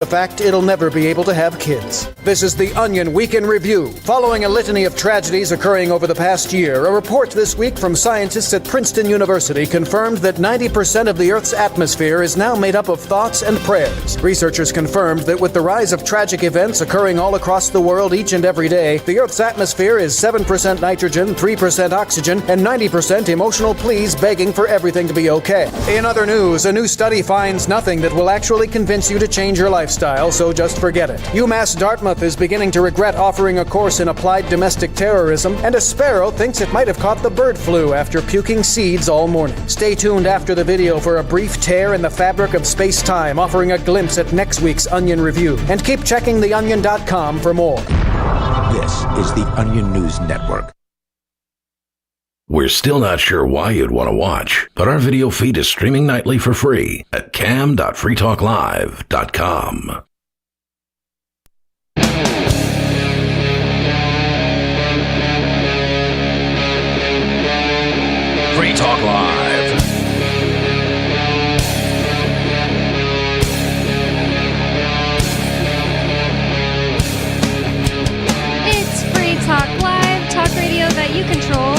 The fact it'll never be able to have kids. This is the Onion Week in Review. Following a litany of tragedies occurring over the past year, a report this week from scientists at Princeton University confirmed that 90% of the Earth's atmosphere is now made up of thoughts and prayers. Researchers confirmed that with the rise of tragic events occurring all across the world each and every day, the Earth's atmosphere is 7% nitrogen, 3% oxygen, and 90% emotional pleas begging for everything to be okay. In other news, a new study finds nothing that will actually convince you to change your lifestyle, so just forget it. UMass Dartmouth is beginning to regret offering a course in applied domestic terrorism, and a sparrow thinks it might have caught the bird flu after puking seeds all morning. Stay tuned after the video for a brief tear in the fabric of space-time, offering a glimpse at next week's Onion Review. And keep checking theonion.com for more. This is the Onion News Network. We're still not sure why you'd want to watch, but our video feed is streaming nightly for free at cam.freetalklive.com. Free Talk Live. It's Free Talk Live, talk radio that you control.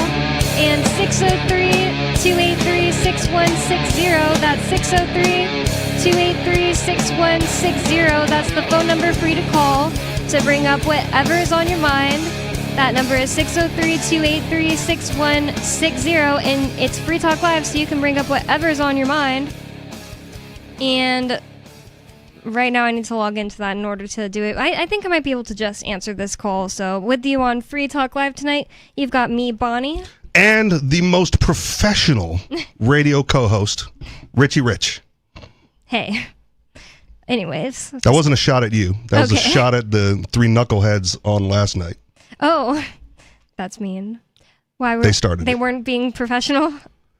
And 603-283-6160. That's 603-283-6160. That's the phone number for you to call to bring up whatever is on your mind. That number is 603-283-6160. And it's Free Talk Live, so you can bring up whatever is on your mind. And right now I need to log into that in order to do it. I think I might be able to just answer this call. So with you on Free Talk Live tonight, you've got me, Bonnie. And the most professional radio co-host, Richie Rich. Hey. Anyways. That wasn't a shot at you. That was a shot at the three knuckleheads on last night. Oh, that's mean. Why were they started? They it. weren't being professional?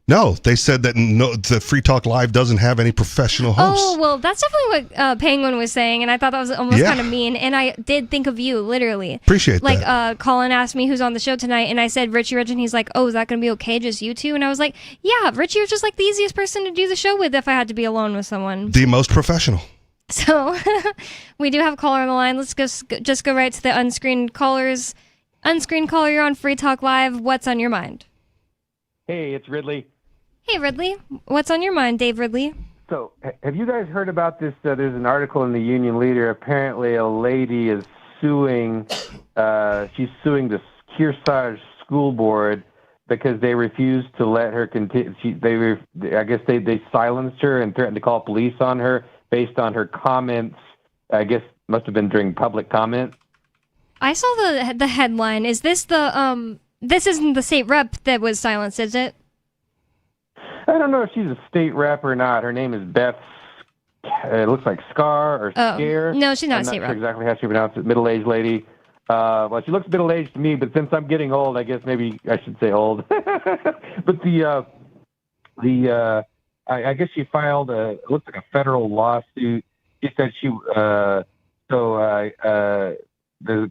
No, they said that the Free Talk Live doesn't have any professional hosts. Oh, well, that's definitely what Penguin was saying, and I thought that was almost kind of mean, and I did think of you, literally. Appreciate that. Like, Colin asked me who's on the show tonight, and I said Richie Rich, and he's like, oh, is that going to be okay, just you two? And I was like, yeah, Richie was just like the easiest person to do the show with if I had to be alone with someone. The most professional. So, we do have a caller on the line. Let's just go right to the unscreened callers. Unscreened caller, you're on Free Talk Live. What's on your mind? Hey, it's Ridley. Hey, Ridley. What's on your mind, Dave Ridley? So, have you guys heard about this? There's an article in the Union Leader. Apparently, a lady is suing. She's suing the Kearsarge School Board because they refused to let her continue. I guess they silenced her and threatened to call police on her based on her comments. I guess must have been during public comment. I saw the headline. Is this the This isn't the state rep that was silenced, is it? I don't know if she's a state rep or not. Her name is Beth. It looks like Scar or Scare. No, she's not I'm a state not rep. sure exactly how she pronounced it. Middle-aged lady. Well, she looks middle-aged to me, but since I'm getting old, I guess maybe I should say old. But I guess she filed it looks like a federal lawsuit. She said the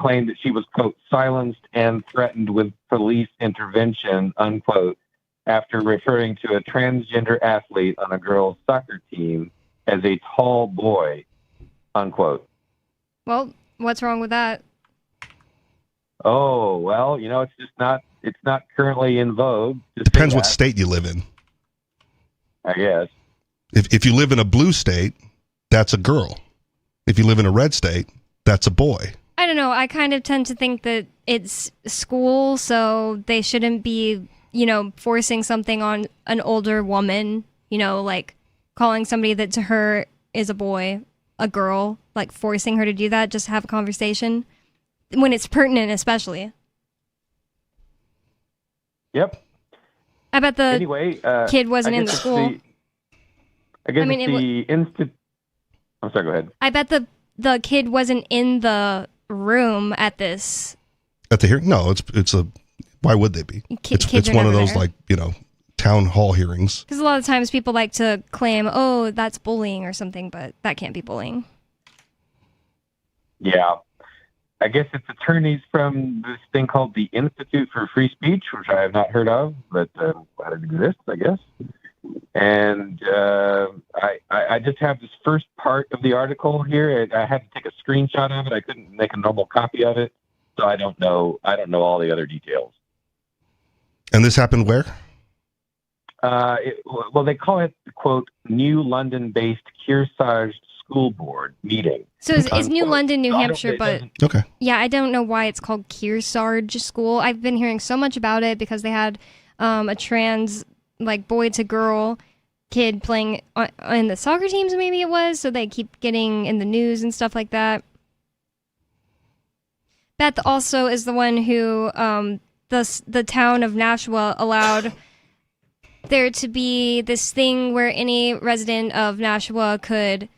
claim that she was, quote, silenced and threatened with police intervention, unquote, after referring to a transgender athlete on a girls' soccer team as a tall boy, unquote. Well, what's wrong with that? Oh, well, it's not currently in vogue. Depends what state you live in. I guess. If you live in a blue state, that's a girl. If you live in a red state, that's a boy. I don't know. I kind of tend to think that it's school, so they shouldn't be, forcing something on an older woman, like calling somebody that to her is a boy, a girl, like forcing her to do that, just have a conversation when it's pertinent, especially. Yep. I bet the kid wasn't in the school. I'm sorry, go ahead. I bet the kid wasn't in the room at this. At the hearing? No, why would they be? It's one of those there. Town hall hearings. Because a lot of times people like to claim, oh, that's bullying or something, but that can't be bullying. Yeah. I guess it's attorneys from this thing called the Institute for Free Speech, which I have not heard of, but it exists, I guess. And I just have this first part of the article here. I had to take a screenshot of it. I couldn't make a normal copy of it, so I don't know all the other details. And this happened where? Well, they call it, quote, New London-based Kearsarge School Board meeting. So it's New London, New Hampshire, but okay. Yeah, I don't know why it's called Kearsarge School. I've been hearing so much about it because they had a trans, like, boy to girl kid playing in the soccer teams, maybe it was, so they keep getting in the news and stuff like that. Beth also is the one who the town of Nashua allowed there to be this thing where any resident of Nashua could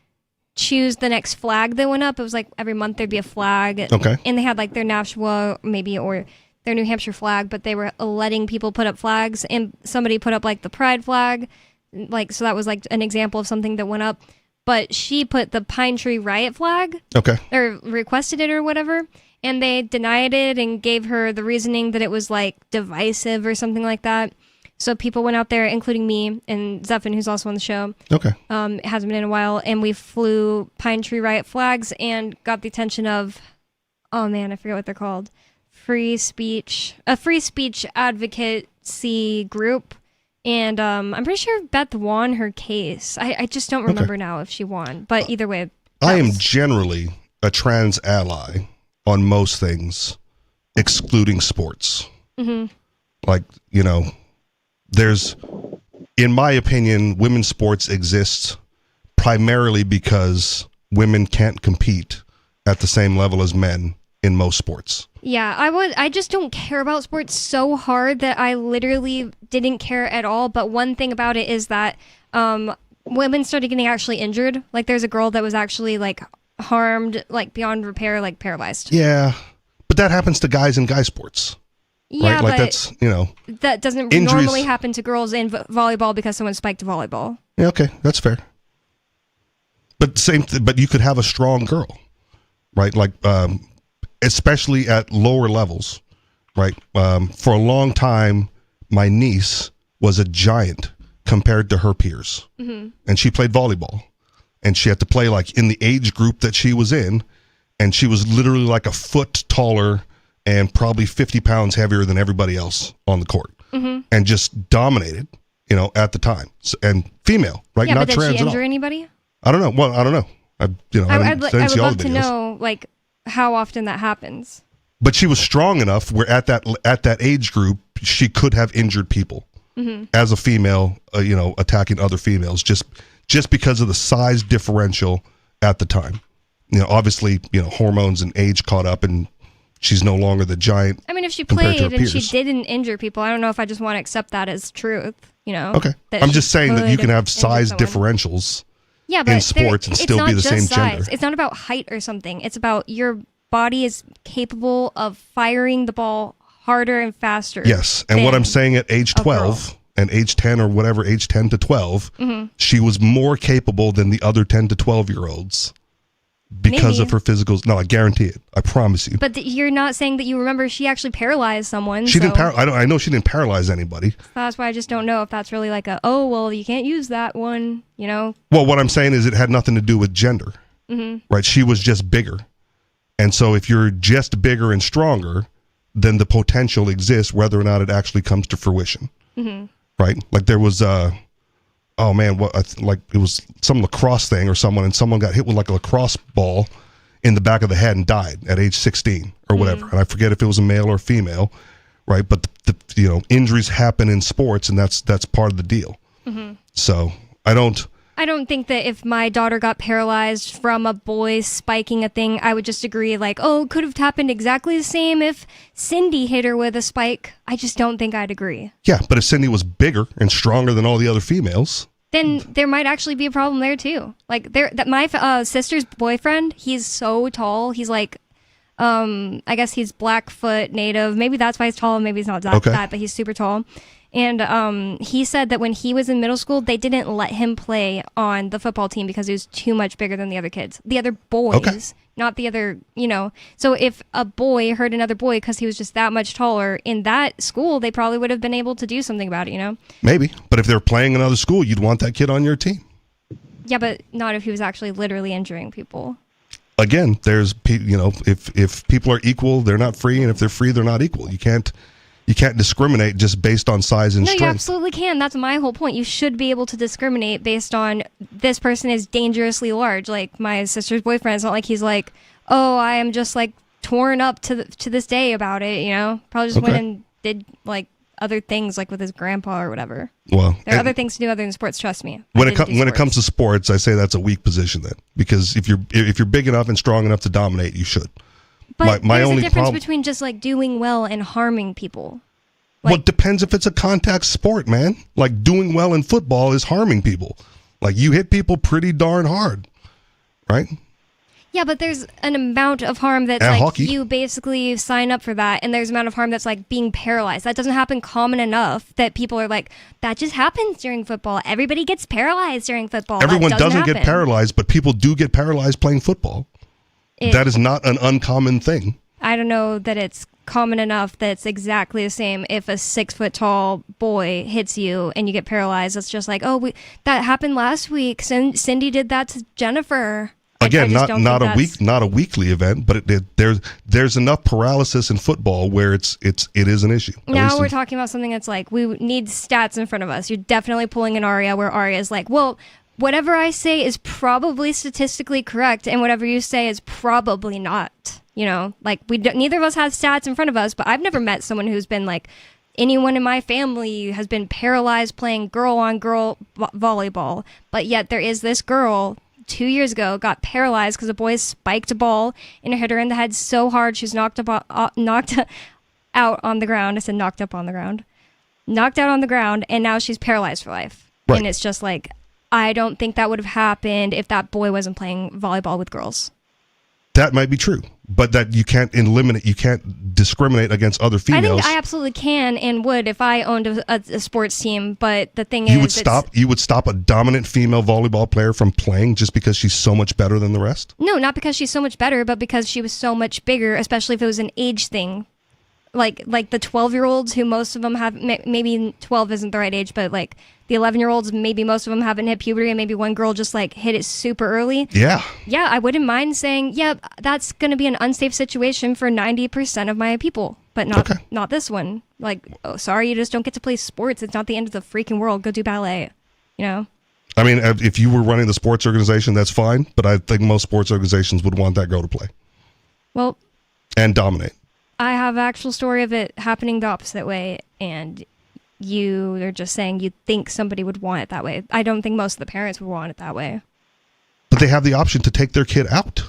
choose the next flag that went up. It was like every month there'd be a flag. Okay. And they had like their Nashua maybe or their New Hampshire flag, but they were letting people put up flags, and somebody put up like the pride flag. Like, so that was like an example of something that went up. But she put the Pine Tree Riot flag. Okay. Or requested it or whatever. And they denied it and gave her the reasoning that it was like divisive or something like that. So people went out there, including me and Zephin, who's also on the show. Okay. It hasn't been in a while. And we flew Pine Tree Riot flags and got the attention of, oh man, I forget what they're called. A free speech advocacy group. And I'm pretty sure Beth won her case. I just don't remember now if she won. But either way. I am generally a trans ally on most things, excluding sports. Mm-hmm. Like, you know, there's, in my opinion, women's sports exists primarily because women can't compete at the same level as men in most sports. Yeah, I just don't care about sports so hard that I literally didn't care at all. But one thing about it is that women started getting actually injured. Like, there's a girl that was actually like harmed, like beyond repair, like paralyzed. Yeah, but that happens to guys in guy sports. Yeah, right? Like, but that's, you know, that doesn't injuries normally happen to girls in volleyball because someone spiked volleyball. Yeah, okay, that's fair. But but you could have a strong girl, right? Like, especially at lower levels, right? For a long time, my niece was a giant compared to her peers, and she played volleyball, and she had to play like in the age group that she was in, and she was literally like a foot taller and probably 50 pounds heavier than everybody else on the court, and just dominated, you know, at the time. And female, right? Yeah, Not but did trans she at all. injure anybody? I don't know. Well, I don't know. I would love to know, like, how often that happens. But she was strong enough where at that age group, she could have injured people as a female, you know, attacking other females just because of the size differential at the time. You know, obviously, you know, hormones and age caught up, and she's no longer the giant. I mean, if she played and she didn't injure people, I don't know if I just want to accept that as truth, you know? Okay. I'm just saying that you can have size differentials in sports and still be the same gender. It's not about height or something. It's about your body is capable of firing the ball harder and faster. Yes. And what I'm saying, at age 12 and age 10 or whatever, age 10 to 12, she was more capable than the other 10 to 12-year-olds. Because of her physicals. No, I guarantee it. I promise you. But you're not saying that you remember she actually paralyzed someone. She didn't I know she didn't paralyze anybody. That's why I just don't know if that's really like well, you can't use that one, you know? Well, what I'm saying is it had nothing to do with gender. Right? She was just bigger. And so if you're just bigger and stronger, then the potential exists whether or not it actually comes to fruition. Right? Like there was oh man, like it was some lacrosse thing or someone got hit with like a lacrosse ball in the back of the head and died at age 16 or whatever. And I forget if it was a male or female, right? But the you know, injuries happen in sports, and that's part of the deal. So I don't think that if my daughter got paralyzed from a boy spiking a thing, I would just agree like, oh, it could have happened exactly the same if Cindy hit her with a spike. I just don't think I'd agree. Yeah, but if Cindy was bigger and stronger than all the other females, then there might actually be a problem there too. Like my sister's boyfriend, he's so tall. He's like, I guess he's Blackfoot native. Maybe that's why he's tall. Maybe he's not that, but he's super tall. And he said that when he was in middle school, they didn't let him play on the football team because he was too much bigger than the other kids. The other boys not the other, So if a boy hurt another boy because he was just that much taller in that school, they probably would have been able to do something about it, Maybe. But if they're playing another school, you'd want that kid on your team. Yeah, but not if he was actually literally injuring people. Again, there's, if people are equal, they're not free, and if they're free, they're not equal. You can't discriminate just based on size and strength. No, you absolutely can. That's my whole point. You should be able to discriminate based on this person is dangerously large. Like my sister's boyfriend, it's not like he's like, oh, I am just like torn up to this day about it. Probably just went and did like other things like with his grandpa or whatever. Well, there are other things to do other than sports. Trust me. When it comes to sports, I say that's a weak position then, because if you're big enough and strong enough to dominate, you should. But there's a difference between just like doing well and harming people. Well, it depends if it's a contact sport, man. Like doing well in football is harming people. Like you hit people pretty darn hard, right? Yeah, but there's an amount of harm that's and like hockey. You basically sign up for that, and there's an amount of harm that's like being paralyzed. That doesn't happen common enough that people are like, that just happens during football. Everybody gets paralyzed during football. Everyone doesn't get paralyzed, but people do get paralyzed playing football. That is not an uncommon thing. I don't know that it's common enough that it's exactly the same. If a 6-foot-tall boy hits you and you get paralyzed, it's just like, oh, that happened last week. Cindy did that to Jennifer. Again, not a weekly event, but there's enough paralysis in football where it is an issue. Now we're talking about something that's like, we need stats in front of us. You're definitely pulling an Aria where Aria is like, well, whatever I say is probably statistically correct, and whatever you say is probably not. Like neither of us have stats in front of us, but I've never met someone who's been like, anyone in my family has been paralyzed playing girl-on-girl volleyball, but yet there is this girl 2 years ago got paralyzed because a boy spiked a ball and hit her in the head so hard she was knocked out on the ground. I said knocked up on the ground. Knocked out on the ground, and now she's paralyzed for life. Right. And it's just like, I don't think that would have happened if that boy wasn't playing volleyball with girls. That might be true, but that you can't discriminate against other females. I think I absolutely can and would if I owned a sports team, but the thing is... You would stop a dominant female volleyball player from playing just because she's so much better than the rest? No, not because she's so much better, but because she was so much bigger, especially if it was an age thing. Like the 12-year-olds who most of them have, maybe 12 isn't the right age, but like the 11-year-olds, maybe most of them haven't hit puberty, and maybe one girl just like hit it super early. Yeah. Yeah, I wouldn't mind saying, yeah, that's going to be an unsafe situation for 90% of my people, but not this one. Like, oh, sorry, you just don't get to play sports. It's not the end of the freaking world. Go do ballet, I mean, if you were running the sports organization, that's fine, but I think most sports organizations would want that girl to play. Well. And dominate. I have an actual story of it happening the opposite way, and you are just saying you think somebody would want it that way. I don't think most of the parents would want it that way. But they have the option to take their kid out.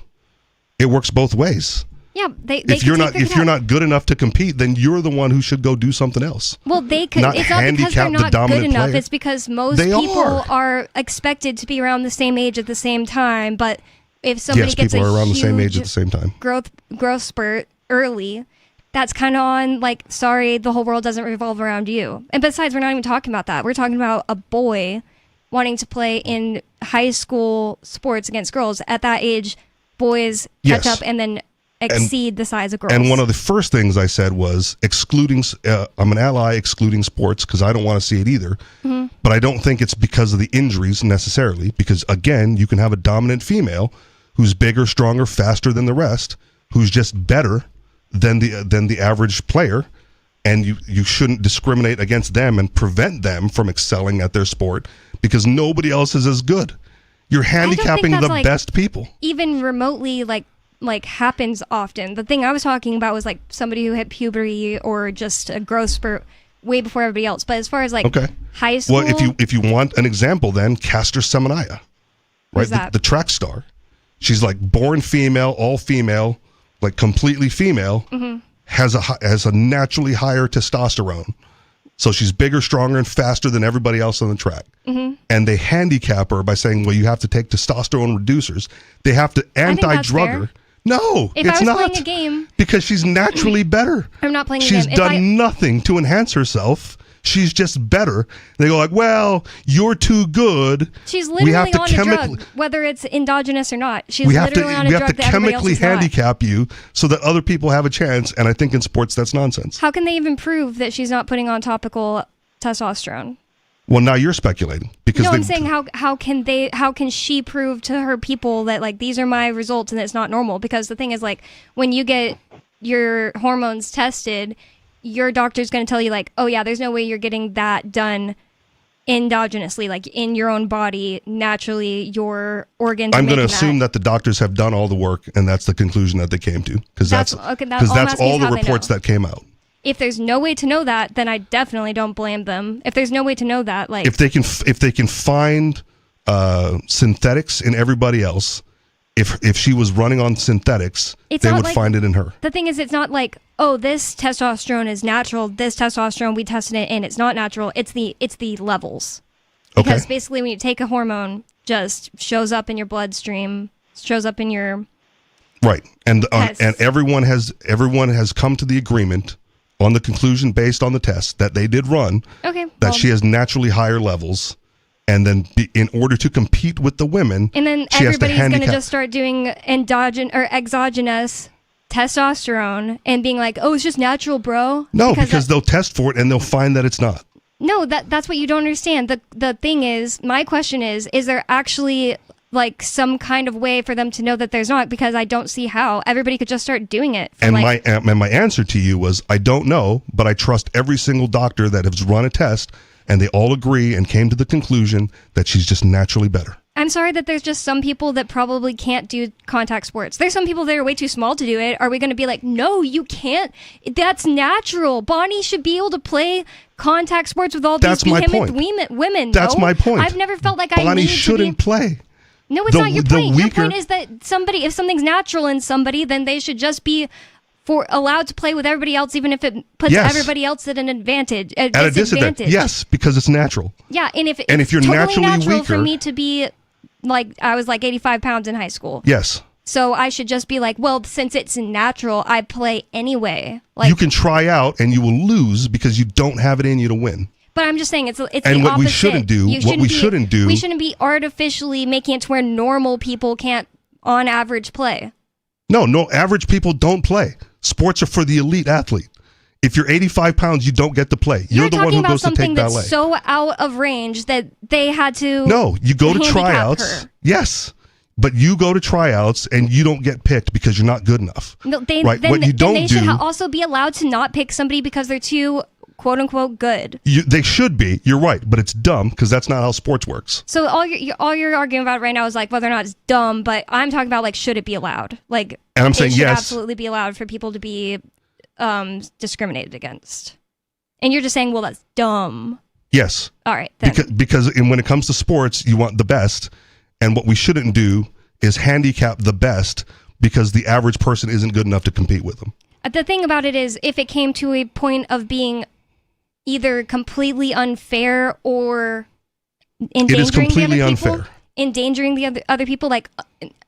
It works both ways. Yeah, if you're not good enough to compete, then you're the one who should go do something else. Well, they could. It's not because they're not good enough. It's because most people are expected to be around the same age at the same time. But if somebody gets people are around the same age at the same time, growth spurt early, that's kind of on like, sorry, the whole world doesn't revolve around you. And besides, we're not even talking about that. We're talking about a boy wanting to play in high school sports against girls. At that age, boys catch up and then exceed the size of girls. And one of the first things I said was excluding, I'm an ally excluding sports because I don't want to see it either. Mm-hmm. But I don't think it's because of the injuries necessarily, because again, you can have a dominant female who's bigger, stronger, faster than the rest, who's just better than the average player, and you shouldn't discriminate against them and prevent them from excelling at their sport because nobody else is as good. You're handicapping the best people. Even remotely like happens often. The thing I was talking about was like somebody who hit puberty or just a growth spurt way before everybody else. But as far as like high school, well, if you want an example, then Caster Semenya, right? The track star. She's like born female, all female. Like completely female, has a naturally higher testosterone. So she's bigger, stronger, and faster than everybody else on the track. Mm-hmm. And they handicap her by saying, well, you have to take testosterone reducers. They have to anti-drug her. No, it's not. Playing a game, because she's naturally better. I'm not playing a game. She's done nothing to enhance herself. she's just better. They go like, well, you're too good. She's literally on a drug, whether it's endogenous or not. She's literally on a drug that everybody else is not. We have to chemically handicap you so that other people have a chance, and I think in sports that's nonsense. How can they even prove that she's not putting on topical testosterone? Well, now you're speculating because I'm saying how can she prove to her people that like these are my results and it's not normal? Because the thing is like when you get your hormones tested, your doctor's going to tell you like, oh yeah, there's no way you're getting that done endogenously, like in your own body naturally. Your organs. I'm going to assume that the doctors have done all the work, and that's the conclusion that they came to because that's all the reports that came out. If there's no way to know that, then I definitely don't blame them. If there's no way to know that, like if they can find synthetics in everybody else, if she was running on synthetics, they would find it in her. The thing is, it's not like, oh, this testosterone is natural. This testosterone we tested it and it's not natural. It's the levels. Because basically, when you take a hormone, just shows up in your bloodstream, shows up in your right, and everyone has come to the agreement on the conclusion based on the test that they did run, she has naturally higher levels, and then in order to compete with the women, and then everybody's going to just start doing endogenous or exogenous testosterone and being like, oh, it's just natural, bro. No, because they'll test for it and they'll find that it's not. No, that's what you don't understand. The thing is, my question is there actually like some kind of way for them to know that there's not? Because I don't see how. Everybody could just start doing it. And my answer to you was, I don't know, but I trust every single doctor that has run a test, and they all agree and came to the conclusion that she's just naturally better. I'm sorry that there's just some people that probably can't do contact sports. There's some people that are way too small to do it. Are we going to be like, no, you can't? That's natural. Bonnie should be able to play contact sports with all these behemoth women. That's my point. I've never felt like Bonnie shouldn't play. No, it's not your point. Your point is that if something's natural in somebody, then they should just be allowed to play with everybody else, even if it puts everybody else at an advantage, at a disadvantage. Yes, because it's natural. Yeah, and if you're totally naturally natural weaker, for me to be like, I was like 85 pounds in high school. Yes. So I should just be like, well, since it's natural, I play anyway. Like, you can try out and you will lose because you don't have it in you to win. But I'm just saying it's and the what opposite. We shouldn't do. We shouldn't be artificially making it to where normal people can't, on average, play. No, average people don't play. Sports are for the elite athlete. If you're 85 pounds, you don't get to play. You're the one who goes to take ballet. You're talking about something that's so out of range that they had to. No, you go to tryouts. Yes. But you go to tryouts and you don't get picked because you're not good enough. No, they should also be allowed to not pick somebody because they're too quote unquote good. They should be. You're right, but it's dumb because that's not how sports works. So all you're arguing about right now is like whether or not it's dumb, but I'm talking about like should it be allowed? Like, and I'm saying yes, absolutely be allowed for people to be discriminated against. And you're just saying, well, that's dumb. Yes. All right. Then. Because when it comes to sports, you want the best, and what we shouldn't do is handicap the best because the average person isn't good enough to compete with them. The thing about it is, if it came to a point of being either completely unfair or endangering the other people, like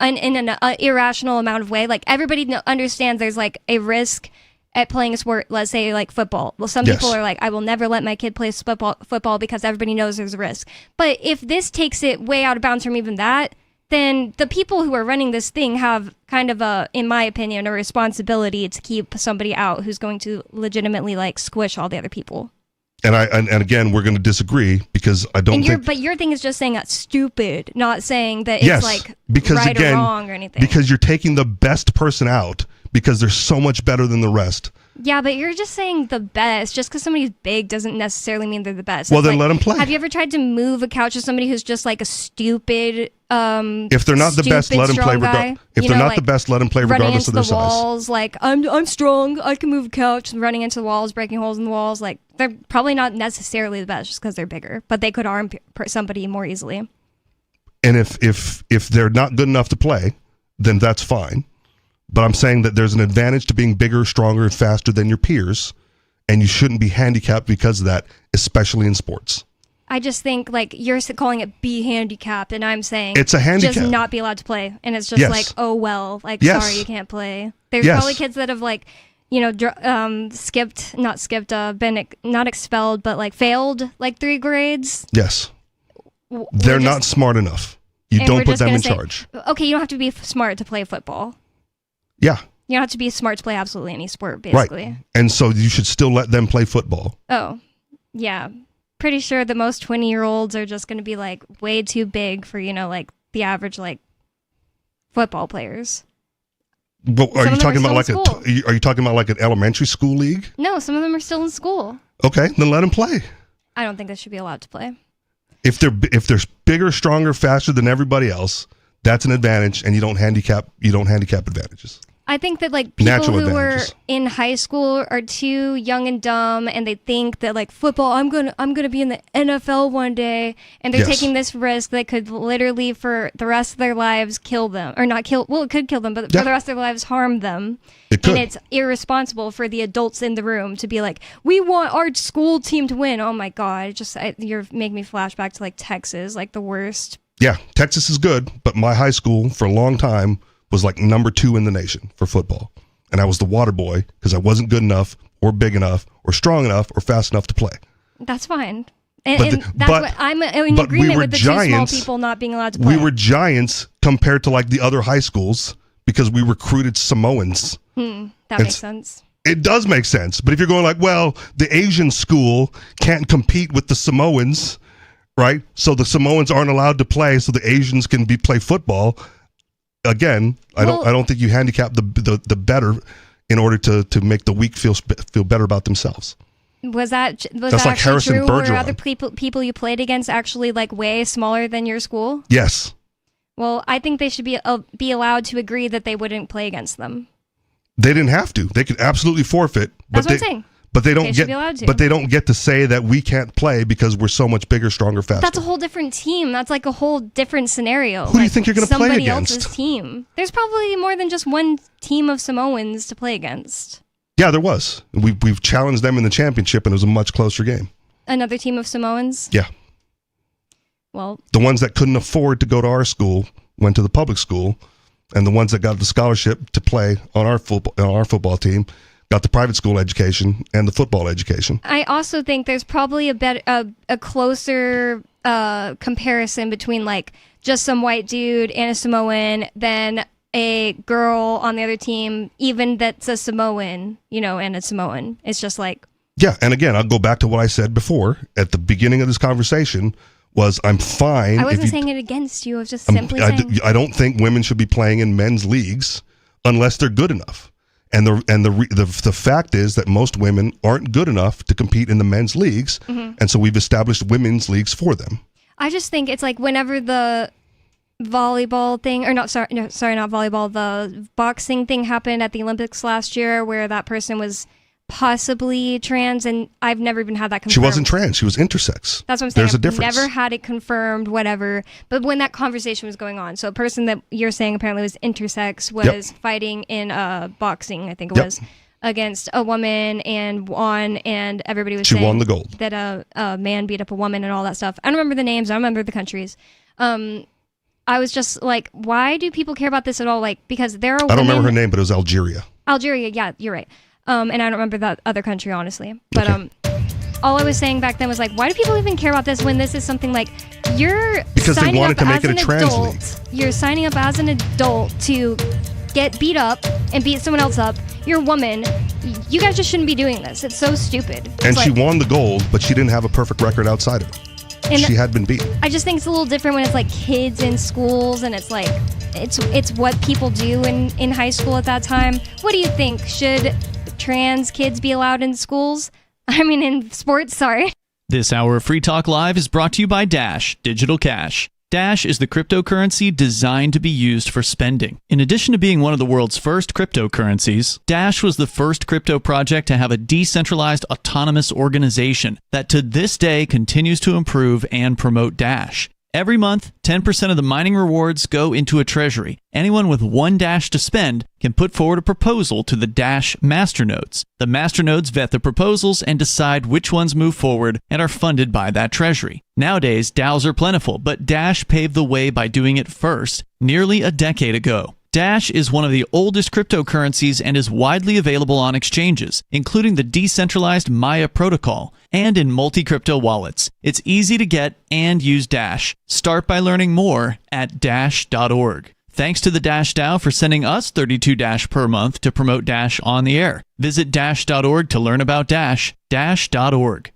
in an irrational amount of way, like everybody understands there's like a risk at playing a sport, let's say like football. Well, some people are like, I will never let my kid play football because everybody knows there's a risk. But if this takes it way out of bounds from even that, then the people who are running this thing have kind of in my opinion, a responsibility to keep somebody out who's going to legitimately like squish all the other people. And again, we're going to disagree because I don't think. But your thing is just saying that's stupid, not saying that it's like right or wrong or anything. Because you're taking the best person out because they're so much better than the rest. Yeah, but you're just saying the best. Just because somebody's big doesn't necessarily mean they're the best. Well, then let them play. Have you ever tried to move a couch to somebody who's just like a stupid? If they're not the best, let them play. If they're not the best, let them play regardless of their size. Running into the walls, like I'm strong. I can move a couch. Running into the walls, breaking holes in the walls. Like they're probably not necessarily the best just because they're bigger, but they could harm somebody more easily. And if they're not good enough to play, then that's fine. But I'm saying that there's an advantage to being bigger, stronger, and faster than your peers, and you shouldn't be handicapped because of that, especially in sports. I just think, like, you're calling it be handicapped, and I'm saying it's a handicap. Just not be allowed to play. And it's just like, oh, well, like, sorry, you can't play. There's probably kids that have, like, not expelled, but like failed like 3 grades. Yes. They're not smart enough. You don't put them in charge. Okay, you don't have to be smart to play football. Yeah. You don't have to be smart to play absolutely any sport, basically. Right. And so you should still let them play football. Oh, yeah. Pretty sure that most 20-year-olds are just going to be like way too big for, like the average like football players. But are you talking about like an elementary school league? No, some of them are still in school. Okay, then let them play. I don't think they should be allowed to play. If they're bigger, stronger, faster than everybody else, that's an advantage, and you don't handicap advantages. I think that like people who were in high school are too young and dumb, and they think that like football, I'm gonna be in the NFL one day, and they're taking this risk that could literally for the rest of their lives kill them, or not kill. Well, it could kill them, but for the rest of their lives harm them. It could. And it's irresponsible for the adults in the room to be like, we want our school team to win. Oh my god, you're making me flashback to like Texas, like the worst. Yeah, Texas is good, but my high school for a long time was like number 2 in the nation for football. And I was the water boy because I wasn't good enough or big enough or strong enough or fast enough to play. That's fine. And that's what I'm in agreement with the giants, 2 small people not being allowed to play. We were giants compared to like the other high schools because we recruited Samoans. That makes sense. It does make sense. But if you're going like, well, the Asian school can't compete with the Samoans, right? So the Samoans aren't allowed to play so the Asians can play football. Again, I don't think you handicap the better in order to make the weak feel better about themselves. Was that like actually Harrison true? Bergeron. Were other people you played against actually like way smaller than your school? Yes. Well, I think they should be allowed to agree that they wouldn't play against them. They didn't have to. They could absolutely forfeit. That's what I'm saying. But they don't get to say that we can't play because we're so much bigger, stronger, faster. That's a whole different team. That's like a whole different scenario. Who do you think you're going to play against? Somebody else's team. There's probably more than just one team of Samoans to play against. Yeah, there was. We've challenged them in the championship, and it was a much closer game. Another team of Samoans? Yeah. Well, the ones that couldn't afford to go to our school went to the public school, and the ones that got the scholarship to play on our football team got the private school education and the football education. I also think there's probably a closer comparison between like just some white dude and a Samoan than a girl on the other team, even that's a Samoan, and a Samoan. It's just like... Yeah, and again, I'll go back to what I said before at the beginning of this conversation was I'm fine. I wasn't saying it against you. I was just simply saying... I don't think women should be playing in men's leagues unless they're good enough. And the fact is that most women aren't good enough to compete in the men's leagues, and so we've established women's leagues for them. I just think it's like whenever the volleyball thing, or not volleyball, the boxing thing happened at the Olympics last year, where that person was possibly trans, and I've never even had that confirmed. She wasn't trans. She was intersex. That's what I'm saying. There's a difference. Never had it confirmed, whatever. But when that conversation was going on, so a person that you're saying apparently was intersex was fighting in boxing, I think it was, against a woman and won, and everybody was saying won the gold. That a man beat up a woman and all that stuff. I don't remember the names. I don't remember the countries. I was just like, why do people care about this at all? Like, because there are women... I don't remember her name, but it was Algeria. Algeria, yeah, you're right. And I don't remember that other country, honestly. But all I was saying back then was like, why do people even care about this when this is something like because they wanted to make it a trans league. You're signing up as an adult to get beat up and beat someone else up. You're a woman. You guys just shouldn't be doing this. It's so stupid. And she won the gold, but she didn't have a perfect record outside of it. And she had been beaten. I just think it's a little different when it's like kids in schools and it's like it's what people do in high school at that time. What do you think? Should trans kids be allowed in schools? I mean, in sports, sorry. This hour of Free Talk Live is brought to you by Dash Digital Cash. Dash is the cryptocurrency designed to be used for spending. In addition to being one of the world's first cryptocurrencies, Dash was the first crypto project to have a decentralized autonomous organization that to this day continues to improve and promote Dash. Every month, 10% of the mining rewards go into a treasury. Anyone with one Dash to spend can put forward a proposal to the Dash masternodes. The masternodes vet the proposals and decide which ones move forward and are funded by that treasury. Nowadays, DAOs are plentiful, but Dash paved the way by doing it first nearly a decade ago. Dash is one of the oldest cryptocurrencies and is widely available on exchanges, including the decentralized Maya protocol, and in multi-crypto wallets. It's easy to get and use Dash. Start by learning more at dash.org. Thanks to the Dash DAO for sending us 32 Dash per month to promote Dash on the air. Visit dash.org to learn about Dash. Dash.org.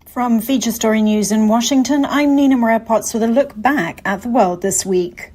From Feature Story News in Washington, I'm Nina Moret-Potts with a look back at the world this week.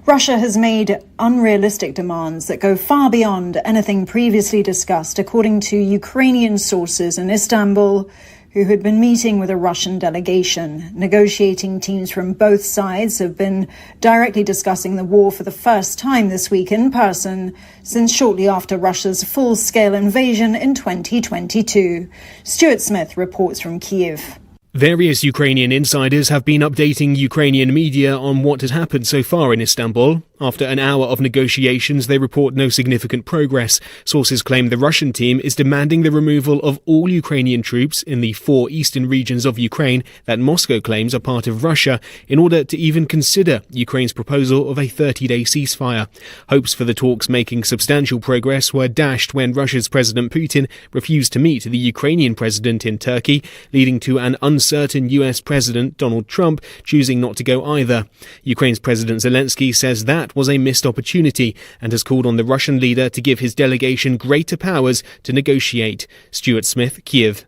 Russia has made unrealistic demands that go far beyond anything previously discussed, according to Ukrainian sources in Istanbul, who had been meeting with a Russian delegation. Negotiating teams from both sides have been directly discussing the war for the first time this week in person since shortly after Russia's full-scale invasion in 2022. Stuart Smith reports from Kyiv. Various Ukrainian insiders have been updating Ukrainian media on what has happened so far in Istanbul. After an hour of negotiations, they report no significant progress. Sources claim the Russian team is demanding the removal of all Ukrainian troops in the 4 eastern regions of Ukraine that Moscow claims are part of Russia in order to even consider Ukraine's proposal of a 30-day ceasefire. Hopes for the talks making substantial progress were dashed when Russia's President Putin refused to meet the Ukrainian president in Turkey, leading to an uncertain US President Donald Trump choosing not to go either. Ukraine's President Zelensky says that was a missed opportunity and has called on the Russian leader to give his delegation greater powers to negotiate. Stuart Smith, Kyiv.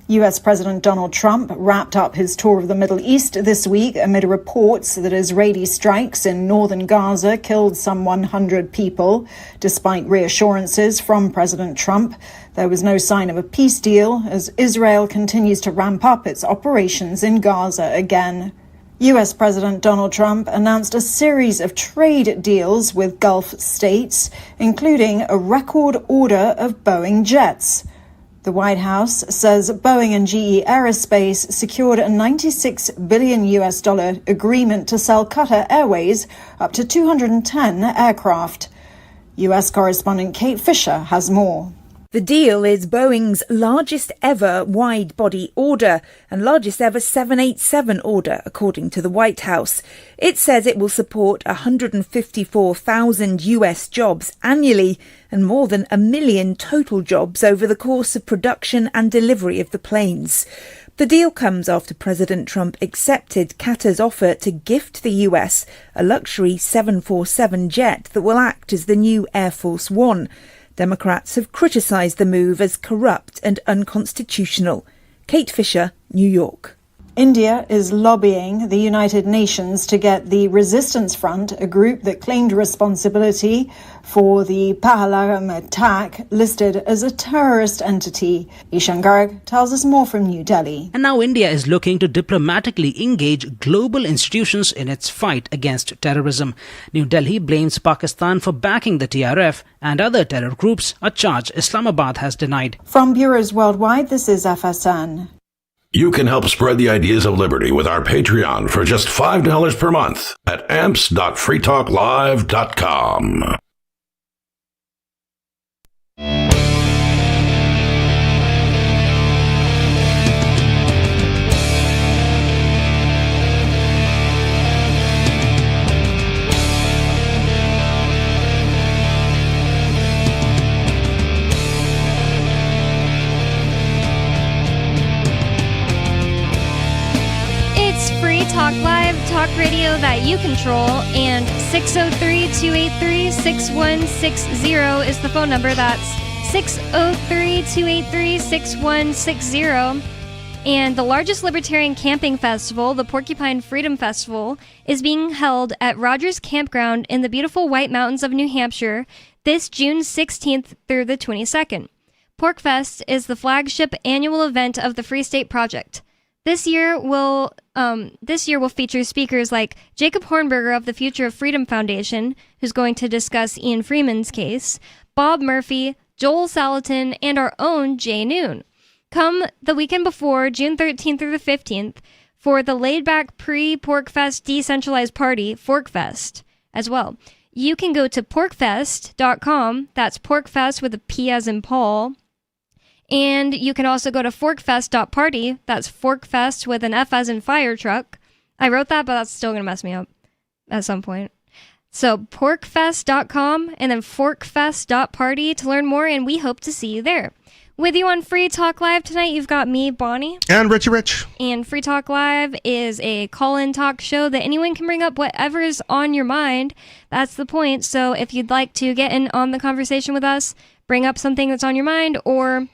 US President Donald Trump wrapped up his tour of the Middle East this week amid reports that Israeli strikes in northern Gaza killed some 100 people. Despite reassurances from President Trump, there was no sign of a peace deal as Israel continues to ramp up its operations in Gaza again. US President Donald Trump announced a series of trade deals with Gulf states, including a record order of Boeing jets. The White House says Boeing and GE Aerospace secured a $96 billion agreement to sell Qatar Airways up to 210 aircraft. US correspondent Kate Fisher has more. The deal is Boeing's largest ever wide-body order and largest ever 787 order, according to the White House. It says it will support 154,000 US jobs annually and more than 1 million total jobs over the course of production and delivery of the planes. The deal comes after President Trump accepted Qatar's offer to gift the US a luxury 747 jet that will act as the new Air Force One. Democrats have criticised the move as corrupt and unconstitutional. Kate Fisher, New York. India is lobbying the United Nations to get the Resistance Front, a group that claimed responsibility for the Pahalgam attack, listed as a terrorist entity. Ishan Garg tells us more from New Delhi. And now India is looking to diplomatically engage global institutions in its fight against terrorism. New Delhi blames Pakistan for backing the TRF and other terror groups, a charge Islamabad has denied. From bureaus worldwide, this is FSN. You can help spread the ideas of liberty with our Patreon for just $5 per month at amps.freetalklive.com. Talk Live, talk radio that you control, and 603-283-6160 is the phone number. That's 603-283-6160. And the largest libertarian camping festival, the Porcupine Freedom Festival, is being held at Rogers Campground in the beautiful White Mountains of New Hampshire this June 16th through the 22nd. PorcFest is the flagship annual event of the Free State Project. This year will feature speakers like Jacob Hornberger of the Future of Freedom Foundation, who's going to discuss Ian Freeman's case, Bob Murphy, Joel Salatin, and our own Jay Noon. Come the weekend before, June 13th through the 15th, for the laid-back pre-PorcFest decentralized party, ForkFest, as well. You can go to porkfest.com, that's PorcFest with a P as in Paul, and you can also go to forkfest.party. That's forkfest with an F as in fire truck. I wrote that, but that's still going to mess me up at some point. So porkfest.com and then forkfest.party to learn more, and we hope to see you there. With you on Free Talk Live tonight, you've got me, Bonnie. And Richie Rich. And Free Talk Live is a call-in talk show that anyone can bring up whatever is on your mind. That's the point. So if you'd like to get in on the conversation with us, bring up something that's on your mind, or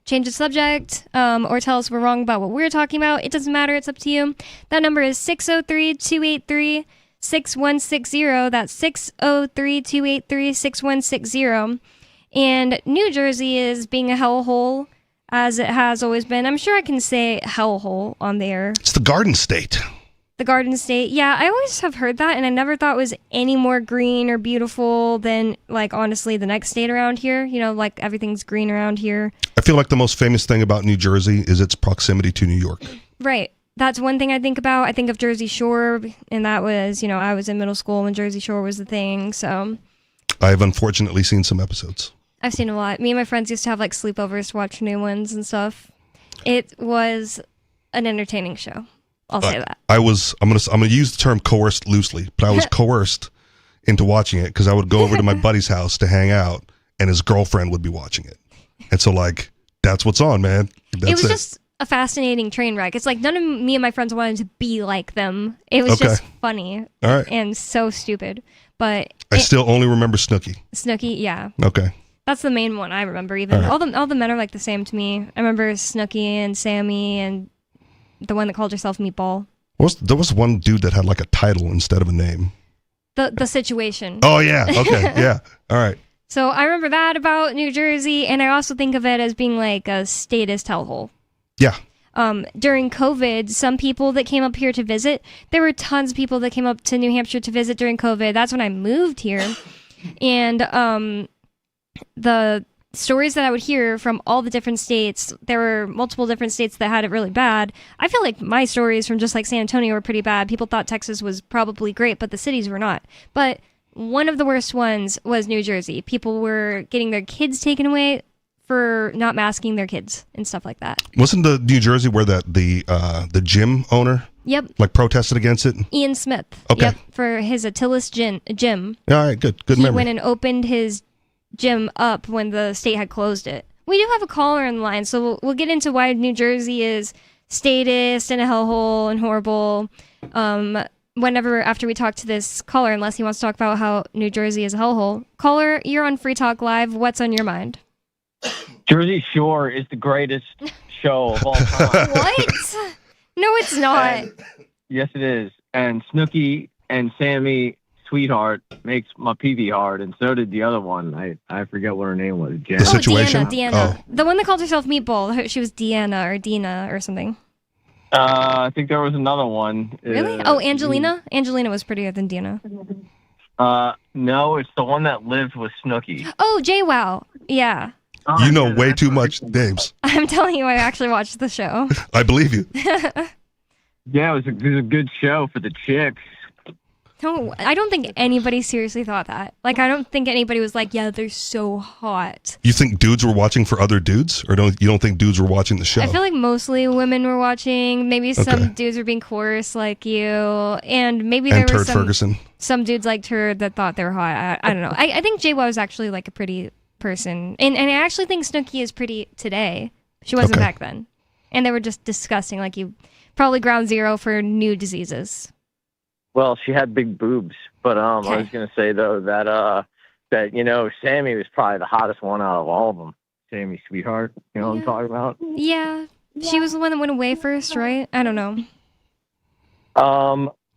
change the subject, or tell us we're wrong about what we're talking about, it doesn't matter. It's up to you. That number is 603-283-6160. That's 603-283-6160. And New Jersey is being a hellhole, as it has always been. I'm sure I can say hellhole on the air. It's the Garden State. The Garden State. Yeah, I always have heard that, and I never thought it was any more green or beautiful than, like, honestly, the next state around here. You know, like, everything's green around here. I feel like the most famous thing about New Jersey is its proximity to New York. Right. That's one thing I think about. I think of Jersey Shore, and that was, you know, I was in middle school when Jersey Shore was the thing, so. I've unfortunately seen some episodes. I've seen a lot. Me and my friends used to have, like, sleepovers to watch new ones and stuff. It was an entertaining show. I'll say that. I'm gonna use the term coerced loosely, but I was coerced into watching it because I would go over to my buddy's house to hang out, and his girlfriend would be watching it, and so like that's what's on, man. That's it was just a fascinating train wreck. It's like none of me and my friends wanted to be like them. It was just funny and so stupid. But I still only remember Snooki. Snooki, yeah. Okay. That's the main one I remember. Even all the men are like the same to me. I remember Snooki and Sammy and the one that called herself Meatball. There was one dude that had like a title instead of a name. The Situation. Oh yeah. Okay. Yeah. All right. So I remember that about New Jersey, and I also think of it as being like a statist hellhole. Yeah. During COVID, some people that came up here to visit, there were tons of people that came up to New Hampshire to visit during COVID. That's when I moved here, and the stories that I would hear from all the different states, there were multiple different states that had it really bad. I feel like my stories from just like San Antonio were pretty bad. People thought Texas was probably great, but the cities were not. But one of the worst ones was New Jersey. People were getting their kids taken away for not masking their kids and stuff like that. Wasn't the New Jersey where the gym owner like protested against it? Ian Smith. Okay. Yep, for his Attila's gym. All right, good He memory. went and opened his gym up when the state had closed it. We do have a caller in the line, so we'll get into why New Jersey is statist and a hellhole and horrible whenever after we talk to this caller, unless he wants to talk about how New Jersey is a hellhole. Caller, you're on Free Talk Live. What's on your mind? Jersey Shore is the greatest show of all time. What? No, it's not. Yes, it is. And Snooki and Sammy Sweetheart makes my PV hard, and so did the other one. I forget what her name was. Jen. The Situation? Deanna. The one that called herself Meatball. She was Deanna or Dina or something. I think there was another one. Really? Angelina? Angelina was prettier than Deanna. No, it's the one that lived with Snooki. Oh, JWoww. Yeah. You know way too much names. I'm telling you, I actually watched the show. I believe you. Yeah, it was a good show for the chicks. No, I don't think anybody seriously thought that. Like, I don't think anybody was like, yeah, they're so hot. You think dudes were watching for other dudes? Or you don't think dudes were watching the show? I feel like mostly women were watching. Maybe some dudes were being coerced like you. And maybe there were some dudes like her that thought they were hot. I don't know. I think JWoww was actually like a pretty person. And I actually think Snooki is pretty today. She wasn't back then. And they were just disgusting. Like, you probably ground zero for new diseases. Well, she had big boobs, but I was going to say though that Sammy was probably the hottest one out of all of them. Sammy Sweetheart, you know what I'm talking about? Yeah, she was the one that went away first, right? I don't know.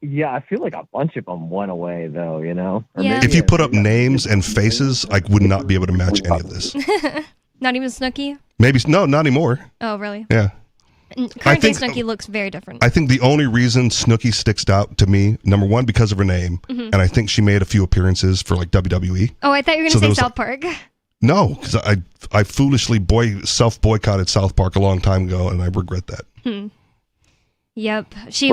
Yeah, I feel like a bunch of them went away though. You know. If you put up names and faces, I would not be able to match any of this. Not even Snooki? Maybe not anymore. Oh, really? Yeah. Current day Snooki looks very different. I think the only reason Snooki sticks out to me, number one, because of her name, and I think she made a few appearances for like WWE. Oh, I thought you were going to say South Park. No, because I foolishly self-boycotted South Park a long time ago, and I regret that. Yep. She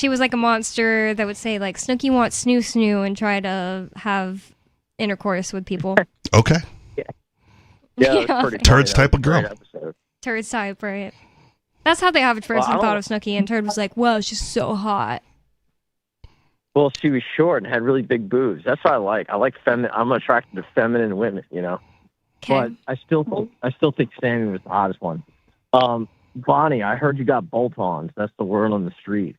was like a monster that would say like, Snooki wants snoo snoo and try to have intercourse with people. Okay. Yeah, that's pretty Turds type of girl. Turds type, right. That's how the average person thought of Snooki, and Turd was like, "Whoa, she's so hot." Well, she was short and had really big boobs. That's what I like. I like feminine. I'm attracted to feminine women, you know. But I still think Sammy was the hottest one. Bonnie, I heard you got bolt-ons. That's the word on the street.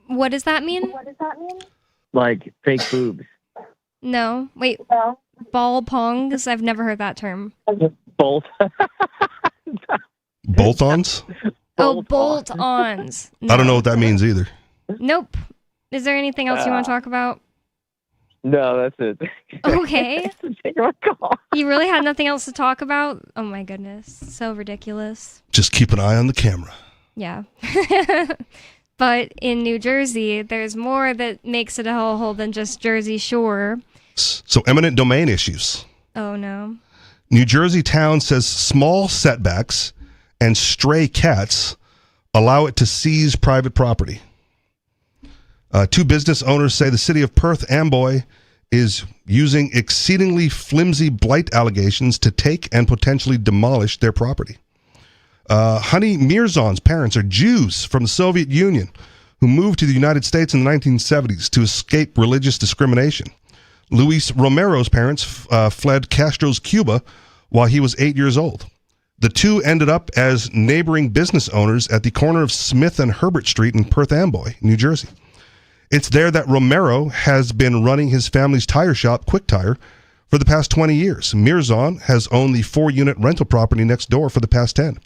What does that mean? Like fake boobs. No. Wait. Ball pongs? I've never heard that term. Bolt. Bolt-ons? Oh, bolt-ons. No. I don't know what that means either. Nope. Is there anything else you want to talk about? No, that's it. Okay. You really had nothing else to talk about? Oh my goodness. So ridiculous. Just keep an eye on the camera. Yeah. But in New Jersey, there's more that makes it a hellhole than just Jersey Shore. So eminent domain issues. Oh no. New Jersey town says small setbacks and stray cats allow it to seize private property. Two business owners say the city of Perth Amboy is using exceedingly flimsy blight allegations to take and potentially demolish their property. Honey Mirzon's parents are Jews from the Soviet Union who moved to the United States in the 1970s to escape religious discrimination. Luis Romero's parents fled Castro's Cuba while he was 8 years old. The two ended up as neighboring business owners at the corner of Smith and Herbert Street in Perth Amboy, New Jersey. It's there that Romero has been running his family's tire shop, Quick Tire, for the past 20 years. Mirzon has owned the 4-unit rental property next door for the past 10.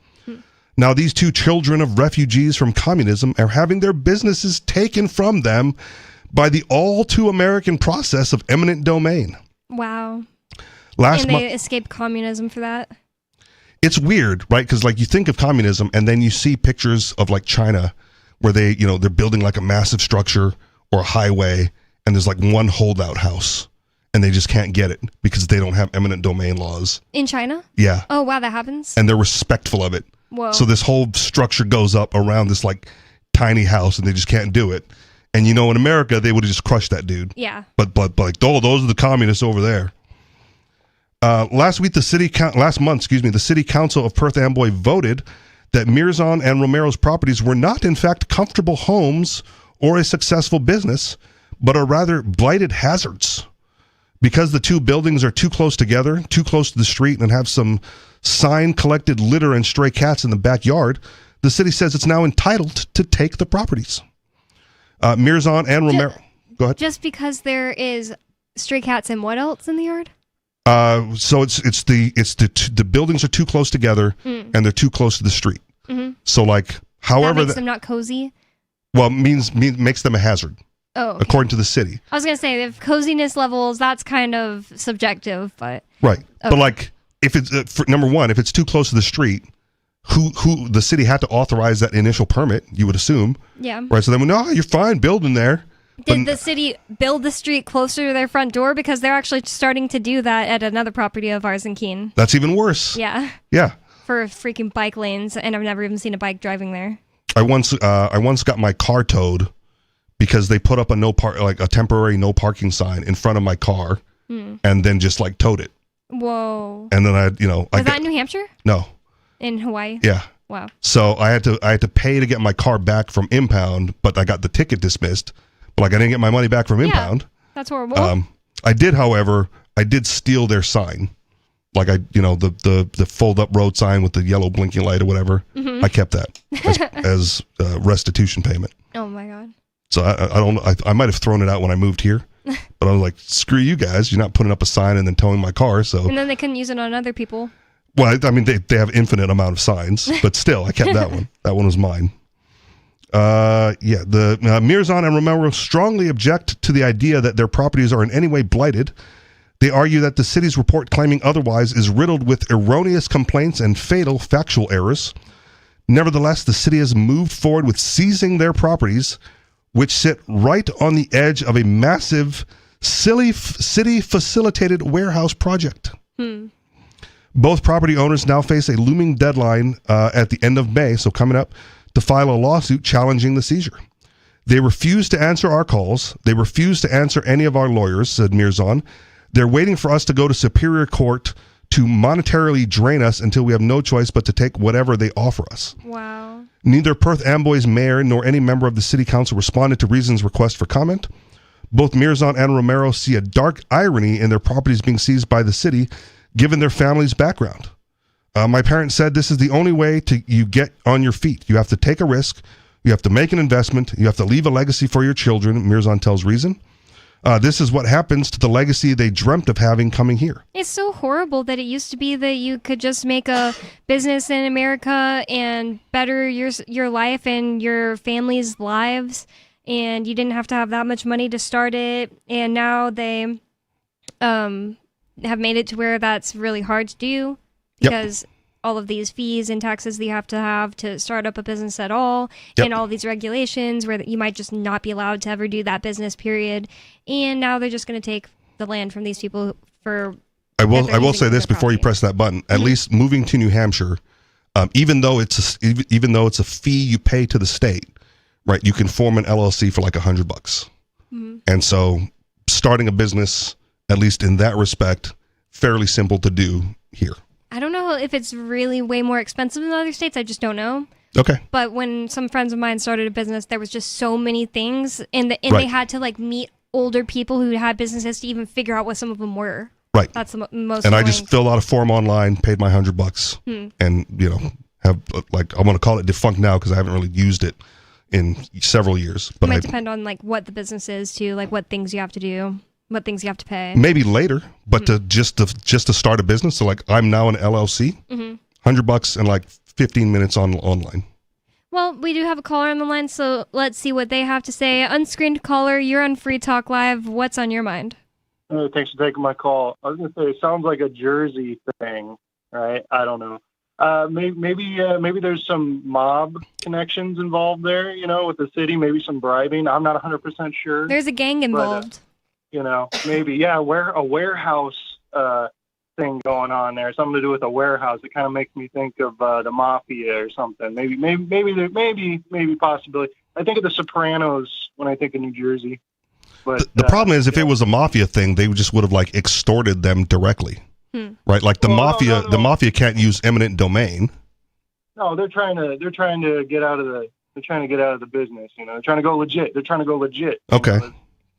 Now, these two children of refugees from communism are having their businesses taken from them by the all-too-American process of eminent domain. Wow. And they escaped communism for that? It's weird, right? Because like you think of communism and then you see pictures of like China where they, you know, they're building like a massive structure or a highway and there's like one holdout house and they just can't get it because they don't have eminent domain laws. In China? Yeah. Oh, wow, that happens? And they're respectful of it. Whoa. So this whole structure goes up around this like tiny house and they just can't do it. And you know, in America, they would have just crushed that dude. Yeah. But like, oh, those are the communists over there. Last month, the city council of Perth Amboy voted that Mirzon and Romero's properties were not, in fact, comfortable homes or a successful business, but are rather blighted hazards. Because the two buildings are too close together, too close to the street, and have some sign-collected litter and stray cats in the backyard, the city says it's now entitled to take the properties. Mirzon and Romero... Go ahead. Just because there is stray cats and what else in the yard? So the buildings are too close together and they're too close to the street. Mm-hmm. So like, however, that makes them not cozy. Well, makes them a hazard. Oh, okay. According to the city. I was gonna say if coziness levels, that's kind of subjective, but right. Okay. But like, if it's for, number one, if it's too close to the street, who the city had to authorize that initial permit? You would assume. Yeah. Right. So then, no, you're fine building there. Did the city build the street closer to their front door? Because they're actually starting to do that at another property of ours in Keene. That's even worse. Yeah. Yeah. For freaking bike lanes, and I've never even seen a bike driving there. I once got my car towed because they put up a temporary no parking sign in front of my car, and then just like towed it. Whoa. And then Was that in New Hampshire? No. In Hawaii? Yeah. Wow. So I had to pay to get my car back from impound, but I got the ticket dismissed. But like I didn't get my money back from impound. That's horrible. I did, however, steal their sign. Like the fold up road sign with the yellow blinking light or whatever. Mm-hmm. I kept that as restitution payment. Oh my God. So I might have thrown it out when I moved here, but I was like, screw you guys. You're not putting up a sign and then towing my car. So. And then they couldn't use it on other people. Well, I mean, they have infinite amount of signs, but still I kept that one. That one was mine. The Mirzon and Romero strongly object to the idea that their properties are in any way blighted. They argue that the city's report claiming otherwise is riddled with erroneous complaints and fatal factual errors. Nevertheless, the city has moved forward with seizing their properties, which sit right on the edge of a massive city-facilitated warehouse project. Both property owners now face a looming deadline at the end of May, so coming up, to file a lawsuit challenging the seizure. They refuse to answer our calls. They refuse to answer any of our lawyers, said Mirzon. They're waiting for us to go to Superior Court to monetarily drain us until we have no choice but to take whatever they offer us. Wow. Neither Perth Amboy's mayor nor any member of the city council responded to Reason's request for comment. both Mirzan and Romero see a dark irony in their properties being seized by the city, given their family's background. My parents said this is the only way you get on your feet. You have to take a risk. You have to make an investment. You have to leave a legacy for your children, Mirzan tells Reason. This is what happens to the legacy they dreamt of having coming here. It's so horrible that it used to be that you could just make a business in America and better your life and your family's lives, and you didn't have to have that much money to start it. And now they have made it to where that's really hard to do because all of these fees and taxes that you have to start up a business at all, and all these regulations where you might just not be allowed to ever do that business, period. And now they're just going to take the land from these people for... I will say this before you press that button. At least moving to New Hampshire, even though it's a fee you pay to the state, right? You can form an LLC for like $100. And so starting a business, at least in that respect, fairly simple to do here. I don't know if it's really way more expensive than other states. I just don't know. Okay. But when some friends of mine started a business, there was just so many things, and they had to like meet older people who had businesses to even figure out what some of them were. Right. That's the most. And annoying. I just filled out a form online, paid my $100, and have like I want to call it defunct now because I haven't really used it in several years. But it might depend on like what the business is too, like what things you have to do. What things you have to pay? Maybe later, but to start a business. So like I'm now an LLC, $100 and like 15 minutes online. Well, we do have a caller on the line, so let's see what they have to say. Unscreened caller, you're on Free Talk Live. What's on your mind? Thanks for taking my call. I was going to say it sounds like a Jersey thing, right? I don't know. Maybe there's some mob connections involved there. With the city. Maybe some bribing. I'm not 100% sure. There's a gang involved. Maybe, a warehouse thing going on there. Something to do with a warehouse. It kind of makes me think of the mafia or something. Maybe possibly. I think of The Sopranos when I think of New Jersey. But the problem is, if it was a mafia thing, they just would have like extorted them directly, right? Like the mafia, the mafia can't use eminent domain. No, they're trying to get out of the business. They're trying to go legit. Okay.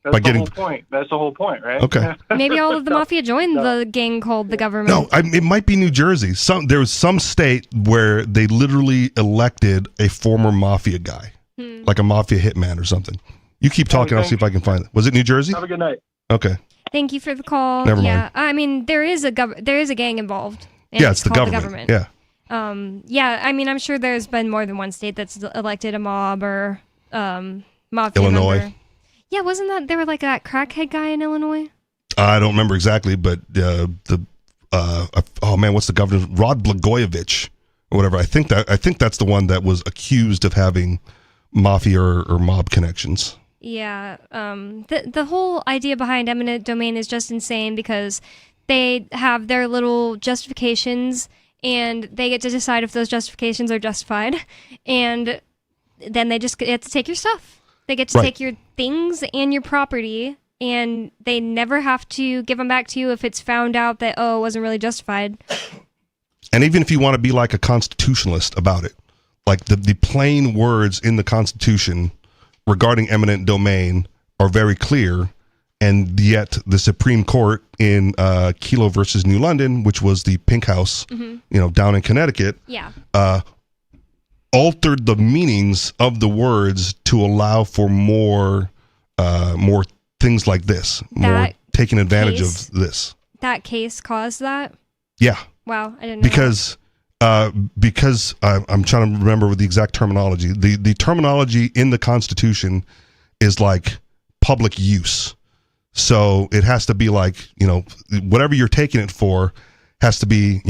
That's the whole point. That's the whole point, right? Okay. Maybe all of the mafia joined the gang called the government. No, it might be New Jersey. There was some state where they literally elected a former mafia guy, like a mafia hitman or something. You keep talking. I'll see if I can find it. Was it New Jersey? Have a good night. Okay. Thank you for the call. Never mind. Yeah, I mean there is a gang involved. Yeah, it's the government. Yeah. I'm sure there's been more than one state that's elected a mob or mafia. Illinois. Member. Yeah, wasn't that there were like that crackhead guy in Illinois? I don't remember exactly, but what's the governor? Rod Blagojevich or whatever. I think that's the one that was accused of having mafia or mob connections. Yeah, the whole idea behind eminent domain is just insane because they have their little justifications and they get to decide if those justifications are justified, and then they just get to take your stuff. They get to take your things and your property, and they never have to give them back to you if it's found out that, it wasn't really justified. And even if you want to be like a constitutionalist about it, like the plain words in the Constitution regarding eminent domain are very clear, and yet the Supreme Court in Kelo versus New London, which was the Pink House, down in Connecticut, altered the meanings of the words to allow for more things like this, more taking advantage of this. That case caused that? Yeah. Wow, I didn't know. Because I'm trying to remember the exact terminology. The terminology in the Constitution is like public use. So it has to be like, whatever you're taking it for has to be,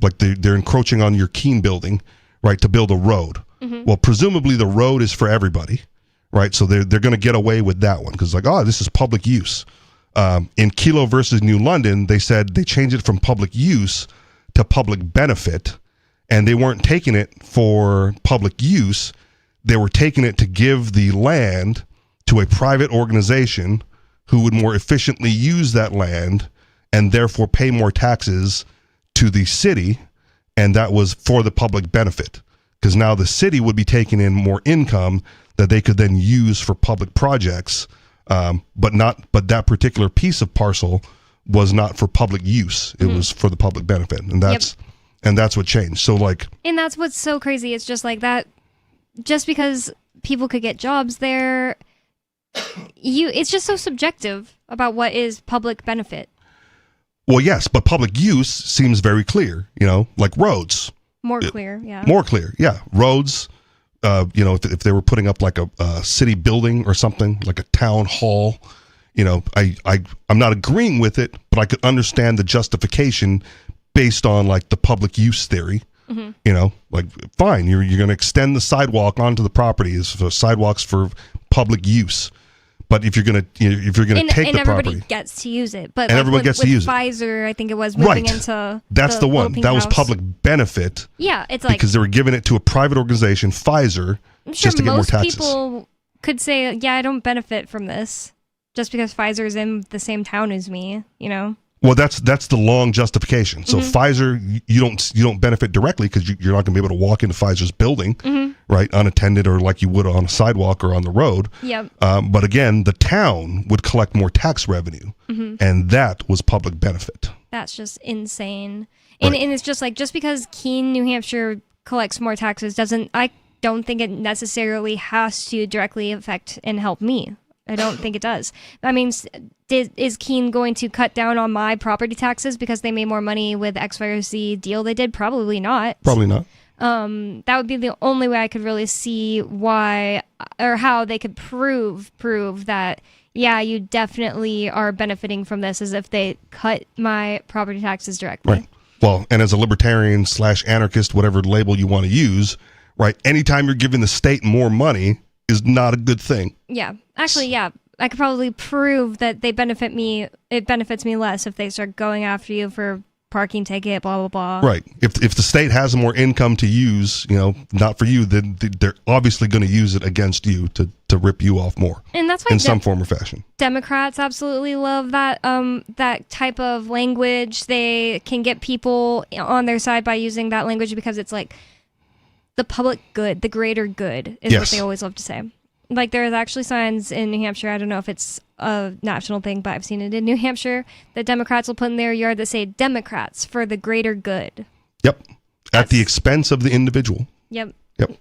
like they're encroaching on your Keene building, right, to build a road. Well, presumably the road is for everybody, right? So they're going to get away with that one because this is public use. In Kelo versus New London, they said they changed it from public use to public benefit, and they weren't taking it for public use. They were taking it to give the land to a private organization who would more efficiently use that land and therefore pay more taxes to the city, and that was for the public benefit because now the city would be taking in more income that they could then use for public projects But that particular piece of parcel was not for public use. It was for the public benefit, and that's what changed. So like, and that's what's so crazy. It's just like that. Just because people could get jobs there, it's just so subjective about what is public benefit. Well, yes, but public use seems very clear. Like roads. More clear, yeah. More clear, yeah. Roads. If they were putting up like a city building or something, like a town hall, I'm not agreeing with it, but I could understand the justification based on like the public use theory. Like fine, you're going to extend the sidewalk onto the property as for sidewalks for public use. But if you're going to take the everybody property, gets to use it. But and like everyone gets to use Pfizer, I think it was moving into that's the one that was public benefit. Yeah, it's like because they were giving it to a private organization, Pfizer, just to get more taxes. People could say, "Yeah, I don't benefit from this," just because Pfizer's in the same town as me. Well, that's the long justification. So Pfizer, you don't benefit directly because you're not going to be able to walk into Pfizer's building, right, unattended or like you would on a sidewalk or on the road. Yep. But again, the town would collect more tax revenue, and that was public benefit. That's just insane. And it's just like just because Keene, New Hampshire collects more taxes I don't think it necessarily has to directly affect and help me. I don't think it does. I mean, is Keene going to cut down on my property taxes because they made more money with X, Y, or Z deal they did? Probably not. Probably not. That would be the only way I could really see why or how they could prove that, yeah, you definitely are benefiting from this, as if they cut my property taxes directly. Right. Well, and as a libertarian / anarchist, whatever label you want to use, right, anytime you're giving the state more money is not a good thing. Yeah. Actually, yeah. I could probably prove that it benefits me less if they start going after you for parking ticket, blah, blah, blah. Right. If the state has more income to use, not for you, then they're obviously going to use it against you to rip you off more. And that's why in some form or fashion. Democrats absolutely love that that type of language. They can get people on their side by using that language because it's like the public good, the greater good is what they always love to say. Like there's actually signs in New Hampshire, I don't know if it's a national thing, but I've seen it in New Hampshire, that Democrats will put in their yard that say Democrats for the greater good. Yep. At the expense of the individual. Yep. Yep.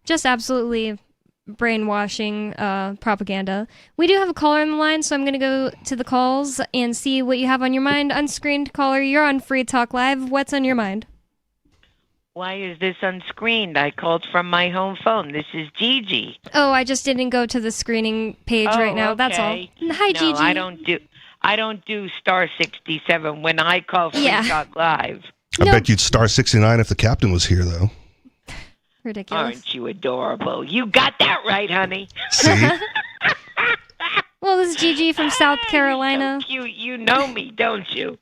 Just absolutely brainwashing propaganda. We do have a caller on the line, so I'm going to go to the calls and see what you have on your mind. Unscreened caller, you're on Free Talk Live. What's on your mind? Why is this unscreened? I called from my home phone. This is Gigi. Oh, I just didn't go to the screening page right now. Okay. That's all. Hi, Gigi. I don't do star 67 when I call Free Talk Live. I bet you'd star 69 if the captain was here, though. Ridiculous. Aren't you adorable? You got that right, honey. See? Well, this is Gigi from South Carolina. So cute. You know me, don't you?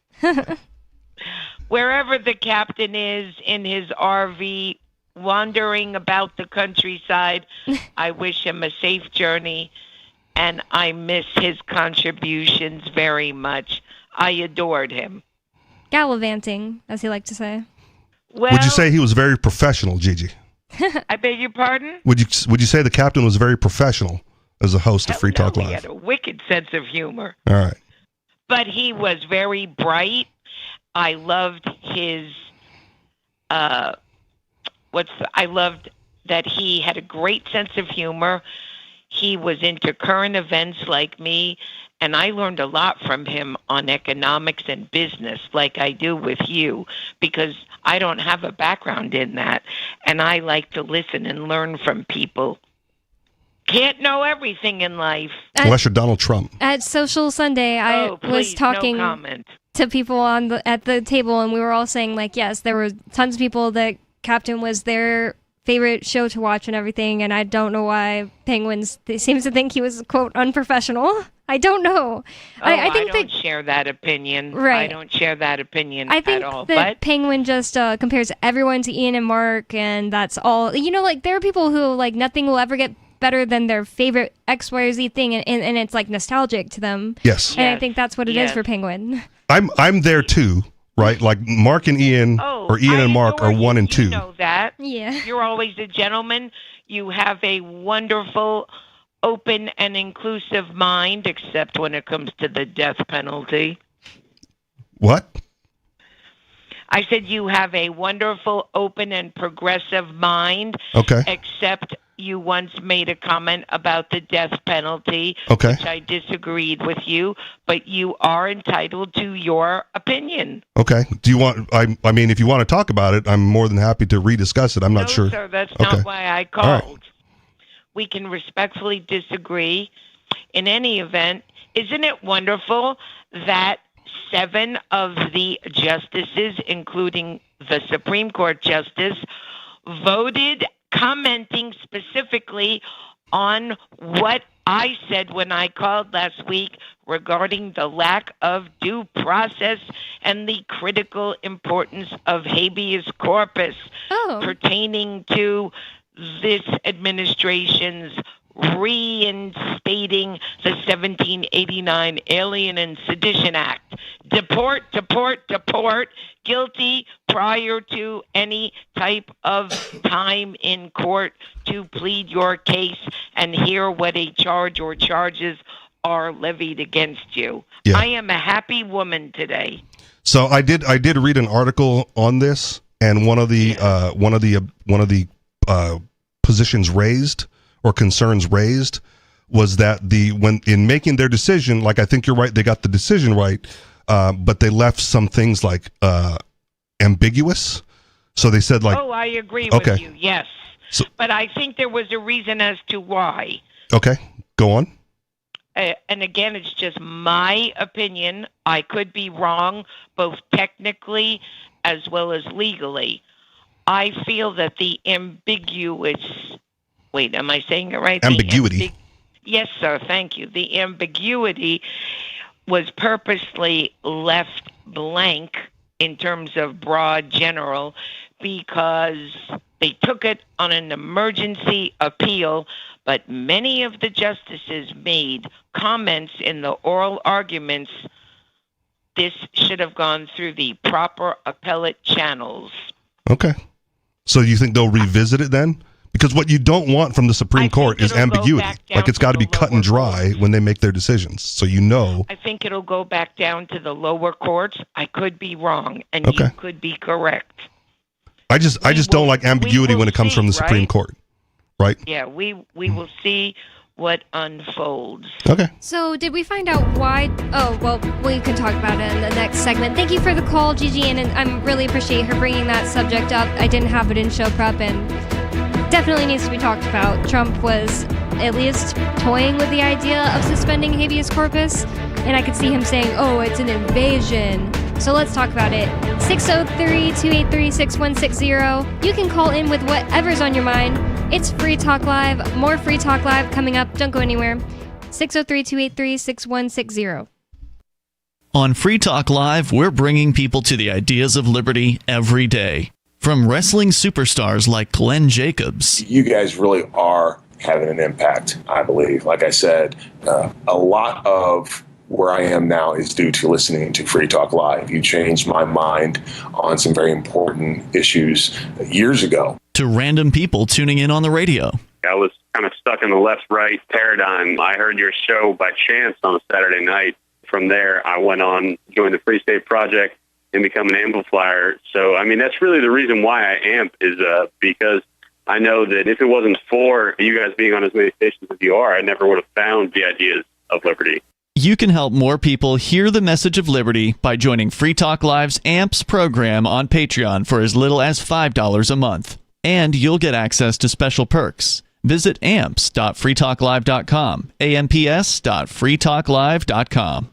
Wherever the captain is in his RV, wandering about the countryside, I wish him a safe journey, and I miss his contributions very much. I adored him. Gallivanting, as he liked to say. Well, would you say he was very professional, Gigi? I beg your pardon? Would you say the captain was very professional as a host of Free Talk Live? He had a wicked sense of humor. All right. But he was very bright. I loved his I loved that he had a great sense of humor. He was into current events like me, and I learned a lot from him on economics and business like I do with you, because I don't have a background in that, and I like to listen and learn from people. Can't know everything in life. Unless you're Donald Trump. At Social Sunday, I was talking to people at the table, and we were all saying, like, yes, there were tons of people that Captain was their favorite show to watch and everything, and I don't know why Penguins seems to think he was, quote, unprofessional. I don't know. I don't share that opinion. Right. I don't share that opinion I think at all. that Penguin just compares everyone to Ian and Mark, and that's all. You know, like, there are people who, like, nothing will ever get better than their favorite X, Y, or Z thing, and it's, like, nostalgic to them. Yes. And I think that's what it is for Penguin. I'm there, too, right? Like, Mark and Ian, or Ian and Mark are 1 and 2. You know that. Yeah. You're always a gentleman. You have a wonderful open and inclusive mind, except when it comes to the death penalty. What? I said you have a wonderful, open, and progressive mind. Okay. Except you once made a comment about the death penalty, okay. which I disagreed with you, but you are entitled to your opinion. Okay. Do you want, I mean, if you want to talk about it, I'm more than happy to rediscuss it. I'm not sure. No, sir, that's not why I called. Right. We can respectfully disagree. In any event, isn't it wonderful that 7 of the justices, including the Supreme Court justice, voted commenting specifically on what I said when I called last week regarding the lack of due process and the critical importance of habeas corpus pertaining to this administration's reinstating the 1789 Alien and Sedition Act. Deport, deport, deport, guilty prior to any type of time in court to plead your case and hear what a charge or charges are levied against you. Yeah. I am a happy woman today. So I did read an article on this, and one of the positions raised or concerns raised was that when in making their decision, like I think you're right, they got the decision right, but they left some things like ambiguous. So they said like, oh, I agree with you. Yes, but I think there was a reason as to why. Okay, go on. And again, it's just my opinion. I could be wrong, both technically as well as legally. I feel that the ambiguous. Wait, am I saying it right? Ambiguity. Yes, sir. Thank you. The ambiguity was purposely left blank in terms of broad general because they took it on an emergency appeal, but many of the justices made comments in the oral arguments. This should have gone through the proper appellate channels. Okay. So you think they'll revisit it then? Because what you don't want from the Supreme Court is ambiguity. Like it's got to be cut and dry when they make their decisions. So you know. I think it'll go back down to the lower courts. I could be wrong, and you could be correct. I just don't like ambiguity when it comes from the Supreme Court. Right? Yeah, we will see what unfolds. Okay. So did we find out why? Oh, well, we can talk about it in the next segment. Thank you for the call, Gigi, and I really appreciate her bringing that subject up. I didn't have it in show prep, and definitely needs to be talked about. Trump was at least toying with the idea of suspending habeas corpus, and I could see him saying, oh, it's an invasion. So let's talk about it. 603-283-6160. You can call in with whatever's on your mind. It's Free Talk Live. More Free Talk Live coming up. Don't go anywhere. 603-283-6160. On Free Talk Live, we're bringing people to the ideas of liberty every day. From wrestling superstars like Glenn Jacobs. You guys really are having an impact, I believe. Like I said, a lot of where I am now is due to listening to Free Talk Live. You changed my mind on some very important issues years ago. To random people tuning in on the radio. I was kind of stuck in the left-right paradigm. I heard your show by chance on a Saturday night. From there, I went on, joined the Free State Project, and become an amplifier. So, I mean, that's really the reason why I amp is because I know that if it wasn't for you guys being on as many stations as you are, I never would have found the ideas of liberty. You can help more people hear the message of liberty by joining Free Talk Live's AMPS program on Patreon for as little as $5 a month. And you'll get access to special perks. Visit amps.freetalklive.com, amps.freetalklive.com.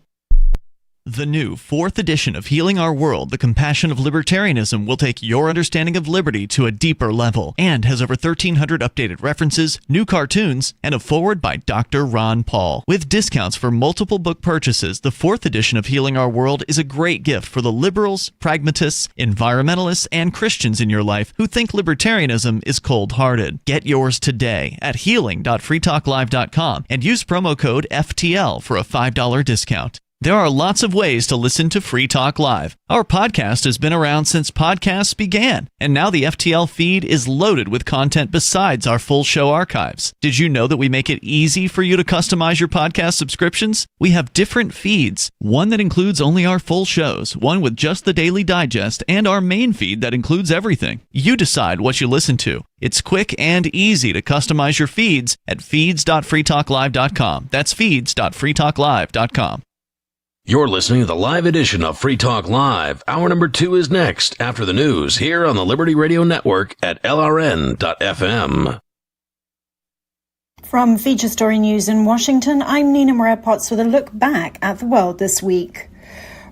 The new 4th edition of Healing Our World, The Compassion of Libertarianism, will take your understanding of liberty to a deeper level and has over 1,300 updated references, new cartoons, and a foreword by Dr. Ron Paul. With discounts for multiple book purchases, the 4th edition of Healing Our World is a great gift for the liberals, pragmatists, environmentalists, and Christians in your life who think libertarianism is cold-hearted. Get yours today at healing.freetalklive.com and use promo code FTL for a $5 discount. There are lots of ways to listen to Free Talk Live. Our podcast has been around since podcasts began, and now the FTL feed is loaded with content besides our full show archives. Did you know that we make it easy for you to customize your podcast subscriptions? We have different feeds, one that includes only our full shows, one with just the Daily Digest, and our main feed that includes everything. You decide what you listen to. It's quick and easy to customize your feeds at feeds.freetalklive.com. That's feeds.freetalklive.com. You're listening to the live edition of Free Talk Live. Hour number 2 is next, after the news, here on the Liberty Radio Network at LRN.FM. From Feature Story News in Washington, I'm Nina Moret-Potts with a look back at the world this week.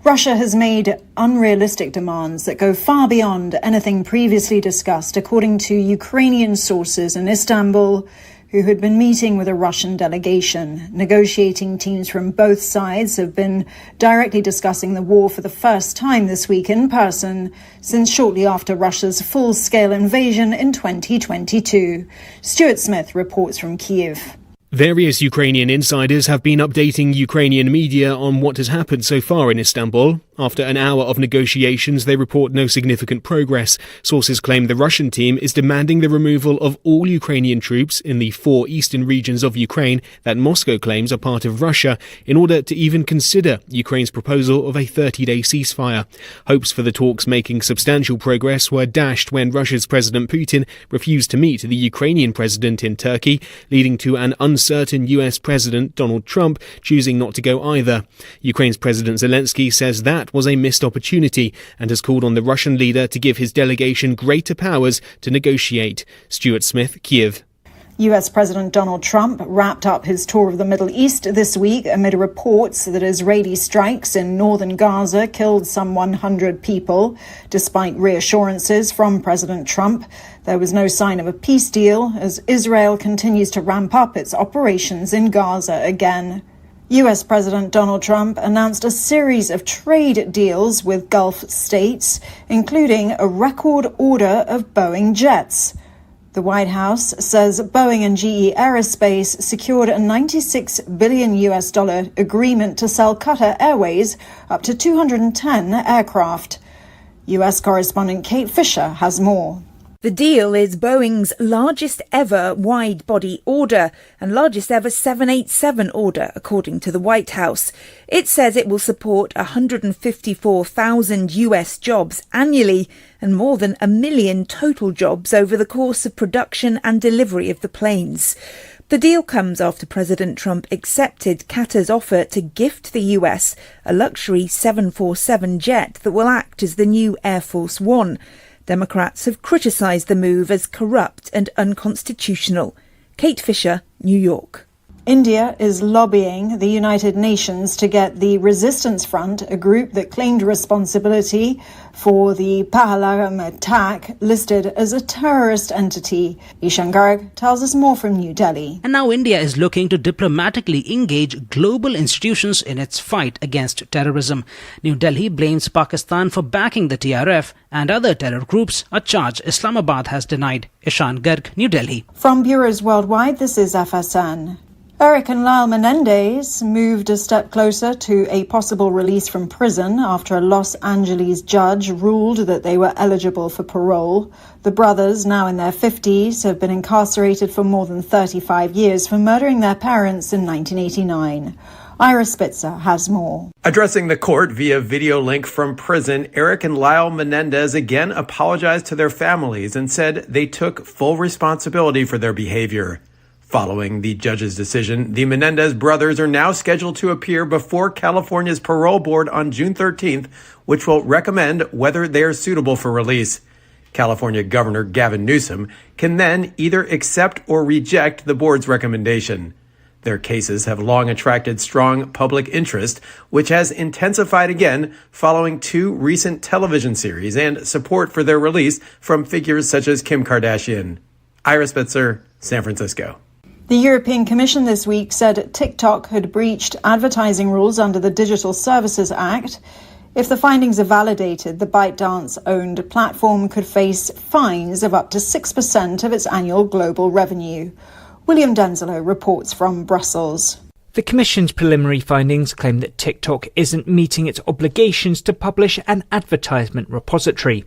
Russia has made unrealistic demands that go far beyond anything previously discussed, according to Ukrainian sources in Istanbul, who had been meeting with a Russian delegation. Negotiating teams from both sides have been directly discussing the war for the first time this week in person since shortly after Russia's full-scale invasion in 2022. Stuart Smith reports from Kyiv. Various Ukrainian insiders have been updating Ukrainian media on what has happened so far in Istanbul. After an hour of negotiations, they report no significant progress. Sources claim the Russian team is demanding the removal of all Ukrainian troops in the 4 eastern regions of Ukraine that Moscow claims are part of Russia in order to even consider Ukraine's proposal of a 30-day ceasefire. Hopes for the talks making substantial progress were dashed when Russia's President Putin refused to meet the Ukrainian president in Turkey, leading to an uncertain US President Donald Trump choosing not to go either. Ukraine's President Zelensky says that was a missed opportunity and has called on the Russian leader to give his delegation greater powers to negotiate. Stuart Smith, Kyiv. US President Donald Trump wrapped up his tour of the Middle East this week amid reports that Israeli strikes in northern Gaza killed some 100 people. Despite reassurances from President Trump, there was no sign of a peace deal as Israel continues to ramp up its operations in Gaza again. US President Donald Trump announced a series of trade deals with Gulf states, including a record order of Boeing jets. The White House says Boeing and GE Aerospace secured a $96 billion agreement to sell Qatar Airways up to 210 aircraft. US correspondent Kate Fisher has more. The deal is Boeing's largest ever wide-body order and largest ever 787 order, according to the White House. It says it will support 154,000 US jobs annually and more than 1 million total jobs over the course of production and delivery of the planes. The deal comes after President Trump accepted Qatar's offer to gift the US a luxury 747 jet that will act as the new Air Force One. Democrats have criticised the move as corrupt and unconstitutional. Kate Fisher, New York. India is lobbying the United Nations to get the Resistance Front, a group that claimed responsibility for the Pahalgam attack, listed as a terrorist entity. Ishan Garg tells us more from New Delhi. And now India is looking to diplomatically engage global institutions in its fight against terrorism. New Delhi blames Pakistan for backing the TRF and other terror groups, a charge Islamabad has denied. Ishan Garg, New Delhi. From bureaus worldwide, this is FSN. Eric and Lyle Menendez moved a step closer to a possible release from prison after a Los Angeles judge ruled that they were eligible for parole. The brothers, now in their 50s, have been incarcerated for more than 35 years for murdering their parents in 1989. Ira Spitzer has more. Addressing the court via video link from prison, Eric and Lyle Menendez again apologized to their families and said they took full responsibility for their behavior. Following the judge's decision, the Menendez brothers are now scheduled to appear before California's parole board on June 13th, which will recommend whether they are suitable for release. California Governor Gavin Newsom can then either accept or reject the board's recommendation. Their cases have long attracted strong public interest, which has intensified again following 2 recent television series and support for their release from figures such as Kim Kardashian. Ira Spitzer, San Francisco. The European Commission this week said TikTok had breached advertising rules under the Digital Services Act. If the findings are validated, the ByteDance-owned platform could face fines of up to 6% of its annual global revenue. William Denzelo reports from Brussels. The Commission's preliminary findings claim that TikTok isn't meeting its obligations to publish an advertisement repository.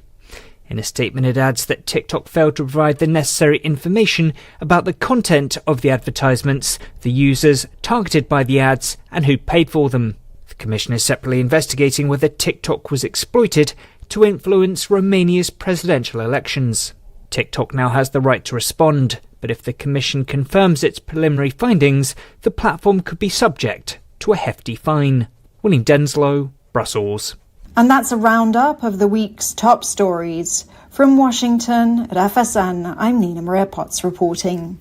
In a statement, it adds that TikTok failed to provide the necessary information about the content of the advertisements, the users targeted by the ads, and who paid for them. The Commission is separately investigating whether TikTok was exploited to influence Romania's presidential elections. TikTok now has the right to respond, but if the Commission confirms its preliminary findings, the platform could be subject to a hefty fine. William Denslow, Brussels. And that's a roundup of the week's top stories. From Washington at FSN, I'm Nina Maria Potts reporting.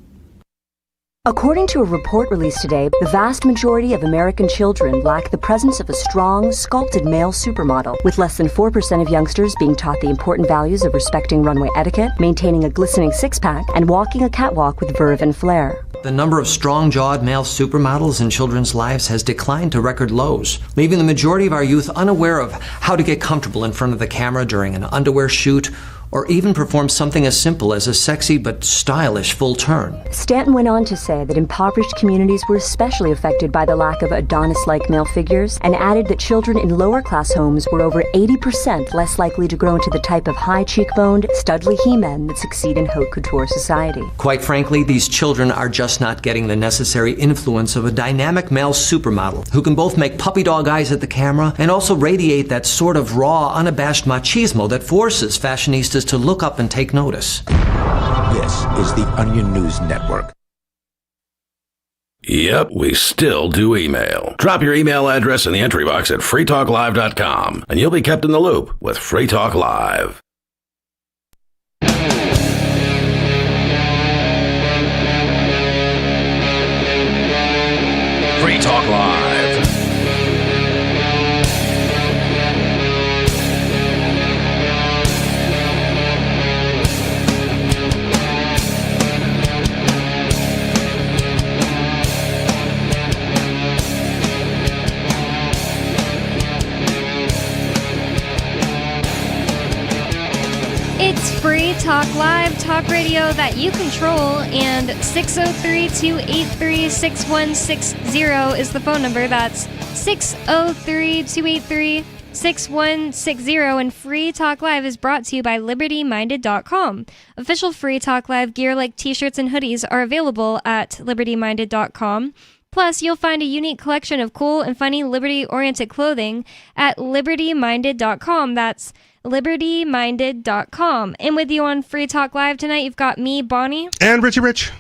According to a report released today, the vast majority of American children lack the presence of a strong, sculpted male supermodel, with less than 4% of youngsters being taught the important values of respecting runway etiquette, maintaining a glistening six-pack, and walking a catwalk with verve and flair. The number of strong-jawed male supermodels in children's lives has declined to record lows, leaving the majority of our youth unaware of how to get comfortable in front of the camera during an underwear shoot, or even perform something as simple as a sexy but stylish full turn. Stanton went on to say that impoverished communities were especially affected by the lack of Adonis-like male figures, and added that children in lower-class homes were over 80% less likely to grow into the type of high-cheekboned, studly he-men that succeed in haute couture society. Quite frankly, these children are just not getting the necessary influence of a dynamic male supermodel who can both make puppy dog eyes at the camera and also radiate that sort of raw, unabashed machismo that forces fashionistas to look up and take notice. This is the Onion News Network. Yep, we still do email. Drop your email address in the entry box at freetalklive.com, and you'll be kept in the loop with Free Talk Live. Free Talk Live. It's Free Talk Live, talk radio that you control, and 603-283-6160 is the phone number. That's 603-283-6160, and Free Talk Live is brought to you by LibertyMinded.com. Official Free Talk Live gear like t-shirts and hoodies are available at LibertyMinded.com. Plus, you'll find a unique collection of cool and funny liberty-oriented clothing at LibertyMinded.com. That's LibertyMinded.com. And with you on Free Talk Live tonight, you've got me, Bonnie. And Richie Rich.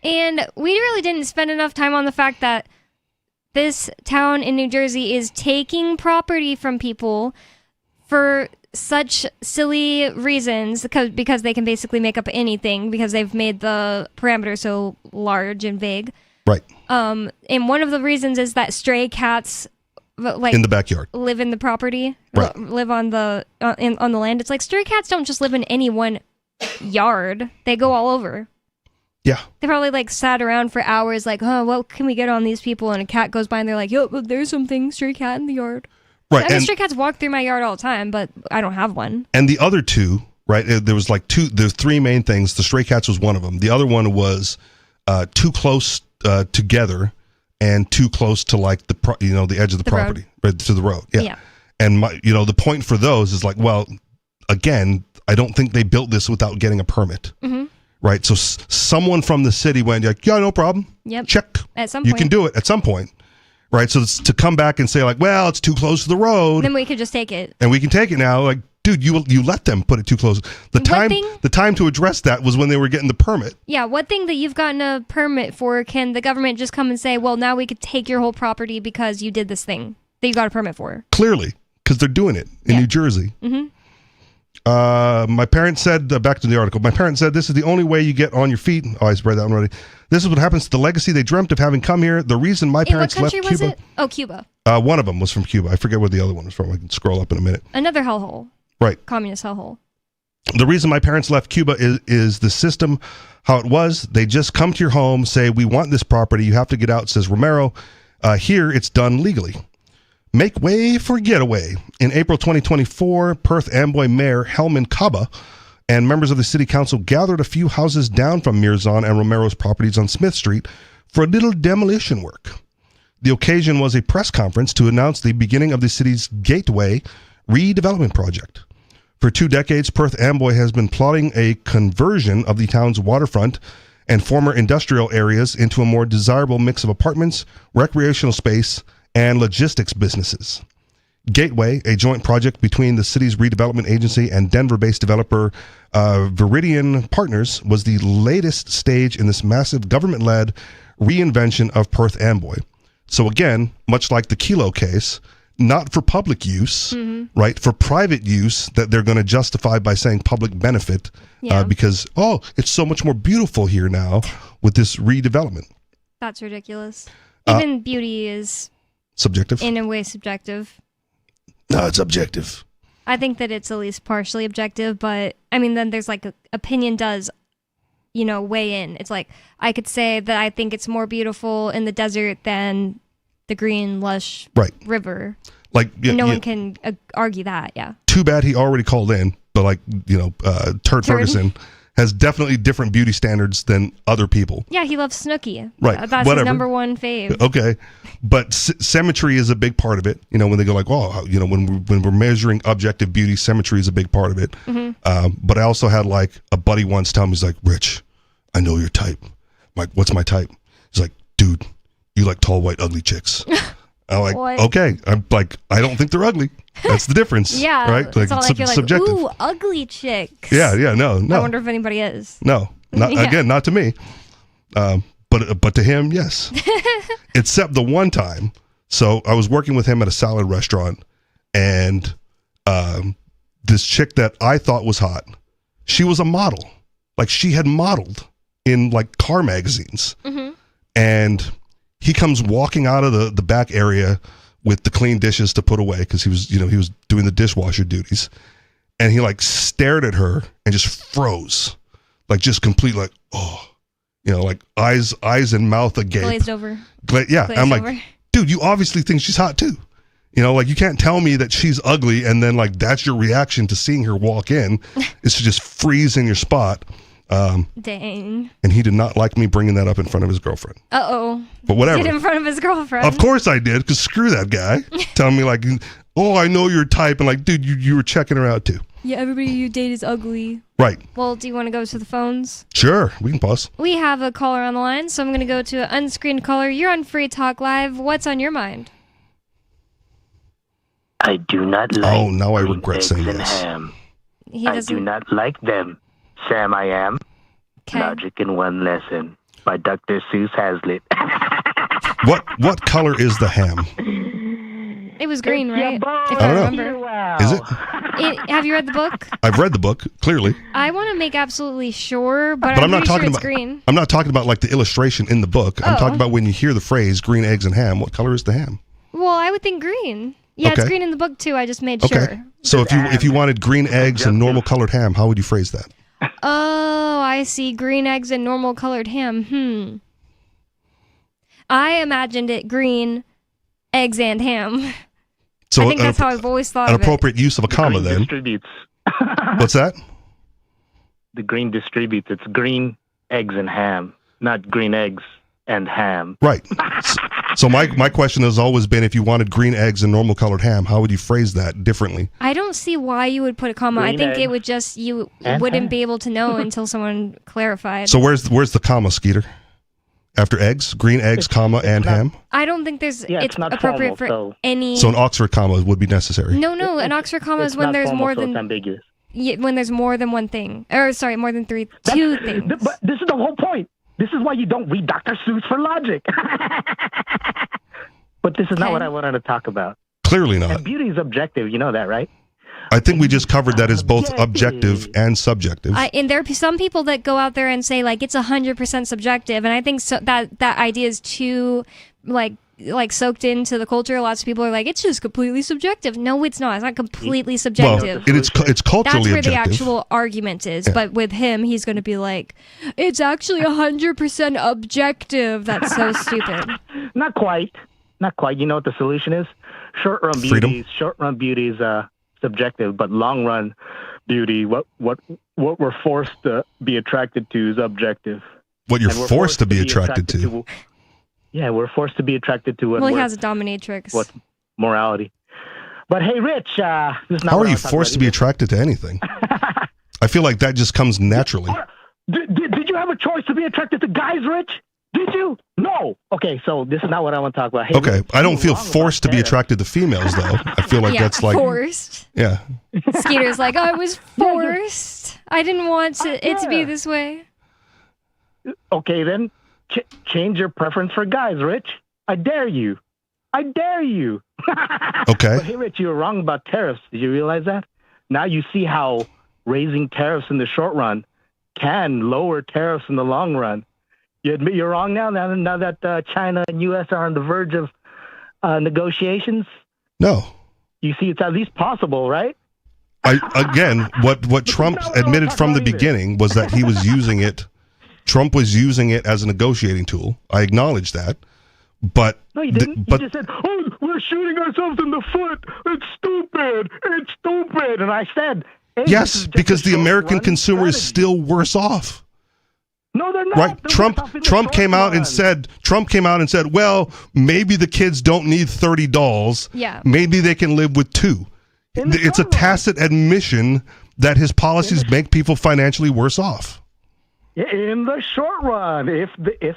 And we really didn't spend enough time on the fact that this town in New Jersey is taking property from people for such silly reasons, because they can basically make up anything because they've made the parameter so large and vague. Right. And one of the reasons is that stray cats, like, in the backyard, live in the property, right. Live on the on the land. It's like stray cats don't just live in any one yard; they go all over. Yeah. They probably like sat around for hours, like, oh, what can we get on these people? And a cat goes by, and they're like, yo, there's something, stray cat in the yard. Right. I mean, stray cats walk through my yard all the time, but I don't have one. And the other two, right? There was like there's three main things. The stray cats was one of them. The other one was too close together and too close to like the edge of the property, right, to the road. Yeah. And the point for those is like, well, again, I don't think they built this without getting a permit. Mm-hmm. Right. So someone from the city went like, yeah, no problem. Yep. Check. At some you point. can do it at some point. Right. So to come back and say like, well, it's too close to the road. Then we could just take it. And we can take it now. Like, dude, you let them put it too close. The time to address that was when they were getting the permit. Yeah. What thing that you've gotten a permit for, can the government just come and say, well, now we could take your whole property because you did this thing that you got a permit for? Clearly, because they're doing it in New Jersey. Mm-hmm. My parents said, back to the article, my parents said, this is the only way you get on your feet. Oh, I read that one already. This is what happens to the legacy they dreamt of having come here. The reason my parents left Cuba. What country was it? Oh, Cuba. One of them was from Cuba. I forget where the other one was from. I can scroll up in a minute. Another hellhole. Right. Communist hellhole. The reason my parents left Cuba is the system, how it was. They just come to your home, say, we want this property. You have to get out, says Romero. Here, it's done legally. Make way for getaway. In April 2024, Perth Amboy Mayor Helman Kaba and members of the city council gathered a few houses down from Mirzan and Romero's properties on Smith Street for a little demolition work. The occasion was a press conference to announce the beginning of the city's Gateway redevelopment project. For 2 decades, Perth Amboy has been plotting a conversion of the town's waterfront and former industrial areas into a more desirable mix of apartments, recreational space, and logistics businesses. Gateway, a joint project between the city's redevelopment agency and Denver-based developer Viridian Partners, was the latest stage in this massive government-led reinvention of Perth Amboy. So again, much like the Kilo case, not for public use, right? For private use that they're going to justify by saying public benefit because, it's so much more beautiful here now with this redevelopment. That's ridiculous. Even beauty is subjective. In a way, subjective. No, it's objective. I think that it's at least partially objective, but I mean, then there's like opinion does, weigh in. It's like I could say that I think it's more beautiful in the desert than the green, lush river. Like no one can argue that. Yeah. Too bad he already called in, but Turd Ferguson has definitely different beauty standards than other people. Yeah, he loves Snooki. Right. That's his number one fave. Okay. But symmetry is a big part of it. When they go like, when we're measuring objective beauty, symmetry is a big part of it. But I also had like a buddy once tell me, he's like, Rich, I know your type. I'm like, what's my type? He's like, dude, you like tall, white, ugly chicks. I'm like, what? Okay. I'm like, I don't think they're ugly. That's the difference. Yeah. Right? It's all like, you're like, subjective. ooh, ugly chicks. Yeah, no. I wonder if anybody is. No. Again, not to me. But to him, yes. Except the one time. So I was working with him at a salad restaurant, and this chick that I thought was hot, she was a model. Like, she had modeled in like car magazines. And he comes walking out of the back area with the clean dishes to put away because he was doing the dishwasher duties, and he like stared at her and just froze, like just complete like like eyes and mouth agape, glazed over. Glazed I'm like, over. Dude, you obviously think she's hot too. Like you can't tell me that she's ugly and then like that's your reaction to seeing her walk in is to just freeze in your spot. Dang. And he did not like me bringing that up in front of his girlfriend. Uh-oh. But whatever. Did in front of his girlfriend. Of course I did, because screw that guy. Telling me like, I know your type. And like, dude, you were checking her out too. Yeah, everybody you date is ugly. Right. Well, do you want to go to the phones? Sure, we can pause. We have a caller on the line, so I'm going to go to an unscreened caller. You're on Free Talk Live. What's on your mind? I do not like now I regret saying and this. ham. I do not like them. Sam I Am. Okay. Logic in One Lesson by Dr. Seuss Hazlitt. What color is the ham? It was green, right? If I don't know. remember. Is it? Have you read the book? I've read the book, clearly. I want to make absolutely sure, but I'm I'm not pretty talking sure it's about green. I'm not talking about like the illustration in the book. I'm talking about when you hear the phrase green eggs and ham, what color is the ham? Well, I would think green. Yeah, it's Okay. green in the book too. I just made Okay. sure. So if you wanted green eggs and normal colored ham, how would you phrase that? Oh, I see. Green eggs and normal colored ham. I imagined it green, eggs and ham. So I think that's how I've always thought an of it. appropriate use of a comma Green then. distributes. What's that? The green distributes. It's green eggs and ham, not green eggs and ham. Right. So my question has always been, if you wanted green eggs and normal colored ham, how would you phrase that differently? I don't see why you would put a comma. Green I think eggs it would just, you and wouldn't ham. be able to know until someone clarified. So where's the comma, Skeeter? After eggs, green eggs, comma, and ham? I don't think it's it's not appropriate formal, for any... So an Oxford comma would be necessary. No, an Oxford comma is It's when not there's formal, more so than... it's ambiguous. Yeah, when there's more than one thing. Or, sorry, more than two things. But this is the whole point. This is why you don't read Dr. Seuss for logic. But this is not what I wanted to talk about. Clearly not. And beauty is objective. You know that, right? I think we just covered that as both objective and subjective. And there are some people that go out there and say, like, it's 100% subjective. And I think that idea is too, like soaked into the culture. Lots of people are like, it's just completely subjective. No, it's not. It's not completely subjective. Well, it's culturally That's where objective. the actual argument is. Yeah. But with him, he's going to be like, it's actually 100% objective. That's so stupid. Not quite. You know what the solution is? Short-run beauty is subjective, but long-run beauty, what we're forced to be attracted to, is objective. What you're And we're forced to be attracted to. Yeah, we're forced to be attracted to what. Well, he has a dominatrix. What morality? But hey, Rich, this is not How what are I you was talking forced about to be either. attracted to anything? I feel like that just comes naturally. Did you have a choice to be attracted to guys, Rich? Did you? No. Okay, so this is not what I want to talk about. Hey, Okay, Rich, I don't you're feel wrong forced to about be Tara. attracted to females, though. I feel like that's like forced. Yeah. Skeeter's like, I was forced. I didn't want it to be this way. Okay, then change your preference for guys, Rich. I dare you. I dare you. Okay. But hey, Rich, you were wrong about tariffs. Did you realize that? Now you see how raising tariffs in the short run can lower tariffs in the long run. You admit you're wrong now that China and U.S. are on the verge of negotiations? No. You see it's at least possible, right? What Trump admitted from the beginning was that he was using it. Trump was using it as a negotiating tool. I acknowledge that. But No, you didn't. You just said, "Oh, we're shooting ourselves in the foot. It's stupid. It's stupid." And I said, hey, yes, because the American consumer is still worse off. No, they're not. Right? Trump came out and said, well, maybe the kids don't need 30 dolls. Yeah. Maybe they can live with 2. It's a tacit admission that his policies make people financially worse off. In the short run, if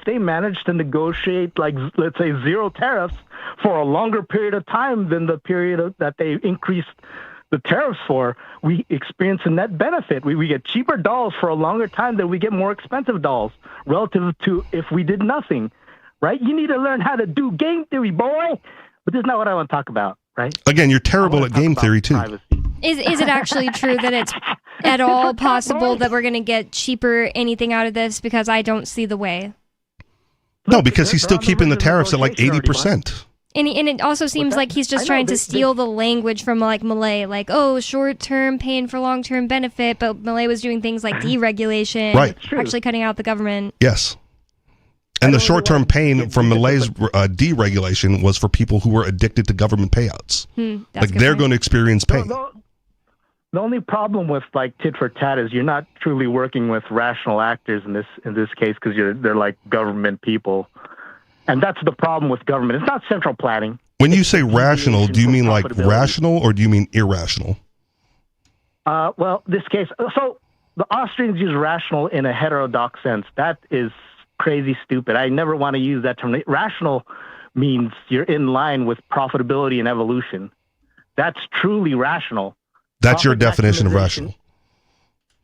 they manage to negotiate, like, let's say, 0 tariffs for a longer period of time than the period that they increased the tariffs for, we experience a net benefit. We get cheaper dolls for a longer time than we get more expensive dolls relative to if we did nothing, right? You need to learn how to do game theory, boy. But this is not what I want to talk about, right? Again, you're terrible at game theory, too. Is it actually true that it's at all possible that we're going to get cheaper anything out of this? Because I don't see the way. No, because he's still keeping the tariffs at like 80%. And it also seems like he's just trying to steal the language from like Malay, like, oh, short-term pain for long-term benefit, but Malay was doing things like deregulation, Right. actually cutting out the government. Yes. And the short-term pain from Malay's deregulation was for people who were addicted to government payouts. Like they're going to experience pain. The only problem with like tit for tat is you're not truly working with rational actors in this case because they're like government people, and that's the problem with government. It's not central planning. When you say rational, do you mean like rational or do you mean irrational? Well, this case, so the Austrians use rational in a heterodox sense. That is crazy stupid. I never want to use that term. Rational means you're in line with profitability and evolution. That's truly rational. That's your definition of rational.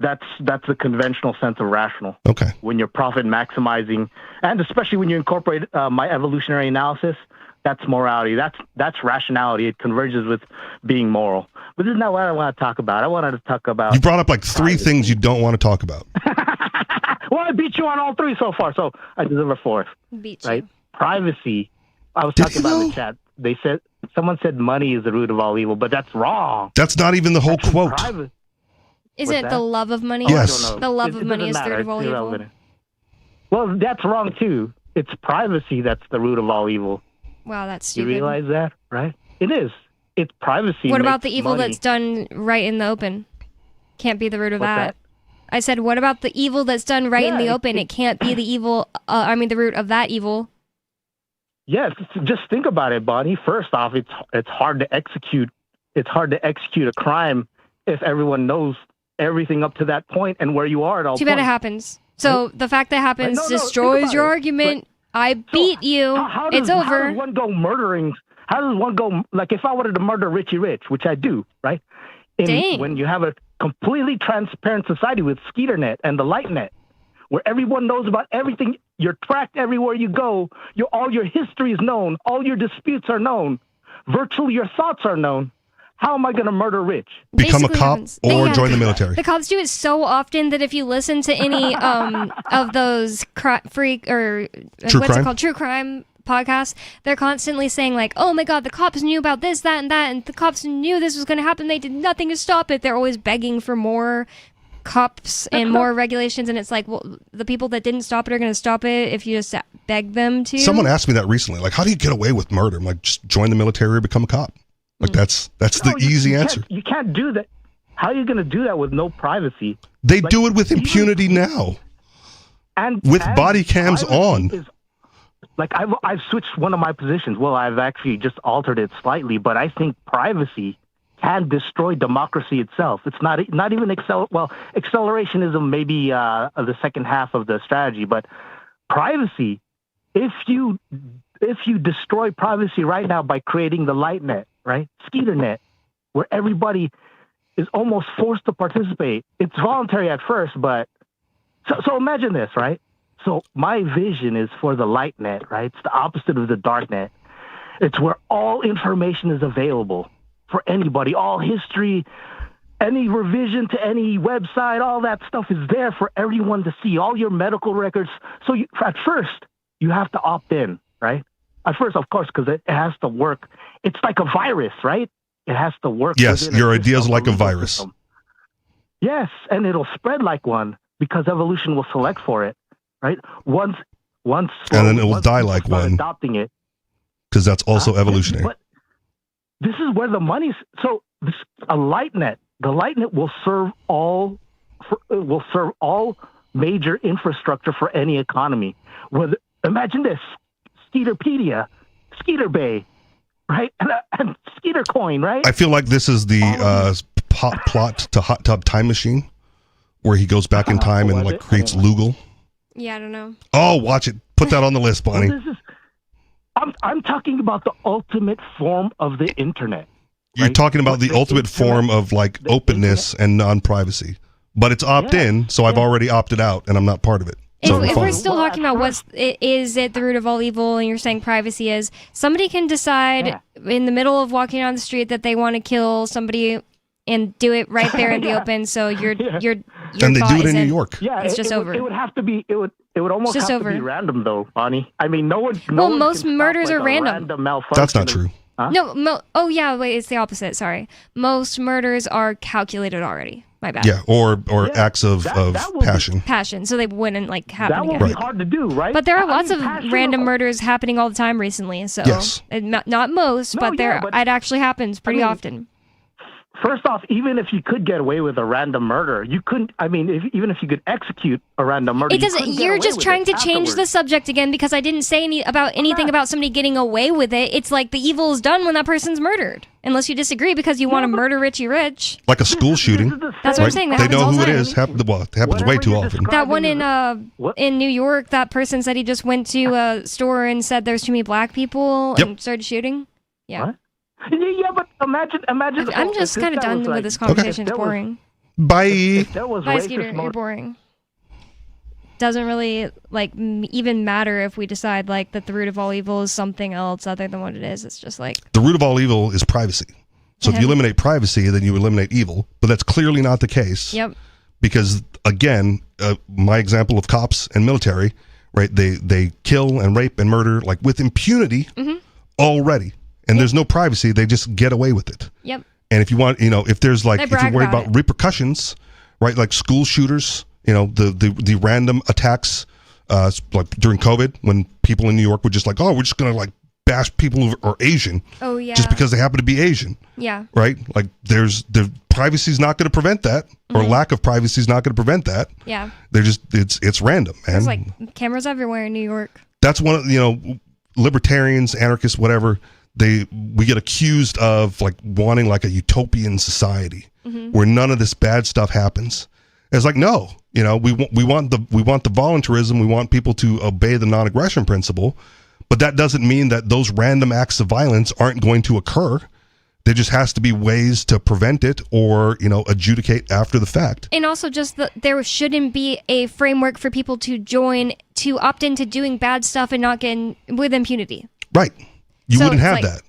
That's the conventional sense of rational. Okay. When you're profit maximizing, and especially when you incorporate my evolutionary analysis, that's morality. That's rationality. It converges with being moral. But this is not what I want to talk about. I wanted to talk about. You brought up like 3 things you don't want to talk about. Well, I beat you on all 3 so far, so I deserve a 4th. Beat right? Privacy. I was talking about in the chat. They said someone said money is the root of all evil, but that's wrong. That's not even the whole quote. Is it the love of money? Yes. The love of money is third of all evil. Well, that's wrong too. It's privacy that's the root of all evil. Wow, that's You stupid. realize that, right? It is. It's privacy. What about the makes evil money. that's done right in the open? Can't be the root of What's that. I said, what about the evil that's done right in the open? It can't be the evil. The root of that evil. Yes, just think about it, Bonnie. First off, it's hard to execute. It's hard to execute a crime if everyone knows everything up to that point and where you are at all. Too bad it happens. So the fact that happens destroys your argument. I beat you. It's over. How does one go murdering? How does one go? Like if I wanted to murder Richie Rich, which I do, right? Dang. When you have a completely transparent society with SkeeterNet and the LightNet, where everyone knows about everything, you're tracked everywhere you go. All your history is known. All your disputes are known. Virtually your thoughts are known. How am I going to murder Rich? Become a cop or join the military. The cops do it so often that if you listen to any of those true crime podcasts, they're constantly saying like, oh my god, the cops knew about this, that, and that, and the cops knew this was going to happen. They did nothing to stop it. They're always begging for more cops and more regulations, and it's like, well, the people that didn't stop it are going to stop it if you just beg them to. Someone asked me that recently, like, how do you get away with murder? I'm like, just join the military or become a cop. Like that's the easy answer. You can't do that. How are you going to do that with no privacy? They do it with impunity now. And with body cams on. like I've switched one of my positions. Well, I've actually just altered it slightly, but I think privacy can destroy democracy itself. It's not even accelerationism maybe the second half of the strategy, but privacy, if you destroy privacy right now by creating the light net, right? Skeeter net, where everybody is almost forced to participate. It's voluntary at first, but so imagine this, right? So my vision is for the light net, right? It's the opposite of the dark net. It's where all information is available for anybody, all history, any revision to any website, all that stuff is there for everyone to see, all your medical records. So at first, you have to opt in, right? At first, of course, because it has to work. It's like a virus, right? It has to work. Yes, your idea is like a virus. System. Yes, and it'll spread like one because evolution will select for it, right? Once, and then it will die like one. Adopting it, because that's also evolutionary. But this is where the money's. So a light net. The light net will serve all major infrastructure for any economy. Imagine this: Skeeterpedia, Skeeter Bay, right, and Skeeter Coin, right? I feel like this is the plot to Hot Tub Time Machine, where he goes back in time and like creates Lugal. Yeah, I don't know. Oh, watch it. Put that on the list, Bonnie. I'm talking about the ultimate form of the internet. You're talking about the ultimate form of like openness and non-privacy, but it's opt-in, so I've already opted out and I'm not part of it. So If we're still talking about is it the root of all evil, and you're saying privacy is, somebody can decide in the middle of walking on the street that they want to kill somebody and do it right there in the open. So your and they do it in New York. Yeah, it's just over. It would have to be. It would almost Just have over. to be random, though, Bonnie. I mean, no one. Most murders are random. That's not true. Huh? No. Oh yeah. Wait. It's the opposite. Sorry. Most murders are calculated already. My bad. Yeah, or acts of passion. Passion. So they wouldn't like happen That again. would be hard to do, right? But there are lots of passion random murders happening all the time recently. So Yes. not most, but it actually happens pretty often. First off, even if you could get away with a random murder, you couldn't. I mean, even if you could execute a random murder, It doesn't. You're just trying to change the subject again because I didn't say anything about somebody getting away with it. It's like the evil is done when that person's murdered, unless you disagree because you want to murder Richie Rich. Like a school shooting. That's what I'm saying. That They happens know all who the it time. is. It happens way too often. That one in New York, that person said he just went to a store and said there's too many black people and started shooting. Yeah. What? Yeah, but imagine. I'm just kind of done with this conversation. It's boring. Bye. Bye, Skeeter. You're boring. Doesn't really even matter if we decide like that the root of all evil is something else other than what it is. It's just like The root of all evil is privacy. So if you eliminate privacy, then you eliminate evil. But that's clearly not the case. Yep. Because again, my example of cops and military, right? They kill and rape and murder like with impunity already. And there's no privacy. They just get away with it. Yep. And if you want, if there's like, They if you're brag worried about about repercussions, right? Like school shooters, the random attacks, like during COVID when people in New York were just like, oh, we're just going to like bash people who are Asian. Oh, yeah. Just because they happen to be Asian. Yeah. Right? Like the privacy is not going to prevent that, or lack of privacy is not going to prevent that. Yeah. They're just, it's random, man. There's like cameras everywhere in New York. That's one of, libertarians, anarchists, whatever, we get accused of like wanting like a utopian society where none of this bad stuff happens. It's like, no, we want the voluntarism. We want people to obey the non-aggression principle, but that doesn't mean that those random acts of violence aren't going to occur. There just has to be ways to prevent it or, adjudicate after the fact. And also just there shouldn't be a framework for people to opt into doing bad stuff and not get with impunity. Right. You So wouldn't have it's that.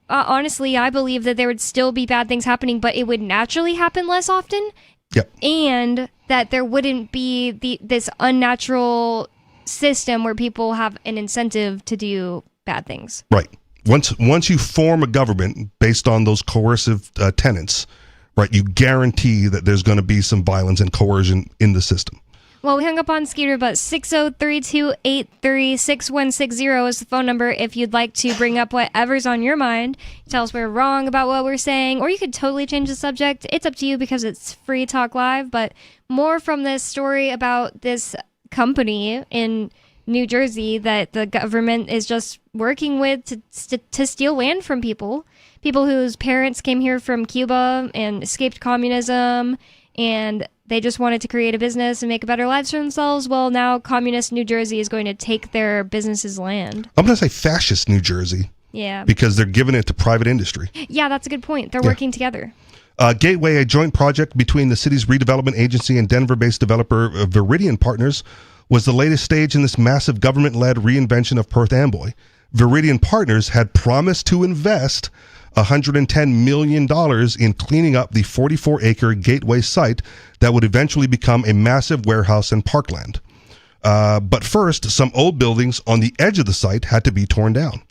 Honestly, I believe that there would still be bad things happening, but it would naturally happen less often. Yep. And that there wouldn't be this unnatural system where people have an incentive to do bad things. Right. Once you form a government based on those coercive tenets, right, you guarantee that there's going to be some violence and coercion in the system. Well, we hung up on Skeeter, but 603-283-6160 is the phone number if you'd like to bring up whatever's on your mind. Tell us we're wrong about what we're saying, or you could totally change the subject. It's up to you because it's Free Talk Live, but more from this story about this company in New Jersey that the government is just working with to steal land from people whose parents came here from Cuba and escaped communism, and they just wanted to create a business and make better lives for themselves. Well, now communist New Jersey is going to take their businesses' land. I'm going to say fascist New Jersey. Yeah. Because they're giving it to private industry. Yeah, that's a good point. They're working together. Gateway, a joint project between the city's redevelopment agency and Denver-based developer Viridian Partners, was the latest stage in this massive government-led reinvention of Perth Amboy. Viridian Partners had promised to invest $110 million in cleaning up the 44-acre Gateway site that would eventually become a massive warehouse and parkland. But first, some old buildings on the edge of the site had to be torn down.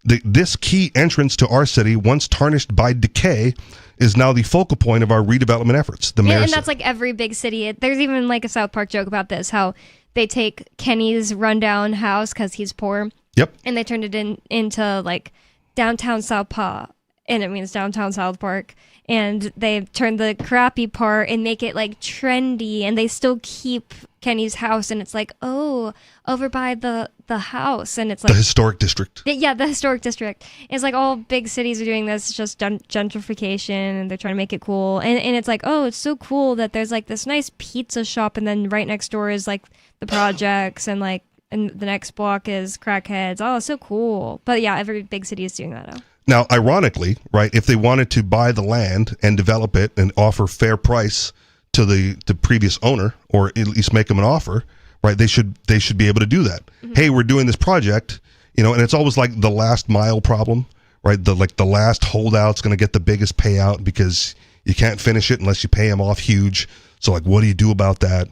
This key entrance to our city, once tarnished by decay, is now the focal point of our redevelopment efforts. And that's like every big city. There's even like a South Park joke about this, how they take Kenny's rundown house because he's poor. Yep. And they turned it into like downtown South Park, and it means downtown South Park. And they turn the crappy part and make it like trendy, and they still keep Kenny's house, and it's like, oh, over by the house, and it's like the historic district. Yeah, the historic district. It's like all big cities are doing this. It's just gentrification, and they're trying to make it cool. And it's like, oh, it's so cool that there's like this nice pizza shop, and then right next door is like the projects, and like and the next block is crackheads. Oh, it's so cool. But yeah, every big city is doing that now. Now, ironically, right, if they wanted to buy the land and develop it and offer fair price to the previous owner, or at least make them an offer, right, they should be able to do that. Mm-hmm. Hey, we're doing this project, and it's always like the last mile problem, right? The last holdout's going to get the biggest payout because you can't finish it unless you pay them off huge. So, like, what do you do about that?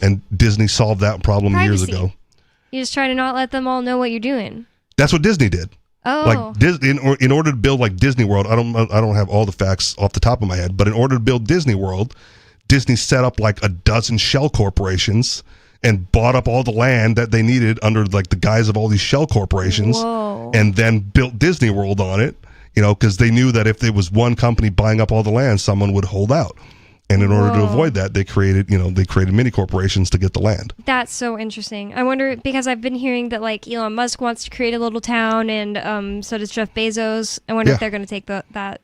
And Disney solved that problem years ago. You just try to not let them all know what you're doing. That's what Disney did. Oh. Like in order to build like Disney World, I don't have all the facts off the top of my head, but in order to build Disney World, Disney set up like a dozen shell corporations and bought up all the land that they needed under like the guise of all these shell corporations. Whoa. And then built Disney World on it, because they knew that if there was one company buying up all the land, someone would hold out. And in order to avoid that, they created mini corporations to get the land. That's so interesting. I wonder, because I've been hearing that like Elon Musk wants to create a little town, and so does Jeff Bezos. I wonder if they're going to take that.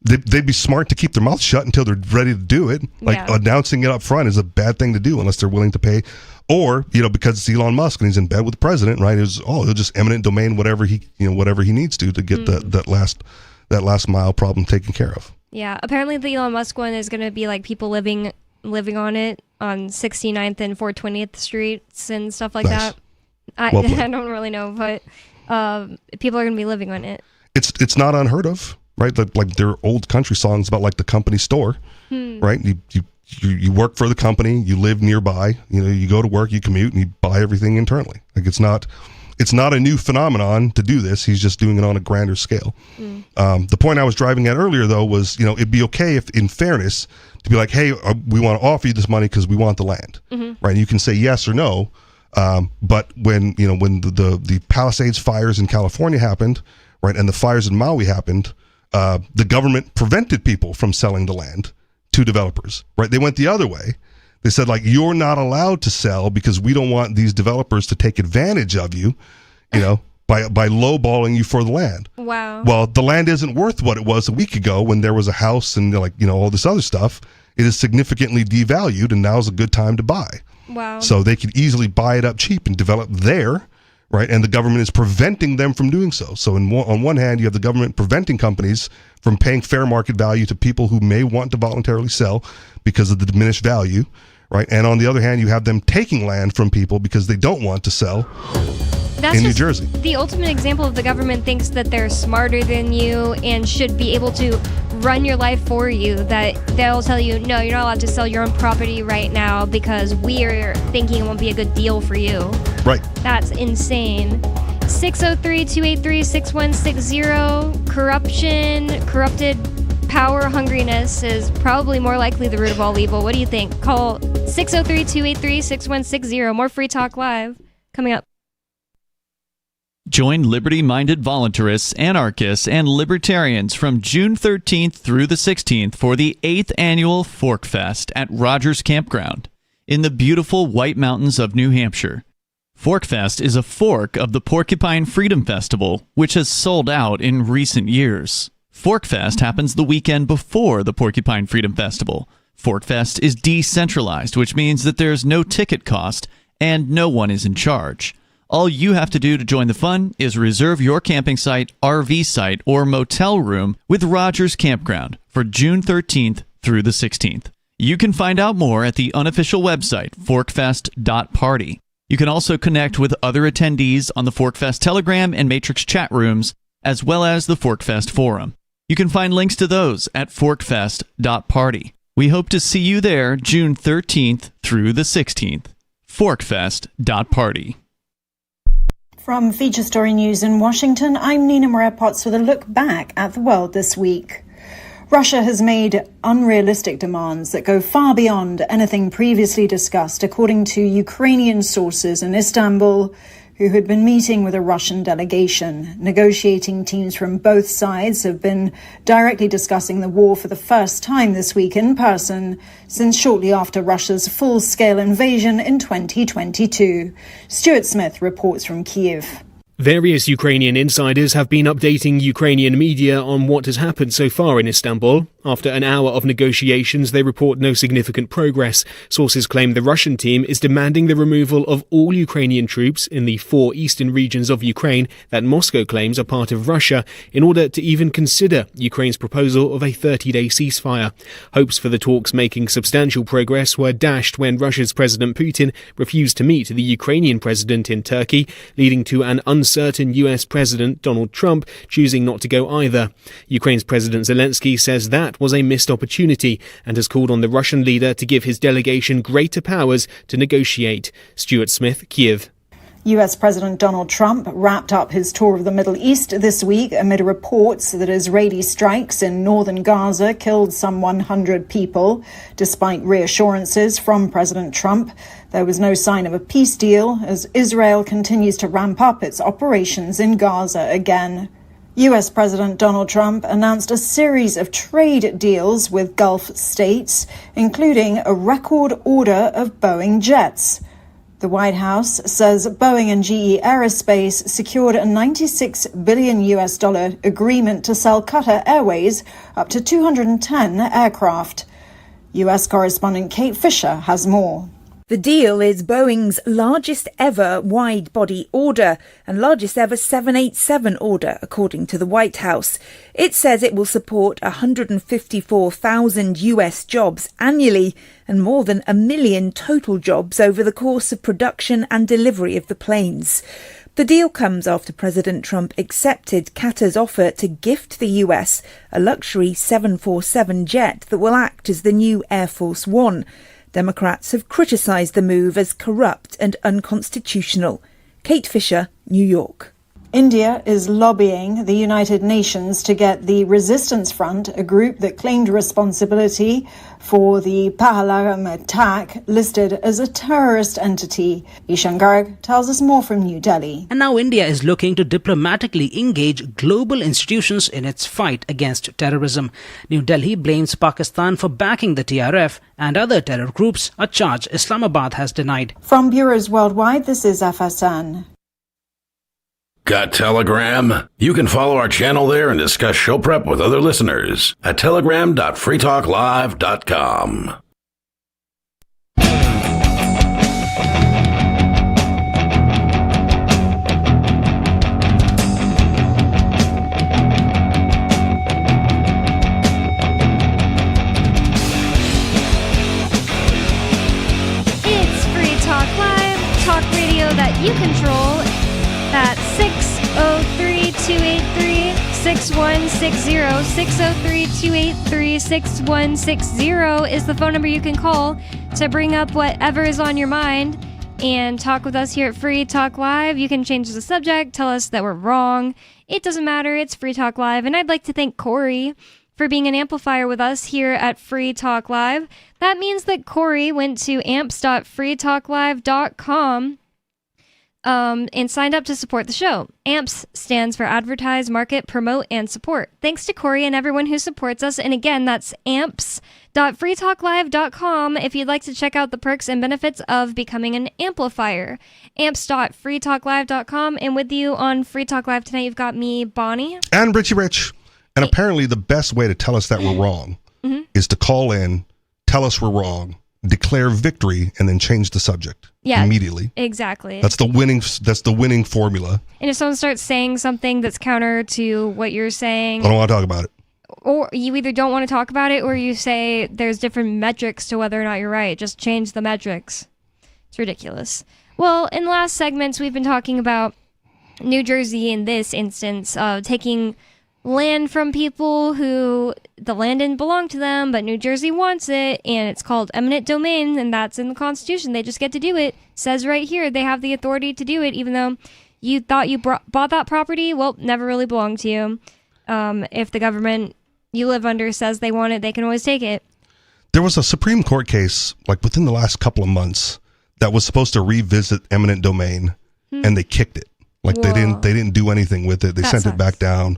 They'd be smart to keep their mouth shut until they're ready to do it. Like announcing it up front is a bad thing to do unless they're willing to pay. Or, because it's Elon Musk and he's in bed with the president, right? He'll just eminent domain whatever he needs to get that last mile problem taken care of. Yeah, apparently the Elon Musk one is going to be like people living on it on 69th and 420th Streets and stuff like that. I don't really know, but people are going to be living on it. It's not unheard of, right? Like there are old country songs about like the company store, right? You work for the company, you live nearby, you go to work, you commute, and you buy everything internally. Like it's not a new phenomenon to do this. He's just doing it on a grander scale. The point I was driving at earlier, though, was, it'd be okay if, in fairness, to be like, hey, we want to offer you this money because we want the land, right? And you can say yes or no. But when the Palisades fires in California happened, right, and the fires in Maui happened, the government prevented people from selling the land to developers, right? They went the other way. They said, like, you're not allowed to sell because we don't want these developers to take advantage of you, by lowballing you for the land. Wow. Well, the land isn't worth what it was a week ago when there was a house and all this other stuff. It is significantly devalued, and now's a good time to buy. Wow. So they could easily buy it up cheap and develop there, right? And the government is preventing them from doing so. So on one hand, you have the government preventing companies from paying fair market value to people who may want to voluntarily sell because of the diminished value, right? And on the other hand, you have them taking land from people because they don't want to sell in New Jersey. The ultimate example of the government thinks that they're smarter than you and should be able to run your life for you, that they'll tell you, no, you're not allowed to sell your own property right now because we're thinking it won't be a good deal for you. Right. That's insane. 603-283-6160. Corrupted power hungriness is probably more likely the root of all evil. What do you think? Call 603-283-6160. More Free Talk Live coming up. Join liberty-minded voluntarists, anarchists, and libertarians from June 13th through the 16th for the 8th annual Fork Fest at Rogers Campground in the beautiful White Mountains of New Hampshire. Forkfest is a fork of the Porcupine Freedom Festival, which has sold out in recent years. Forkfest happens the weekend before the Porcupine Freedom Festival. Forkfest is decentralized, which means that there's no ticket cost and no one is in charge. All you have to do to join the fun is reserve your camping site, RV site, or motel room with Rogers Campground for June 13th through the 16th. You can find out more at the unofficial website, forkfest.party. You can also connect with other attendees on the Forkfest Telegram and Matrix chat rooms, as well as the Forkfest forum. You can find links to those at forkfest.party. We hope to see you there June 13th through the 16th. Forkfest.party. From Feature Story News in Washington, I'm Nina Maria Potts with a look back at the world this week. Russia has made unrealistic demands that go far beyond anything previously discussed, according to Ukrainian sources in Istanbul, who had been meeting with a Russian delegation. Negotiating teams from both sides have been directly discussing the war for the first time this week in person since shortly after Russia's full-scale invasion in 2022. Stuart Smith reports from Kyiv. Various Ukrainian insiders have been updating Ukrainian media on what has happened so far in Istanbul. After an hour of negotiations, they report no significant progress. Sources claim the Russian team is demanding the removal of all Ukrainian troops in the 4 eastern regions of Ukraine that Moscow claims are part of Russia in order to even consider Ukraine's proposal of a 30-day ceasefire. Hopes for the talks making substantial progress were dashed when Russia's President Putin refused to meet the Ukrainian president in Turkey, leading to an uncertain US President Donald Trump choosing not to go either. Ukraine's President Zelensky says that was a missed opportunity and has called on the Russian leader to give his delegation greater powers to negotiate. Stuart Smith, Kyiv. US President Donald Trump wrapped up his tour of the Middle East this week amid reports that Israeli strikes in northern Gaza killed some 100 people. Despite reassurances from President Trump, there was no sign of a peace deal as Israel continues to ramp up its operations in Gaza again. US President Donald Trump announced a series of trade deals with Gulf states, including a record order of Boeing jets. The White House says Boeing and GE Aerospace secured a $96 billion agreement to sell Qatar Airways up to 210 aircraft. US correspondent Kate Fisher has more. The deal is Boeing's largest ever wide-body order and largest ever 787 order, according to the White House. It says it will support 154,000 US jobs annually and more than 1 million total jobs over the course of production and delivery of the planes. The deal comes after President Trump accepted Qatar's offer to gift the US a luxury 747 jet that will act as the new Air Force One. Democrats have criticised the move as corrupt and unconstitutional. Kate Fisher, New York. India is lobbying the United Nations to get the Resistance Front, a group that claimed responsibility for the Pahalgam attack, listed as a terrorist entity. Ishan Garg tells us more from New Delhi. And now India is looking to diplomatically engage global institutions in its fight against terrorism. New Delhi blames Pakistan for backing the TRF and other terror groups, a charge Islamabad has denied. From bureaus worldwide, this is FSN. Got Telegram? You can follow our channel there and discuss show prep with other listeners at telegram.freetalklive.com. It's Free Talk Live, talk radio that you control. That's 603-283-6160. 603-283-6160 is the phone number you can call to bring up whatever is on your mind and talk with us here at Free Talk Live. You can change the subject, tell us that we're wrong. It doesn't matter. It's Free Talk Live. And I'd like to thank Corey for being an amplifier with us here at Free Talk Live. That means that Corey went to amps.freetalklive.com and signed up to support the show. AMPS stands for Advertise, Market, Promote, and Support. Thanks to Corey and everyone who supports us. And again, that's amps.freetalklive.com. amps.freetalklive.com if you'd like to check out the perks and benefits of becoming an amplifier. amps.freetalklive.com. And with you on Free Talk Live tonight, you've got me, Bonnie. And Richie Rich. And apparently the best way to tell us that we're wrong is to call in, tell us we're wrong, declare victory, and then change the subject immediately. Exactly. That's the winning formula. And if someone starts saying something that's counter to what you're saying, I don't want to talk about it. or you either don't want to talk about it or you say there's different metrics to whether or not you're right. Just change the metrics. It's ridiculous. Well, in the last segments, we've been talking about New Jersey in this instance, taking land from people who the land didn't belong to them, but New Jersey wants it, and it's called eminent domain, and that's in the Constitution. They just get to do it. Says right here they have the authority to do it, even though you thought you bought that property. Well, never really belonged to you. If the government you live under says they want it, they can always take it. There was a Supreme Court case, like within the last couple of months, that was supposed to revisit eminent domain, and they kicked it. Like they didn't do anything with it. They sent it back down.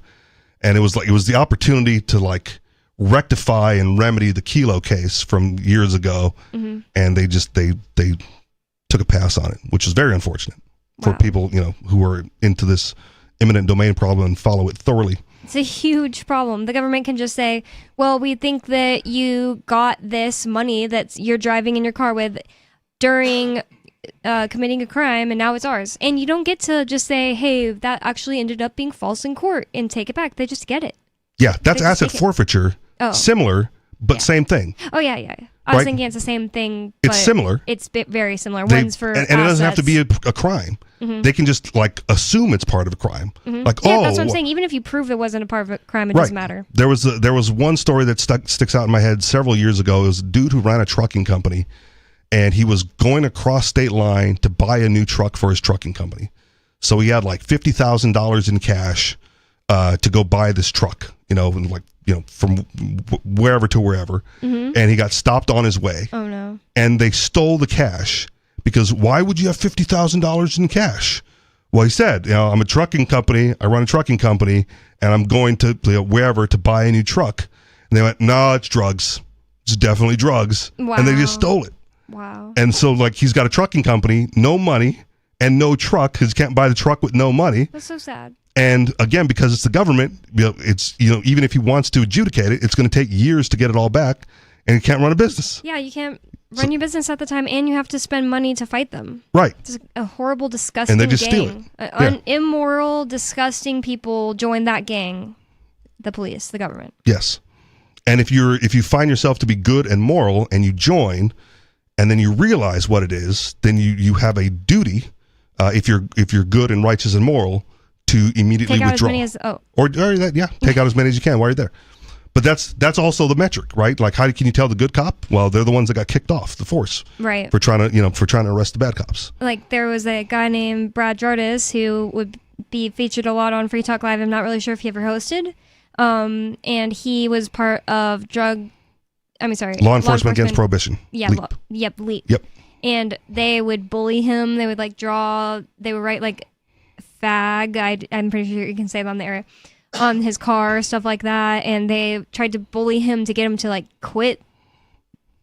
And it was the opportunity to like rectify and remedy the Kelo case from years ago, and they took a pass on it, which is very unfortunate for people who are into this eminent domain problem and follow it thoroughly. It's a huge problem. The government can just say, "Well, we think that you got this money that you're driving in your car with during." Committing a crime, and now it's ours. And you don't get to just say, hey, that actually ended up being false in court, and take it back. They just get it. Yeah, that's asset forfeiture. Similar, but same thing. Oh, yeah. I was thinking it's the same thing, but it's similar. It's very similar. One's for and it doesn't have to be a crime. They can just like assume it's part of a crime. Like, that's what I'm saying. Even if you prove it wasn't a part of a crime, it doesn't matter. There was one story that sticks out in my head several years ago. It was a dude who ran a trucking company, and he was going across state line to buy a new truck for his trucking company. So he had like $50,000 in cash to go buy this truck, from wherever to wherever. And he got stopped on his way. Oh, no. And they stole the cash because why would you have $50,000 in cash? Well, he said, I'm a trucking company. I run a trucking company, and I'm going to wherever to buy a new truck. And they went, no, it's drugs. It's definitely drugs. Wow. And they just stole it. Wow. And so, like, he's got a trucking company, no money, and no truck because he can't buy the truck with no money. That's so sad. And again, because it's the government, it's even if he wants to adjudicate it, it's going to take years to get it all back, and he can't run a business. Yeah, you can't run your business at the time, and you have to spend money to fight them. Right. It's a horrible, disgusting and they just gang. steal it. Immoral, disgusting people join that gang. The police, the government. Yes. And if you find yourself to be good and moral, and you join, and then you realize what it is, then you have a duty, if you're good and righteous and moral, to immediately take out withdraw. As many as, take out as many as you can while you're there. But that's also the metric, right? Like, how can you tell the good cop? Well, they're the ones that got kicked off the force, right? For trying to arrest the bad cops. Like, there was a guy named Brad Jardis who would be featured a lot on Free Talk Live. I'm not really sure if he ever hosted, and he was part of Law Enforcement Against Prohibition. Yeah, LEAP. Yep. And they would bully him. They would they would write like fag. I'm pretty sure you can say that on the air, on his car, stuff like that. And they tried to bully him to get him to like quit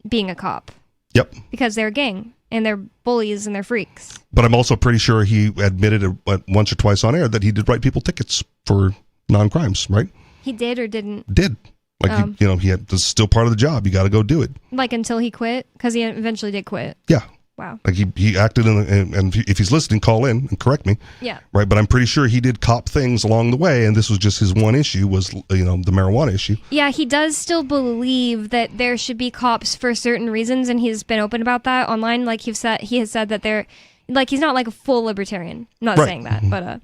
being a cop. Yep. Because they're a gang and they're bullies and they're freaks. But I'm also pretty sure he admitted once or twice on air that he did write people tickets for non-crimes, right? He did or didn't? Did. Like, this is still part of the job. You got to go do it. Like, until he quit? Because he eventually did quit. Yeah. Wow. Like, he acted and if he's listening, call in and correct me. Yeah. Right. But I'm pretty sure he did cop things along the way, and this was just his one issue was, the marijuana issue. Yeah, he does still believe that there should be cops for certain reasons, and he's been open about that online. Like, he has said that they're, like, he's not like a full libertarian. I'm not saying that, but,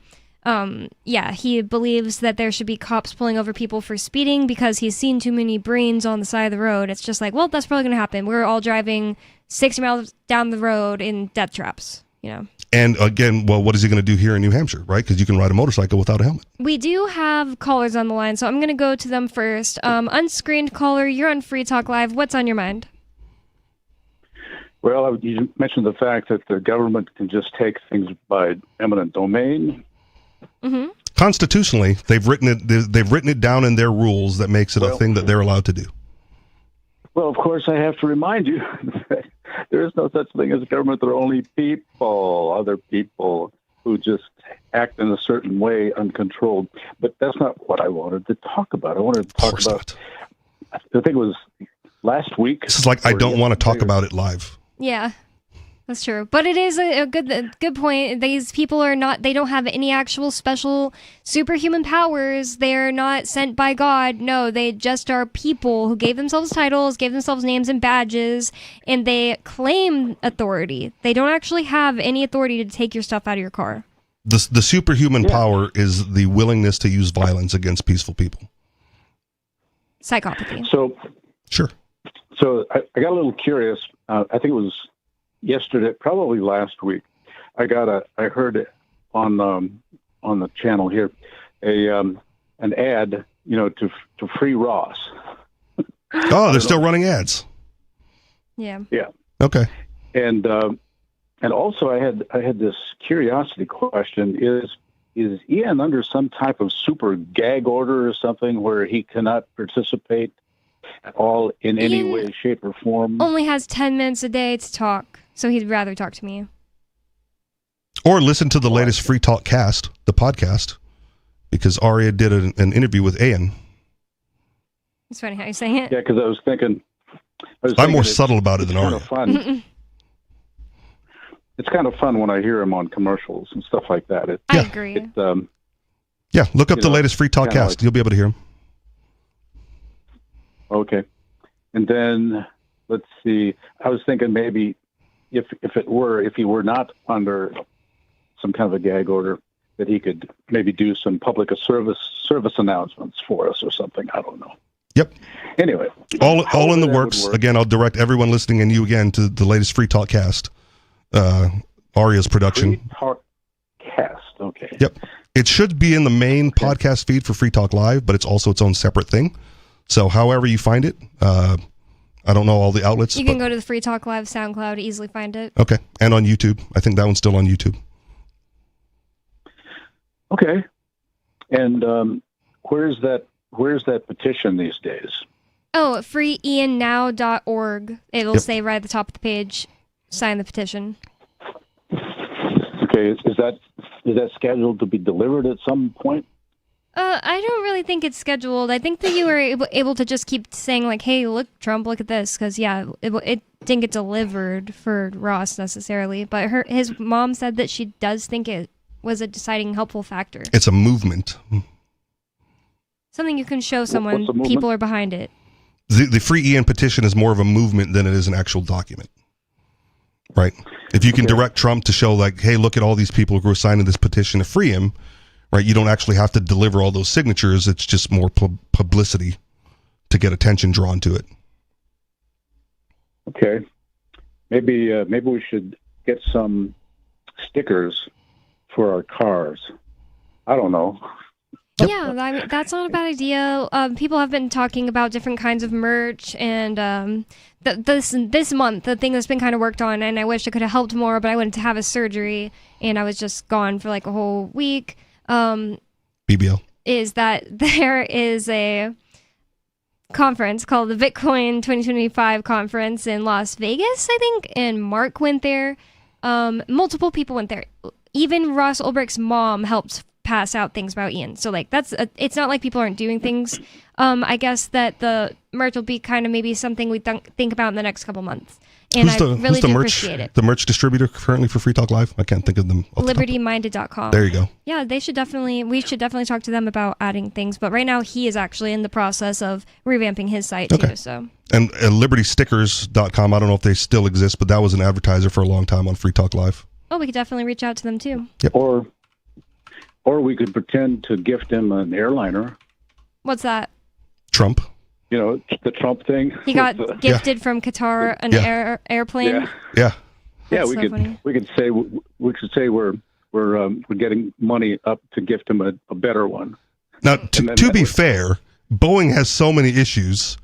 he believes that there should be cops pulling over people for speeding because he's seen too many brains on the side of the road. It's just like, well, that's probably going to happen. We're all driving 60 miles down the road in death traps, And again, well, what is he going to do here in New Hampshire, right? Because you can ride a motorcycle without a helmet. We do have callers on the line, so I'm going to go to them first. Unscreened caller, you're on Free Talk Live. What's on your mind? Well, you mentioned the fact that the government can just take things by eminent domain. Mm-hmm. Constitutionally, they've written it down in their rules that makes it a thing that they're allowed to do. Well, of course, I have to remind you that there is no such thing as a government. There are only people, other people who just act in a certain way, uncontrolled. But that's not what I wanted to talk about. I wanted to talk about, I think it was last week. This is like, I don't want to talk about it live. Yeah. That's true. But it is a good point. These people they don't have any actual special superhuman powers. They're not sent by God. No, they just are people who gave themselves titles, gave themselves names and badges, and they claim authority. They don't actually have any authority to take your stuff out of your car. The superhuman power is the willingness to use violence against peaceful people. Psychopathy. So, sure. So I got a little curious. I think it was yesterday, probably last week. I heard it on the channel here, an ad, to free Ross. Oh, they're still running ads. Yeah. Yeah. Okay. And also I had this curiosity question: is Ian under some type of super gag order or something where he cannot participate at all in any way, shape, or form? Only has 10 minutes a day to talk, so he'd rather talk to me. Or listen to the latest Free Talk cast, the podcast, because Aria did an interview with Ian. It's funny how you say it. Yeah, because I was thinking I'm more subtle about it than Aria. Fun. It's kind of fun when I hear him on commercials and stuff like that. I agree. Yeah, look up the latest Free Talk cast. You'll be able to hear him. Okay. And then, let's see. I was thinking maybe if he were not under some kind of a gag order, that he could maybe do some public service announcements for us or something. I don't know. Yep. Anyway. All in the works. Again, I'll direct everyone listening and you again to the latest Free Talk cast. Aria's production. Free Talk cast. Okay. Yep. It should be in the main podcast feed for Free Talk Live, but it's also its own separate thing. So however you find it, I don't know all the outlets. You can go to the Free Talk Live SoundCloud to easily find it. Okay. And on YouTube. I think that one's still on YouTube. Okay. And where's that petition these days? Oh, freeiannow.org. It'll say right at the top of the page, sign the petition. Okay. Is that scheduled to be delivered at some point? I don't really think it's scheduled. I think that you were able to just keep saying, like, hey, look, Trump, look at this. Because, yeah, it didn't get delivered for Ross necessarily. But his mom said that she does think it was a deciding helpful factor. It's a movement. Something you can show someone people are behind it. The Free Ian petition is more of a movement than it is an actual document. Right? If you can direct Trump to show, like, hey, look at all these people who are signing this petition to free him, right? You don't actually have to deliver all those signatures. It's just more publicity to get attention drawn to it. Okay. Maybe we should get some stickers for our cars. I don't know. Yeah, I mean, that's not a bad idea. People have been talking about different kinds of merch, and this month, the thing that's been kind of worked on, and I wish I could have helped more, but I went to have a surgery, and I was just gone for like a whole week. BBL. Is that there is a conference called the Bitcoin 2025 conference in Las Vegas, I think, and Mark went there. Multiple people went there. Even Ross Ulbricht's mom helped pass out things about Ian. So like it's not like people aren't doing things. I guess that the merch will be kind of maybe something we think about in the next couple months. And I really do appreciate it. The merch distributor currently for Free Talk Live? I can't think of them. LibertyMinded.com. There you go. Yeah, we should definitely talk to them about adding things. But right now he is actually in the process of revamping his site too. So. And LibertyStickers.com, I don't know if they still exist, but that was an advertiser for a long time on Free Talk Live. Oh, we could definitely reach out to them too. Yep. Or we could pretend to gift him an airliner. What's that? Trump. You know, the Trump thing. He got gifted from Qatar an airplane. Yeah. Yeah, we could say we're getting money up to gift him a better one. Now, to be fair, Boeing has so many issues,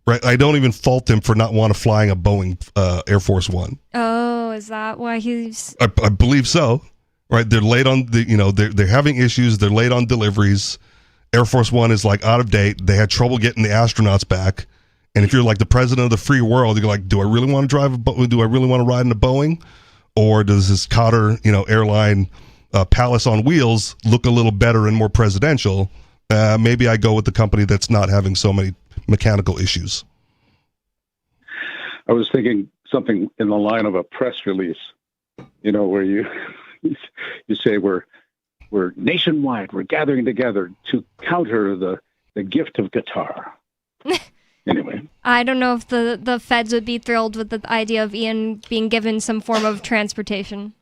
right? I don't even fault them for not want to flying a Boeing Air Force One. Oh, is that why he's? I believe so. Right, they're late on they're having issues. They're late on deliveries. Air Force One is like out of date. They had trouble getting the astronauts back, And if you're like the president of the free world, you're like, do I really want to do I really want to ride in a Boeing? Or does this Qatar, airline palace on wheels look a little better and more presidential? Maybe I go with the company that's not having so many mechanical issues. I was thinking something in the line of a press release, where you say we're nationwide, we're gathering together to counter the gift of Qatar. Anyway, I don't know if the feds would be thrilled with the idea of Ian being given some form of transportation.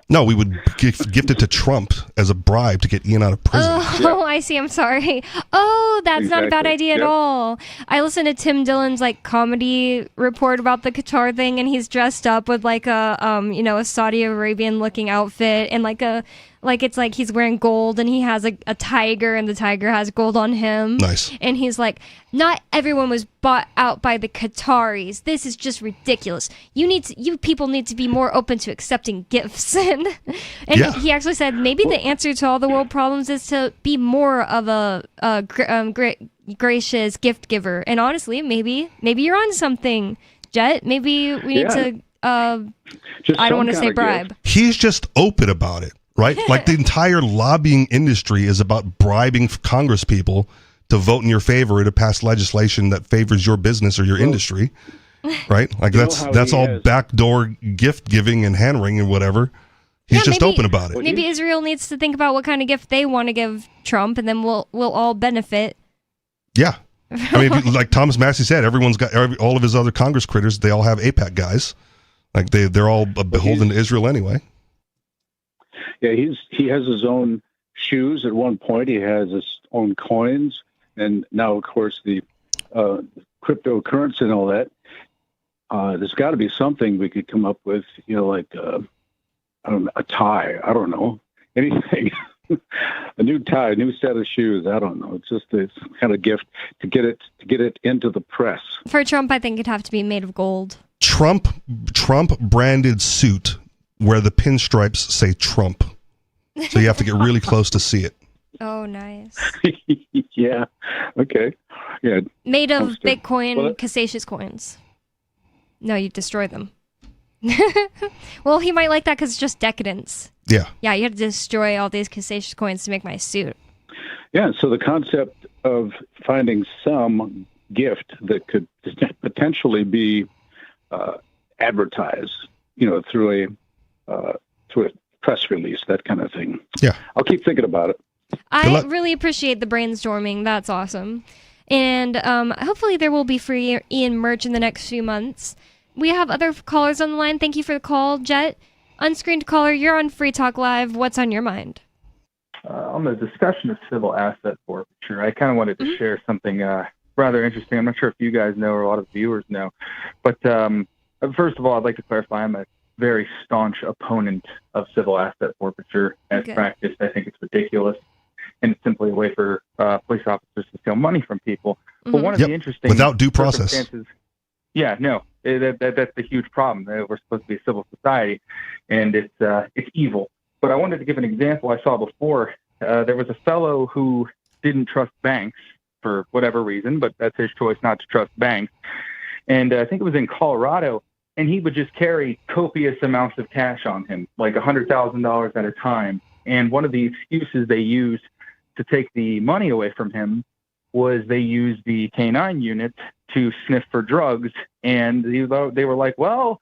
No, we would gift it to Trump as a bribe to get Ian out of prison. Oh, I see. I'm sorry. Oh, that's not a bad Exactly. idea at Yep. all. I listened to Tim Dillon's comedy report about the Qatar thing, and he's dressed up with a Saudi Arabian looking outfit and it's like he's wearing gold and he has a tiger and the tiger has gold on him. Nice. And he's like, not everyone was bought out by the Qataris. This is just ridiculous. You people need to be more open to accepting gifts. and Yeah. he actually said maybe the answer to all the world problems is to be more of a gracious gift giver. And honestly, maybe you're on something, Jet. Maybe we need to. I don't want to say bribe. He's just open about it, right? Like the entire lobbying industry is about bribing Congress people to vote in your favor to pass legislation that favors your business or your industry, right? Like that's all backdoor gift giving and hand wringing and whatever. He's just open about it. Maybe Israel needs to think about what kind of gift they want to give Trump, and then we'll all benefit. Yeah. I mean, like Thomas Massey said, everyone's got all of his other Congress critters. They all have AIPAC guys. Like they're all beholden to Israel anyway. Yeah, he has his own shoes. At one point, he has his own coins, and now, of course, the cryptocurrency and all that. There's got to be something we could come up with, like I don't know, a tie. I don't know, anything. A new tie, a new set of shoes. I don't know. It's just a kind of gift to get it into the press. For Trump, I think it'd have to be made of gold. Trump branded suit where the pinstripes say Trump. So you have to get really close to see it. Oh, nice. Yeah. Okay. Yeah. Made of Sounds good. Bitcoin Well, Casacious coins. No, you destroy them. Well, he might like that because it's just decadence. Yeah. Yeah, you have to destroy all these Casacious coins to make my suit. Yeah. So the concept of finding some gift that could potentially be advertised, through a press release, that kind of thing. Yeah. I'll keep thinking about it. I really appreciate the brainstorming. That's awesome. And hopefully there will be free Ian merch in the next few months. We have other callers on the line. Thank you for the call, Jet. Unscreened caller, you're on Free Talk Live. What's on your mind? On the discussion of civil asset forfeiture, I kind of wanted to share something rather interesting. I'm not sure if you guys know or a lot of viewers know, but first of all, I'd like to clarify I'm a very staunch opponent of civil asset forfeiture as practiced. I think it's ridiculous, and it's simply a way for police officers to steal money from people. But one of the interesting without due process. circumstances- Yeah, no, that's the huge problem. We're supposed to be a civil society, and it's evil. But I wanted to give an example I saw before. There was a fellow who didn't trust banks for whatever reason, but that's his choice not to trust banks. And I think it was in Colorado, and he would just carry copious amounts of cash on him, like $100,000 at a time. And one of the excuses they used to take the money away from him was they used the K-9 unit to sniff for drugs. And they were like, well,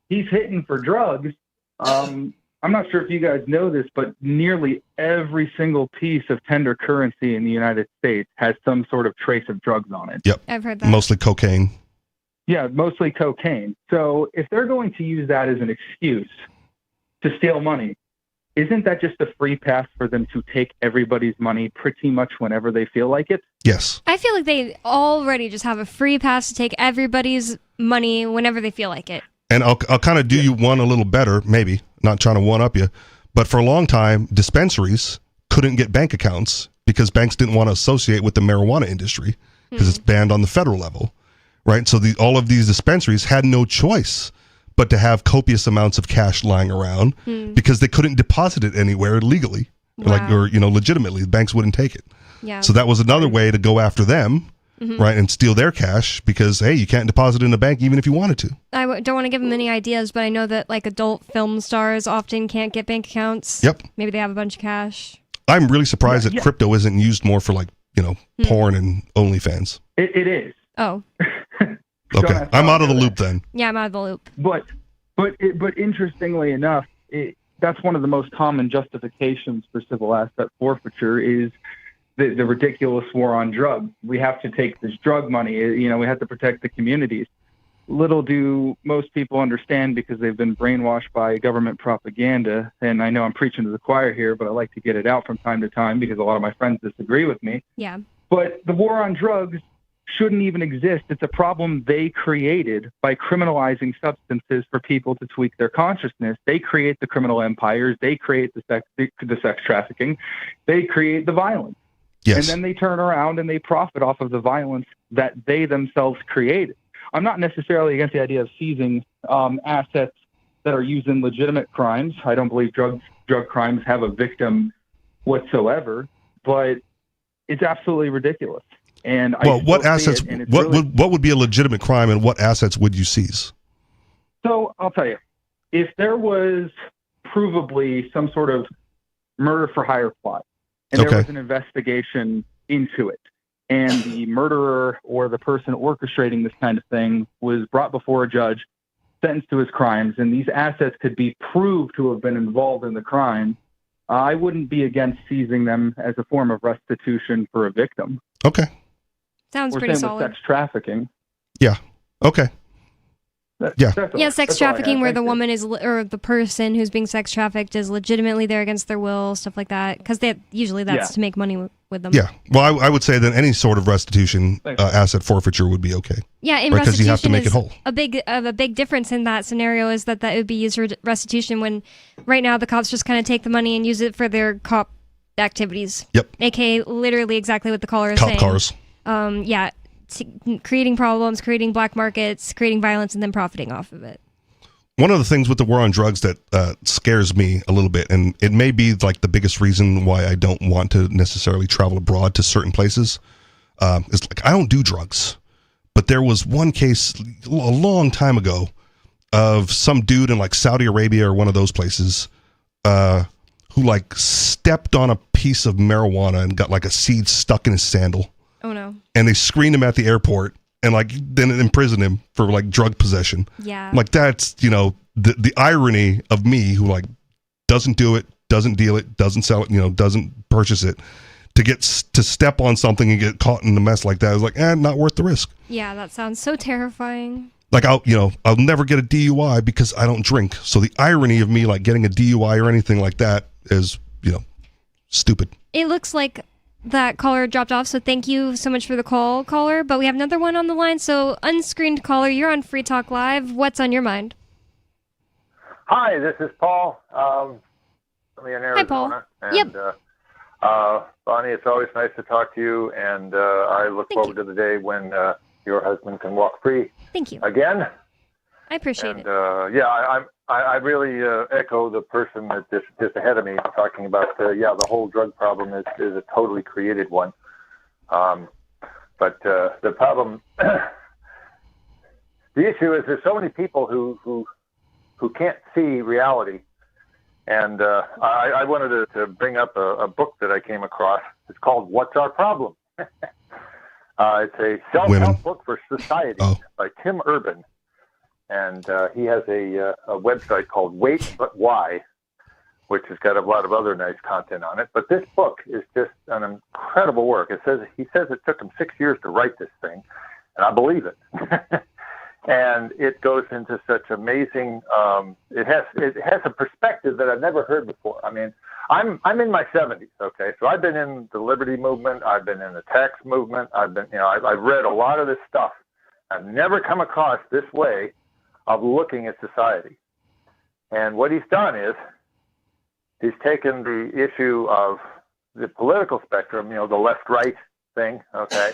he's hitting for drugs. I'm not sure if you guys know this, but nearly every single piece of tender currency in the United States has some sort of trace of drugs on it. Yep. I've heard that. Mostly cocaine. Yeah, mostly cocaine. So if they're going to use that as an excuse to steal money, isn't that just a free pass for them to take everybody's money pretty much whenever they feel like it? Yes. I feel like they already just have a free pass to take everybody's money whenever they feel like it. And I'll kind of do you one a little better, maybe, not trying to one-up you, but for a long time, dispensaries couldn't get bank accounts because banks didn't want to associate with the marijuana industry because it's banned on the federal level, right? So all of these dispensaries had no choice but to have copious amounts of cash lying around because they couldn't deposit it anywhere legally, legitimately. The banks wouldn't take it. Yeah. So that was another way to go after them, right, and steal their cash because, hey, you can't deposit in the bank even if you wanted to. I don't want to give them any ideas, but I know that like adult film stars often can't get bank accounts. Yep. Maybe they have a bunch of cash. I'm really surprised that crypto isn't used more for like, porn and OnlyFans. It is. Oh. Okay, I'm out of the loop then. Yeah, I'm out of the loop. But interestingly enough, that's one of the most common justifications for civil asset forfeiture is the ridiculous war on drugs. We have to take this drug money. We have to protect the communities. Little do most people understand because they've been brainwashed by government propaganda. And I know I'm preaching to the choir here, but I like to get it out from time to time because a lot of my friends disagree with me. Yeah. But the war on drugs shouldn't even exist. It's a problem they created by criminalizing substances for people to tweak their consciousness. They create the criminal empires. They create the sex trafficking. They create the violence. Yes. And then they turn around and they profit off of the violence that they themselves created. I'm not necessarily against the idea of seizing assets that are used in legitimate crimes. I don't believe drug crimes have a victim whatsoever, but it's absolutely ridiculous. And what assets? What would be a legitimate crime, and what assets would you seize? So I'll tell you, if there was provably some sort of murder for hire plot, and there was an investigation into it, and the murderer or the person orchestrating this kind of thing was brought before a judge, sentenced to his crimes, and these assets could be proved to have been involved in the crime, I wouldn't be against seizing them as a form of restitution for a victim. Okay. Sounds Or pretty same solid. with sex trafficking. Yeah. Okay. Yeah, sex trafficking where the woman is, or the person who's being sex trafficked is legitimately there against their will, stuff like that. Because usually that's to make money with them. Yeah. Well, I would say that any sort of restitution, asset forfeiture would be okay. Yeah, in because restitution you have to make it whole. A big difference in that scenario is that would be used for restitution when right now the cops just kind of take the money and use it for their cop activities. Yep. AKA literally exactly what the caller is saying. Cop cars. Yeah. Creating problems, creating black markets, creating violence, and then profiting off of it. One of the things with the war on drugs that scares me a little bit, and it may be like the biggest reason why I don't want to necessarily travel abroad to certain places, is like I don't do drugs. But there was one case a long time ago of some dude in like Saudi Arabia or one of those places who like stepped on a piece of marijuana and got like a seed stuck in his sandal. Oh no. And they screened him at the airport and like then imprisoned him for like drug possession. Yeah. Like that's, the irony of me who like doesn't do it, doesn't deal it, doesn't sell it, doesn't purchase it, to step on something and get caught in a mess like that is like, not worth the risk. Yeah, that sounds so terrifying. Like I'll never get a DUI because I don't drink. So the irony of me like getting a DUI or anything like that is, stupid. It looks like that caller dropped off, so thank you so much for the call, caller. But we have another one on the line, so unscreened caller, you're on Free Talk Live. What's on your mind? Hi, this is Paul. I'm in Arizona. Hi, Paul. And, Bonnie, it's always nice to talk to you, and I look forward to the day when your husband can walk free. Thank you. Again. I appreciate it. I really echo the person that just ahead of me talking about, the whole drug problem is a totally created one. But the problem, the issue is there's so many people who can't see reality. And I wanted to bring up a book that I came across. It's called What's Our Problem? It's a self-help book for society by Tim Urban. And he has a website called Wait But Why, which has got a lot of other nice content on it. But this book is just an incredible work. He says it took him 6 years to write this thing, and I believe it. And it goes into such amazing. It has a perspective that I've never heard before. I mean, I'm in my 70s. Okay, so I've been in the liberty movement. I've been in the tax movement. I've read a lot of this stuff. I've never come across this way of looking at society. And what he's done is he's taken the issue of the political spectrum, the left-right thing, okay?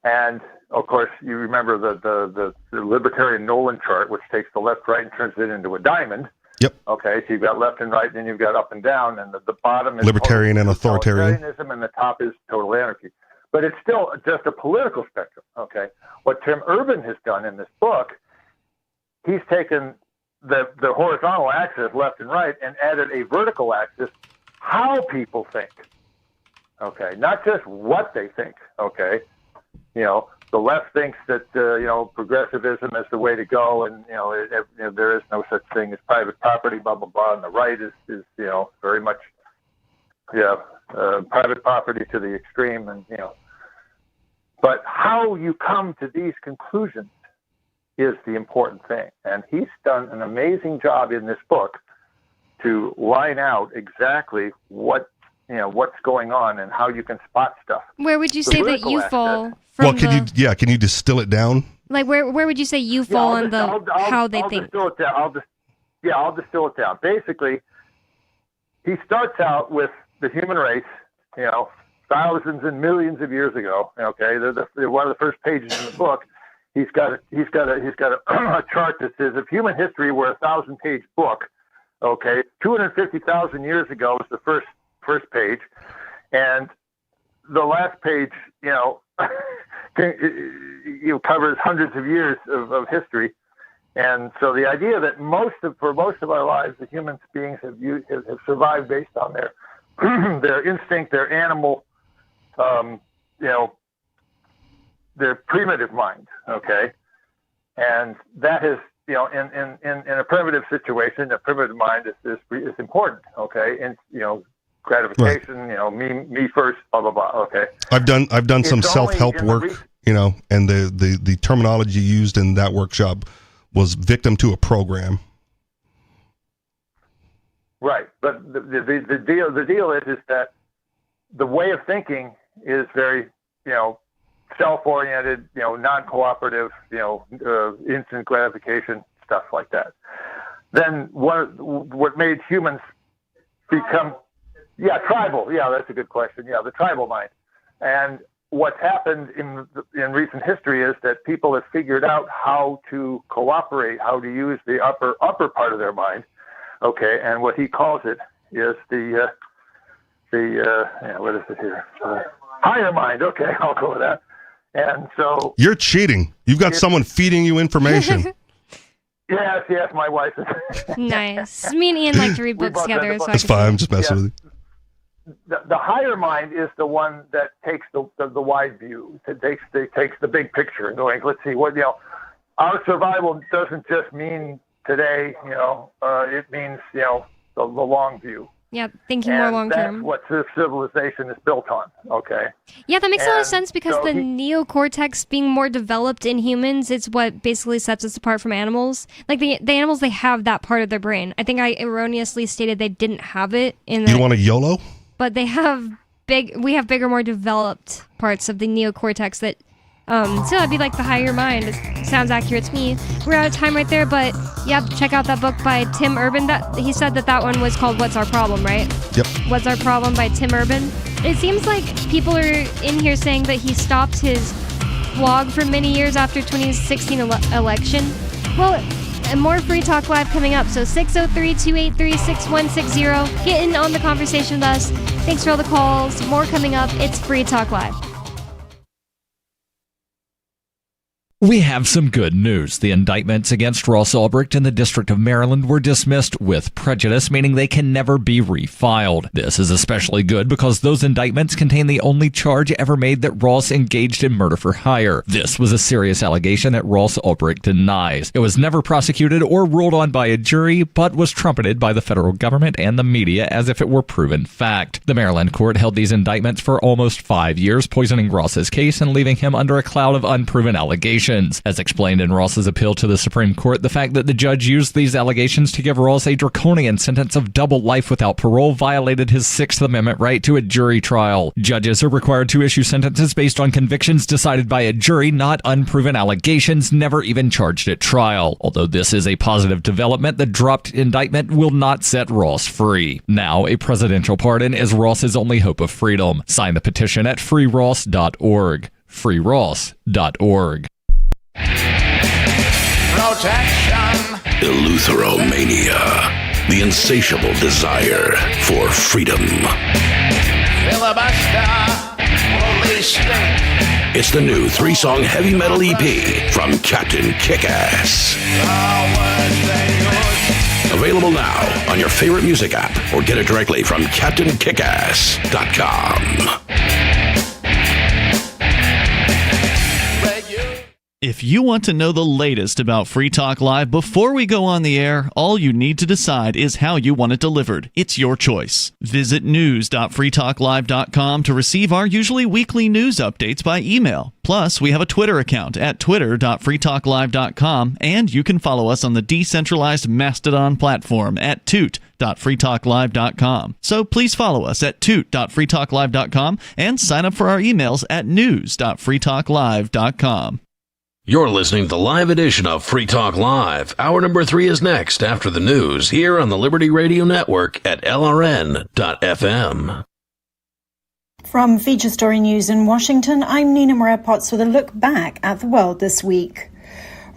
And, of course, you remember the libertarian Nolan chart, which takes the left-right and turns it into a diamond. Yep. Okay, so you've got left and right, and then you've got up and down, and the bottom is libertarian and authoritarian. Totalitarianism, and the top is total anarchy. but it's still just a political spectrum. Okay, what Tim Urban has done in this book, he's taken the horizontal axis, left and right, and added a vertical axis, how people think. Okay, not just what they think. Okay, the left thinks that progressivism is the way to go, and there is no such thing as private property, blah blah blah. And the right is very much private property to the extreme, and But how you come to these conclusions is the important thing, and he's done an amazing job in this book to line out exactly what's going on and how you can spot stuff. Where would you say that you fall from? Well, can you distill it down? Like where would you say you fall on how they think? I'll distill it down. Basically, he starts out with the human race, thousands and millions of years ago. Okay, they're one of the first pages in the book. He's got a chart that says if human history were a 1,000-page book, okay, 250,000 years ago was the first page, and the last page, covers hundreds of years of history. And so the idea that for most of our lives, the human beings have survived based on their instinct, their animal, their primitive mind. Okay, and that is in a primitive situation, a primitive mind is important. Okay, and gratification. Right. Me first. Blah blah blah. Okay. I've done some self-help work. And the terminology used in that workshop was victim to a program. Right, but the deal is that the way of thinking is very self-oriented, non-cooperative, instant gratification, stuff like that. Then what made humans become tribal? Yeah, that's a good question. Yeah, the tribal mind. And what's happened in recent history is that people have figured out how to cooperate, how to use the upper part of their mind. Okay, and what he calls it is the what is it here? Higher mind. Okay, I'll go with that. And so you're cheating. You've got someone feeding you information. Yes, my wife is. Nice. Me and Ian like to read books together. So it's fine. I'm just messing with you. The higher mind is the one that takes the wide view. It takes the big picture and going, let's see what our survival doesn't just mean today. It means the long view. Yeah, thinking more long term. That's what civilization is built on. Okay. Yeah, that makes a lot of sense because the neocortex being more developed in humans, it's what basically sets us apart from animals. Like the animals, they have that part of their brain. I think I erroneously stated they didn't have it in. You want a YOLO? But they have we have bigger, more developed parts of the neocortex that, so that'd be like the higher mind. It sounds accurate to me. We're out of time right there, but check out that book by Tim Urban. That he said that one was called What's Our Problem, right? Yep. What's Our Problem by Tim Urban. It seems like people are in here saying that he stopped his blog for many years after 2016 election. Well, and more Free Talk Live coming up. So 603-283-6160. Get in on the conversation with us. Thanks for all the calls. More coming up. It's Free Talk Live. We have some good news. The indictments against Ross Ulbricht in the District of Maryland were dismissed with prejudice, meaning they can never be refiled. This is especially good because those indictments contain the only charge ever made that Ross engaged in murder for hire. This was a serious allegation that Ross Ulbricht denies. It was never prosecuted or ruled on by a jury, but was trumpeted by the federal government and the media as if it were proven fact. The Maryland court held these indictments for almost 5 years, poisoning Ross's case and leaving him under a cloud of unproven allegations. As explained in Ross's appeal to the Supreme Court, the fact that the judge used these allegations to give Ross a draconian sentence of double life without parole violated his Sixth Amendment right to a jury trial. Judges are required to issue sentences based on convictions decided by a jury, not unproven allegations never even charged at trial. Although this is a positive development, the dropped indictment will not set Ross free. Now, a presidential pardon is Ross's only hope of freedom. Sign the petition at freeross.org. freeross.org. Protection. Eleutheromania. The insatiable desire for freedom. Filibuster. Holy Space. It's the new 3-song heavy metal EP from Captain Kickass. Available now on your favorite music app or get it directly from CaptainKickass.com. If you want to know the latest about Free Talk Live before we go on the air, all you need to decide is how you want it delivered. It's your choice. Visit news.freetalklive.com to receive our usually weekly news updates by email. Plus, we have a Twitter account at twitter.freetalklive.com, and you can follow us on the decentralized Mastodon platform at toot.freetalklive.com. So please follow us at toot.freetalklive.com and sign up for our emails at news.freetalklive.com. You're listening to the live edition of Free Talk Live. Hour number 3 is next after the news here on the Liberty Radio Network at LRN.FM. From Feature Story News in Washington, I'm Nina Maria Potts with a look back at the world this week.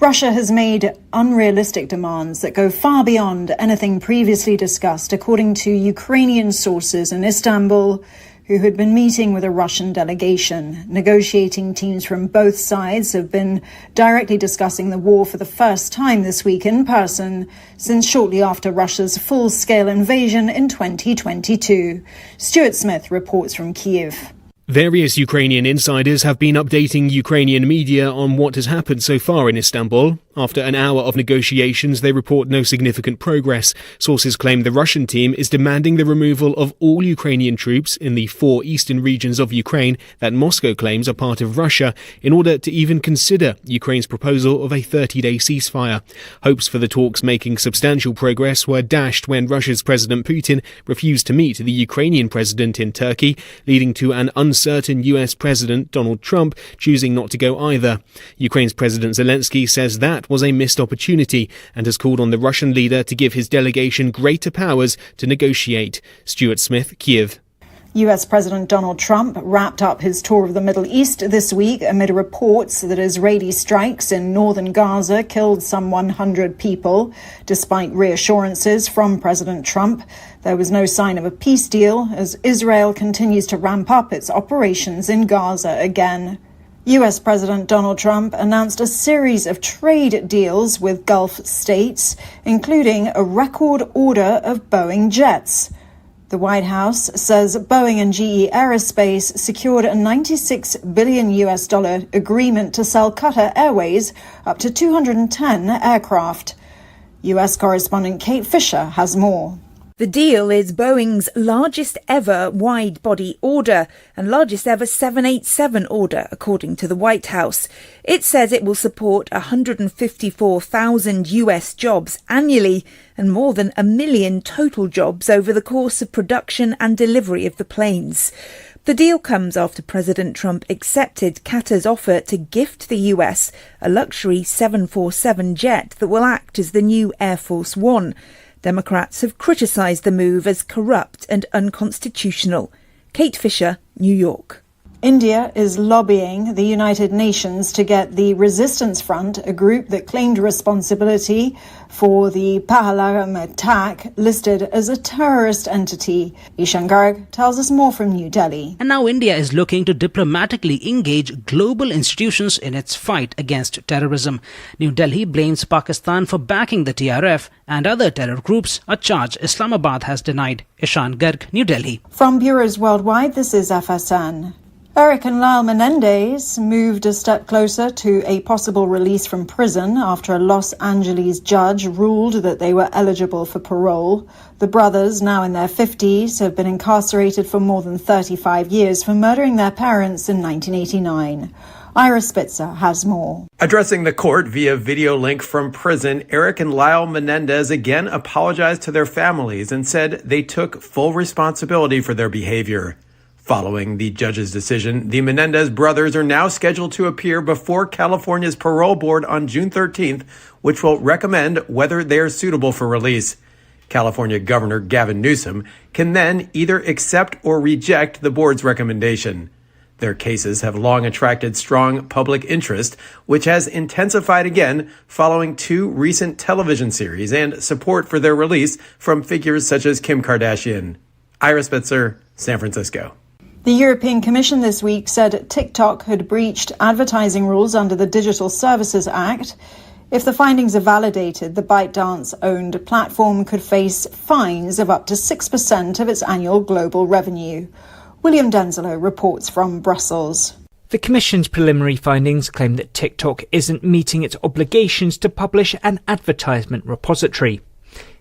Russia has made unrealistic demands that go far beyond anything previously discussed, according to Ukrainian sources in Istanbul, who had been meeting with a Russian delegation. Negotiating teams from both sides have been directly discussing the war for the first time this week in person since shortly after Russia's full-scale invasion in 2022. Stuart Smith reports from Kyiv. Various Ukrainian insiders have been updating Ukrainian media on what has happened so far in Istanbul. After an hour of negotiations, they report no significant progress. Sources claim the Russian team is demanding the removal of all Ukrainian troops in the 4 eastern regions of Ukraine that Moscow claims are part of Russia in order to even consider Ukraine's proposal of a 30-day ceasefire. Hopes for the talks making substantial progress were dashed when Russia's President Putin refused to meet the Ukrainian president in Turkey, leading to an uncertain US President Donald Trump choosing not to go either. Ukraine's President Zelensky says that was a missed opportunity and has called on the Russian leader to give his delegation greater powers to negotiate. Stuart Smith, Kyiv. US President Donald Trump wrapped up his tour of the Middle East this week amid reports that Israeli strikes in northern Gaza killed some 100 people. Despite reassurances from President Trump, there was no sign of a peace deal as Israel continues to ramp up its operations in Gaza again. US President Donald Trump announced a series of trade deals with Gulf states, including a record order of Boeing jets. The White House says Boeing and GE Aerospace secured a $96 billion agreement to sell Qatar Airways up to 210 aircraft. US correspondent Kate Fisher has more. The deal is Boeing's largest ever wide-body order and largest ever 787 order, according to the White House. It says it will support 154,000 US jobs annually and more than 1 million total jobs over the course of production and delivery of the planes. The deal comes after President Trump accepted Qatar's offer to gift the US a luxury 747 jet that will act as the new Air Force One. Democrats have criticised the move as corrupt and unconstitutional. Kate Fisher, New York. India is lobbying the United Nations to get the Resistance Front, a group that claimed responsibility for the Pahalgam attack, listed as a terrorist entity. Ishan Garg tells us more from New Delhi. And now India is looking to diplomatically engage global institutions in its fight against terrorism. New Delhi blames Pakistan for backing the TRF and other terror groups, a charge Islamabad has denied. Ishan Garg, New Delhi. From bureaus worldwide, this is FSN. Eric and Lyle Menendez moved a step closer to a possible release from prison after a Los Angeles judge ruled that they were eligible for parole. The brothers, now in their 50s, have been incarcerated for more than 35 years for murdering their parents in 1989. Ira Spitzer has more. Addressing the court via video link from prison, Eric and Lyle Menendez again apologized to their families and said they took full responsibility for their behavior. Following the judge's decision, the Menendez brothers are now scheduled to appear before California's parole board on June 13th, which will recommend whether they are suitable for release. California Governor Gavin Newsom can then either accept or reject the board's recommendation. Their cases have long attracted strong public interest, which has intensified again following 2 recent television series and support for their release from figures such as Kim Kardashian. Ira Spitzer, San Francisco. The European Commission this week said TikTok had breached advertising rules under the Digital Services Act. If the findings are validated, the ByteDance-owned platform could face fines of up to 6% of its annual global revenue. William Denzelo reports from Brussels. The Commission's preliminary findings claim that TikTok isn't meeting its obligations to publish an advertisement repository.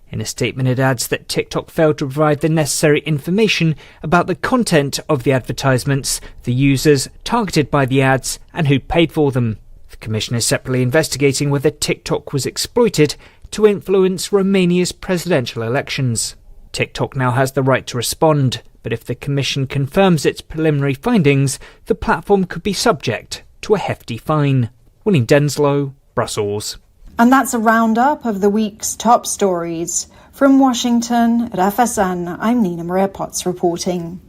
In a statement, it adds that TikTok failed to provide the necessary information about the content of the advertisements, the users targeted by the ads, and who paid for them. The Commission is separately investigating whether TikTok was exploited to influence Romania's presidential elections. TikTok now has the right to respond, but if the Commission confirms its preliminary findings, the platform could be subject to a hefty fine. William Denslow, Brussels. And that's a roundup of the week's top stories. From Washington at FSN, I'm Nina Maria Potts reporting.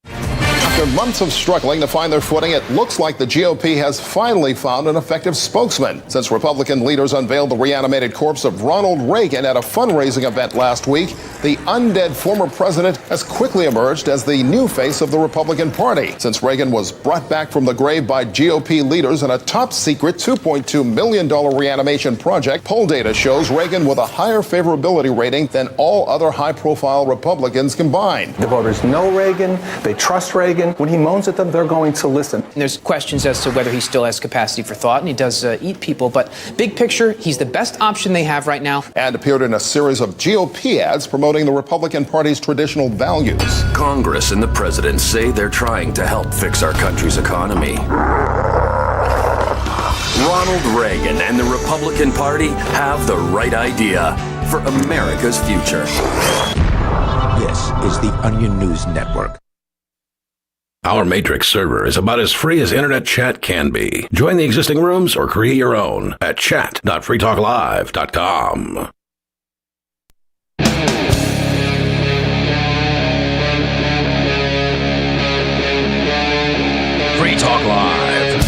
After months of struggling to find their footing, it looks like the GOP has finally found an effective spokesman. Since Republican leaders unveiled the reanimated corpse of Ronald Reagan at a fundraising event last week, the undead former president has quickly emerged as the new face of the Republican Party. Since Reagan was brought back from the grave by GOP leaders in a top-secret $2.2 million reanimation project, poll data shows Reagan with a higher favorability rating than all other high-profile Republicans combined. The voters know Reagan. They trust Reagan. When he moans at them, they're going to listen. There's questions as to whether he still has capacity for thought, and he does eat people, but big picture, he's the best option they have right now. And appeared in a series of GOP ads promoting the Republican Party's traditional values. Congress and the president say they're trying to help fix our country's economy. Ronald Reagan and the Republican Party have the right idea for America's future. This is the Onion News Network. Our Matrix server is about as free as internet chat can be. Join the existing rooms or create your own at chat.freetalklive.com. Free Talk Live.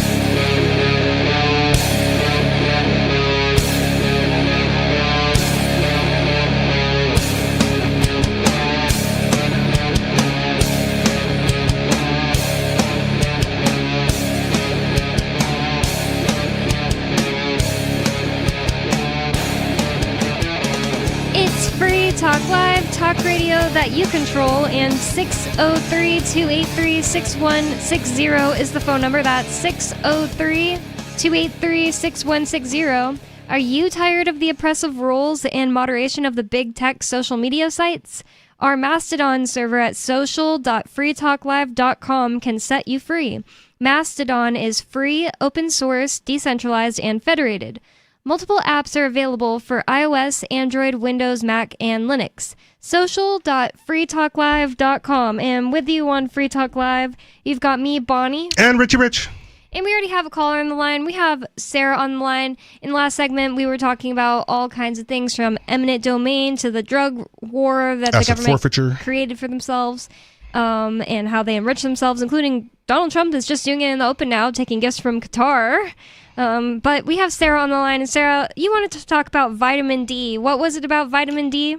Talk Live, talk radio that you control, and 603-283-6160 is the phone number. That's 603-283-6160. Are you tired of the oppressive rules and moderation of the big tech social media sites? Our Mastodon server at social.freetalklive.com can set you free. Mastodon is free, open source, decentralized, and federated. Multiple apps are available for iOS, Android, Windows, Mac, and Linux. Social.freetalklive.com. And with you on Free Talk Live, you've got me, Bonnie. And Richie Rich. And we already have a caller on the line. We have Sarah on the line. In the last segment, we were talking about all kinds of things from eminent domain to the drug war that the government created for themselves, and how they enrich themselves, including Donald Trump is just doing it in the open now, taking gifts from Qatar. But we have Sarah on the line. And Sarah, you wanted to talk about vitamin D. What was it about vitamin D?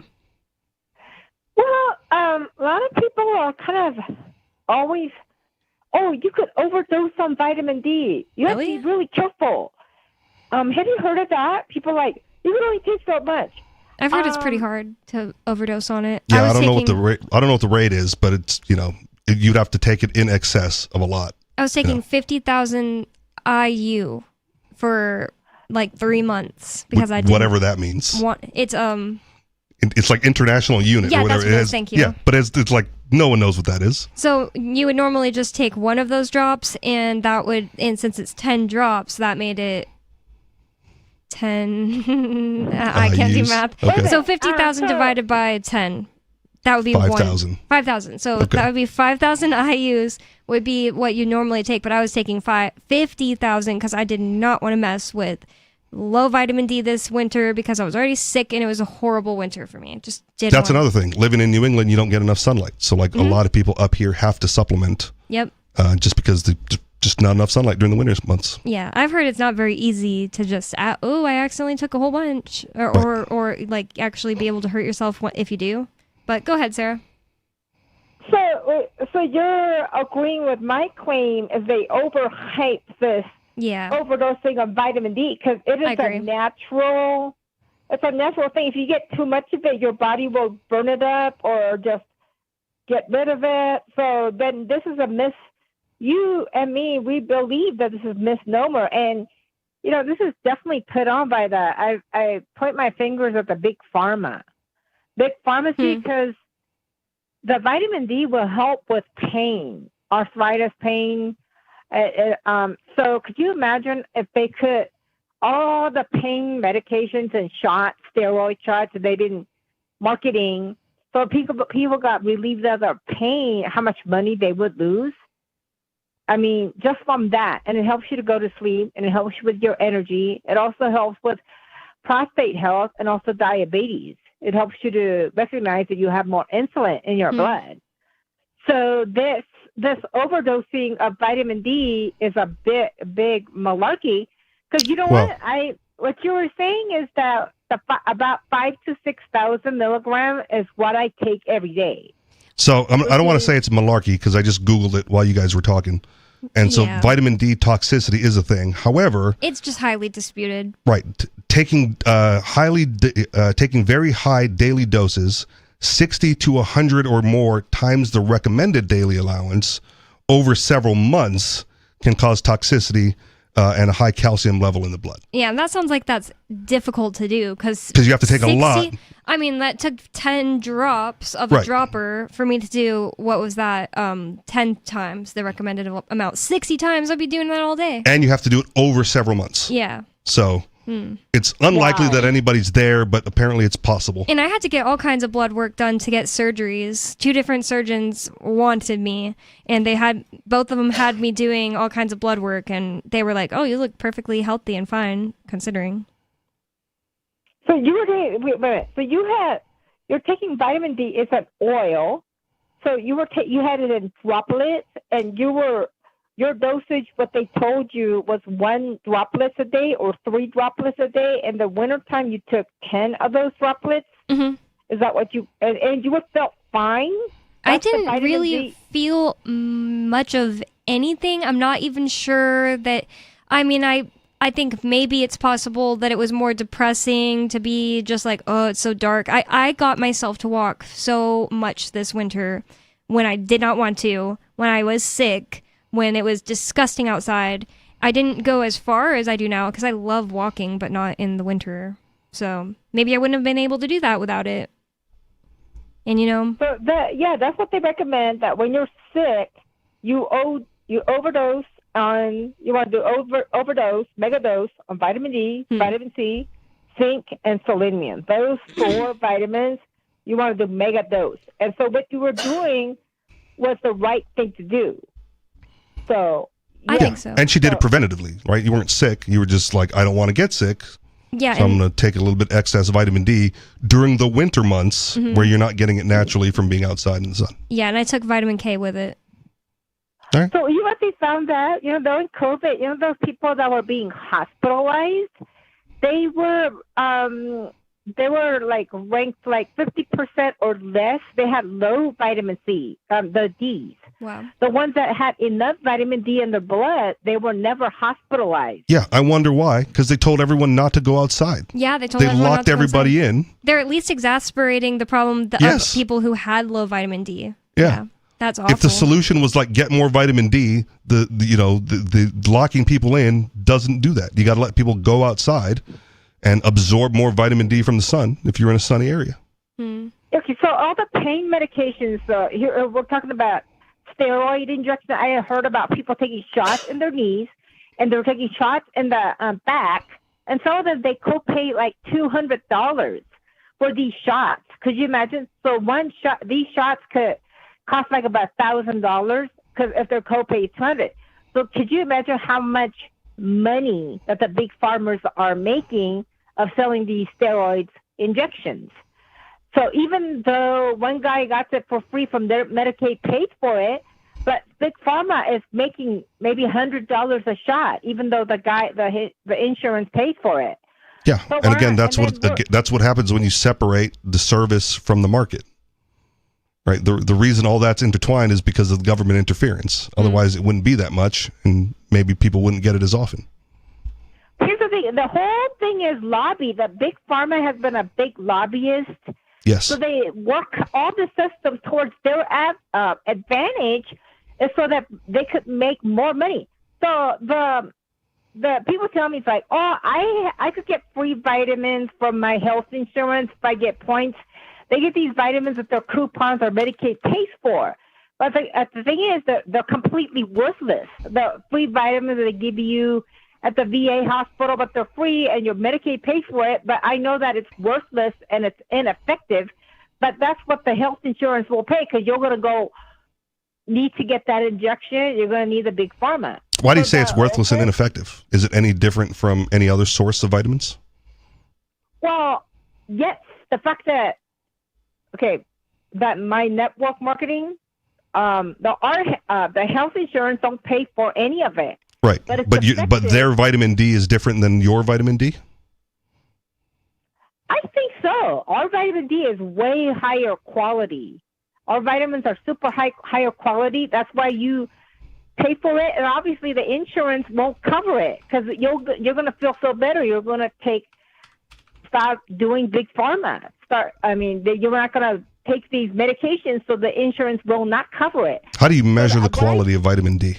Well, a lot of people are kind of always, you could overdose on vitamin D. You have to be really careful. Have you heard of that? People you can only take so much. I've heard it's pretty hard to overdose on it. Yeah, I don't know what the rate. I don't know what the rate is, but it's you'd have to take it in excess of a lot. I was taking 50,000 IU for 3 months because I didn't whatever that means. It's like international unit or whatever. That's thank you. Yeah, but it's like no one knows what that is. So you would normally just take one of those drops, and since it's 10 drops, that made it 10. I can't do math. Okay. So 50,000 divided by 10. That would be 5,000. 5,000. So that would be 5,000 IUs would be what you normally take, but I was taking 50,000 because I did not want to mess with low vitamin D this winter because I was already sick and it was a horrible winter for me. That's another thing. Living in New England, you don't get enough sunlight. So a lot of people up here have to supplement. Yep. Just because there's just not enough sunlight during the winter months. Yeah, I've heard it's not very easy to just, I accidentally took a whole bunch or actually be able to hurt yourself if you do. But go ahead, Sarah. So So you're agreeing with my claim is they overhype this overdosing of vitamin D because it is a natural. It's a natural thing. If you get too much of it, your body will burn it up or just get rid of it. So then this is a you and me, we believe that this is misnomer. And, this is definitely put on by I point my fingers at the big pharma. Big pharmacy, because the vitamin D will help with pain, arthritis pain. So could you imagine if they could, all the pain medications and shots, steroid shots, they didn't marketing, so people got relieved of their pain, how much money they would lose? I mean, just from that. And it helps you to go to sleep, and it helps you with your energy. It also helps with prostate health and also diabetes. It helps you to recognize that you have more insulin in your blood. So this overdosing of vitamin D is a big malarkey. Because what you were saying is that about 5,000 to 6,000 milligrams is what I take every day. So I don't want to say it's malarkey because I just Googled it while you guys were talking. And so vitamin D toxicity is a thing. However, it's just highly disputed. Right. Taking very high daily doses, 60 to 100 or more times the recommended daily allowance over several months can cause toxicity and a high calcium level in the blood. Yeah, and that sounds like that's difficult to do because you have to take a lot. I mean, that took 10 drops of a dropper for me to do, what was that, 10 times the recommended amount. 60 times, I'd be doing that all day. And you have to do it over several months. Yeah. So it's unlikely that anybody's there, but apparently it's possible. And I had to get all kinds of blood work done to get surgeries. 2 different surgeons wanted me, and both of them had me doing all kinds of blood work, and they were like, "Oh, you look perfectly healthy and fine, considering." So you were doing, wait a minute. So you're taking vitamin D. It's an oil. So you had it in droplets, and your dosage, what they told you was 1 droplet a day or 3 droplets a day. In the wintertime, you took 10 of those droplets. Mm-hmm. Is that what and you felt fine? I didn't really feel much of anything. I'm not even sure that, I think maybe it's possible that it was more depressing to be just like, oh, it's so dark. I got myself to walk so much this winter when I did not want to, when I was sick, when it was disgusting outside. I didn't go as far as I do now because I love walking, but not in the winter. So maybe I wouldn't have been able to do that without it. And So that's what they recommend, that when you're sick, you overdose on, you want to do overdose, megadose on vitamin D, vitamin C, zinc, and selenium. Those 4 vitamins, you want to do megadose. And so what you were doing was the right thing to do. So I think so. And she did it preventatively, right? You weren't sick. You were just like, I don't want to get sick. Yeah. So I'm going to take a little bit excess vitamin D during the winter months where you're not getting it naturally from being outside in the sun. Yeah, and I took vitamin K with it. All right. So you actually found that, during COVID, those people that were being hospitalized, they were like ranked like 50% or less. They had low vitamin C, the Ds. Wow. The ones that had enough vitamin D in their blood, they were never hospitalized. Yeah, I wonder why. Because they told everyone not to go outside. Yeah, they locked not to everybody in. They're at least exacerbating the problem of people who had low vitamin D. Yeah. That's awful. If the solution was like get more vitamin D, the locking people in doesn't do that. You got to let people go outside and absorb more vitamin D from the sun if you're in a sunny area. Okay, so all the pain medications, here we're talking about steroid injection. I had heard about people taking shots in their knees, and they're taking shots in the back, and some of them they co-pay like $200 for these shots. Could you imagine? So these shots could cost like about $1,000 because if their co-pay is $200. So could you imagine how much money that the big farmers are making of selling these steroids injections? So even though one guy got it for free from their Medicaid paid for it, but Big Pharma is making maybe $100 a shot, even though the insurance paid for it. Yeah, so and again, that's what happens when you separate the service from the market. right? The reason all that's intertwined is because of the government interference. Otherwise, it wouldn't be that much, and maybe people wouldn't get it as often. Here's the thing. The whole thing is lobby. The big pharma has been a big lobbyist. Yes. So they work all the systems towards their advantage so that they could make more money. So the people tell me, it's like, oh, I could get free vitamins from my health insurance if I get points. They get these vitamins that their coupons or Medicaid pays for. But the thing is that they're completely worthless. The free vitamins that they give you at the VA hospital, but they're free and your Medicaid pays for it. But I know that it's worthless and it's ineffective. But that's what the health insurance will pay, because you're going to need to get that injection. You're going to need the big pharma. Why do you say it's worthless and ineffective? Is it any different from any other source of vitamins? Well, yes. The fact that, that my network marketing, the health insurance don't pay for any of it. Right. But their vitamin D is different than your vitamin D? I think so. Our vitamin D is way higher quality. Our vitamins are super higher quality. That's why you pay for it, and obviously the insurance won't cover it, because you're going to feel so better. You're going to start doing big pharma. You're not going to take these medications, so the insurance will not cover it. How do you measure the quality of vitamin D?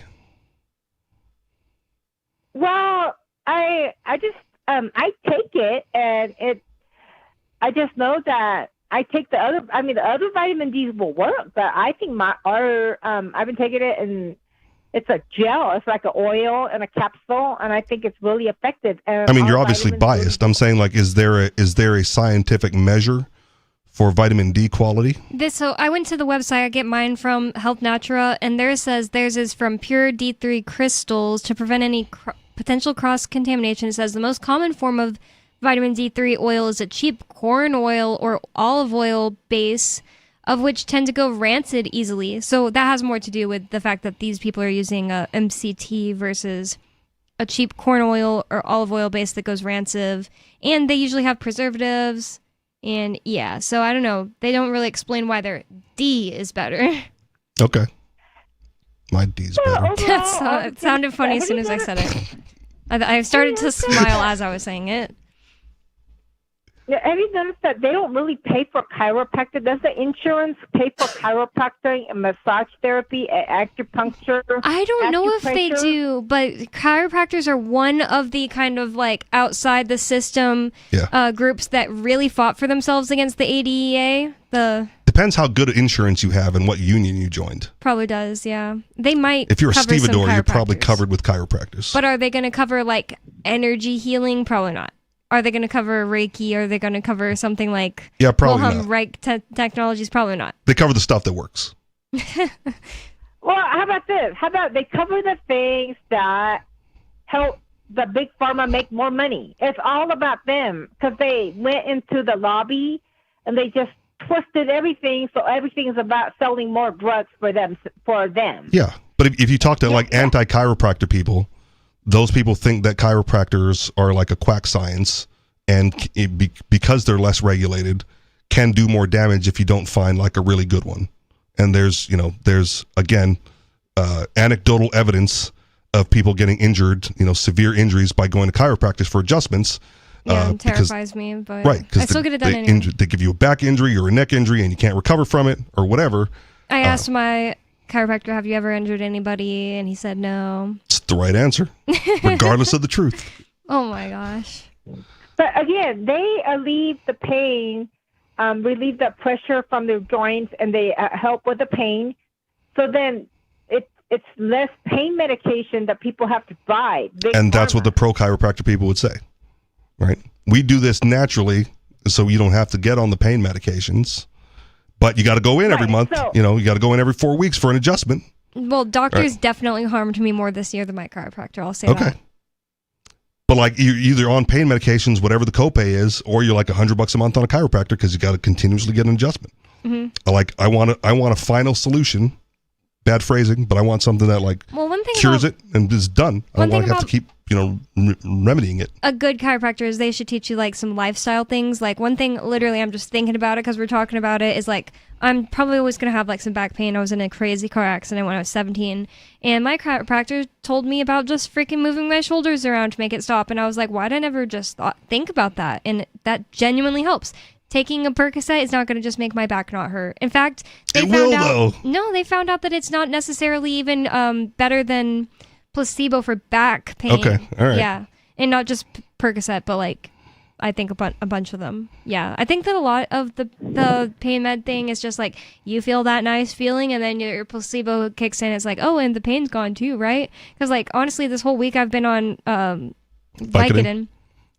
Well, I just I take it, and I just know that I take the other vitamin D's will work, but I think I've been taking it, and it's a gel. It's like an oil and a capsule, and I think it's really effective. And you're obviously biased. I'm saying, is there a scientific measure for vitamin D quality? So I went to the website. I get mine from Health Natura, and theirs says theirs is from pure D3 crystals to prevent any potential cross-contamination. It says the most common form of vitamin D3 oil is a cheap corn oil or olive oil base, of which tend to go rancid easily. So that has more to do with the fact that these people are using a MCT versus a cheap corn oil or olive oil base that goes rancid. And they usually have preservatives. And yeah, so I don't know. They don't really explain why their D is better. Okay. My D's better. It sounded funny as soon as I said it. I started to smile as I was saying it. Yeah, have you noticed that they don't really pay for chiropractic? Does the insurance pay for chiropractic and massage therapy and acupuncture? I don't know if they do, but chiropractors are one of the kind of outside the system groups that really fought for themselves against the ADEA. Depends how good insurance you have and what union you joined. Probably does, yeah. They might. If you're a stevedore, you're probably covered with chiropractors. But are they going to cover energy healing? Probably not. Are they going to cover Reiki? Are they going to cover something like probably Wilhelm not. Reich technologies? Probably not. They cover the stuff that works. Well, how about this? How about they cover the things that help the big pharma make more money? It's all about them, because they went into the lobby and they just twisted everything, so everything is about selling more drugs for them. Yeah, but if you talk to anti-chiropractor people, those people think that chiropractors are like a quack science, and because they're less regulated, can do more damage if you don't find a really good one. And there's again anecdotal evidence of people getting injured, severe injuries by going to chiropractors for adjustments. Yeah, it terrifies me, but right, I still get it done anyway. They give you a back injury or a neck injury and you can't recover from it or whatever. I asked my chiropractor, have you ever injured anybody? And he said no. It's the right answer, regardless of the truth. Oh my gosh. But again, they alleviate the pain, relieve the pressure from the joints, and they help with the pain. So then it's less pain medication that people have to buy. And that's what the pro chiropractor people would say, right? We do this naturally, so you don't have to get on the pain medications. But you got to go in every month. So, you got to go in every 4 weeks for an adjustment. Well, doctors definitely harmed me more this year than my chiropractor. I'll say that. But you're either on pain medications, whatever the copay is, or you're $100 a month on a chiropractor because you got to continuously get an adjustment. Mm-hmm. I want a final solution bad phrasing, but I want something that like one thing cures about- it and is done. I don't one want to thing have to keep, remedying it. A good chiropractor is they should teach you like some lifestyle things. Like one thing, literally, I'm just thinking about it because we're talking about it, is like I'm probably always going to have like some back pain. I was in a crazy car accident when I was 17, and my chiropractor told me about just freaking moving my shoulders around to make it stop. And I was like, why did I never just think about that? And that genuinely helps. Taking a Percocet is not going to just make my back not hurt. In fact, they found out. No, they found out that it's not necessarily even better than placebo for back pain. Okay, all right. Yeah, and not just Percocet, but like I think a bunch of them. Yeah, I think that a lot of the pain med thing is just like you feel that nice feeling, and then your placebo kicks in. It's like, oh, and the pain's gone too, right? Because like honestly, this whole week I've been on Vicodin.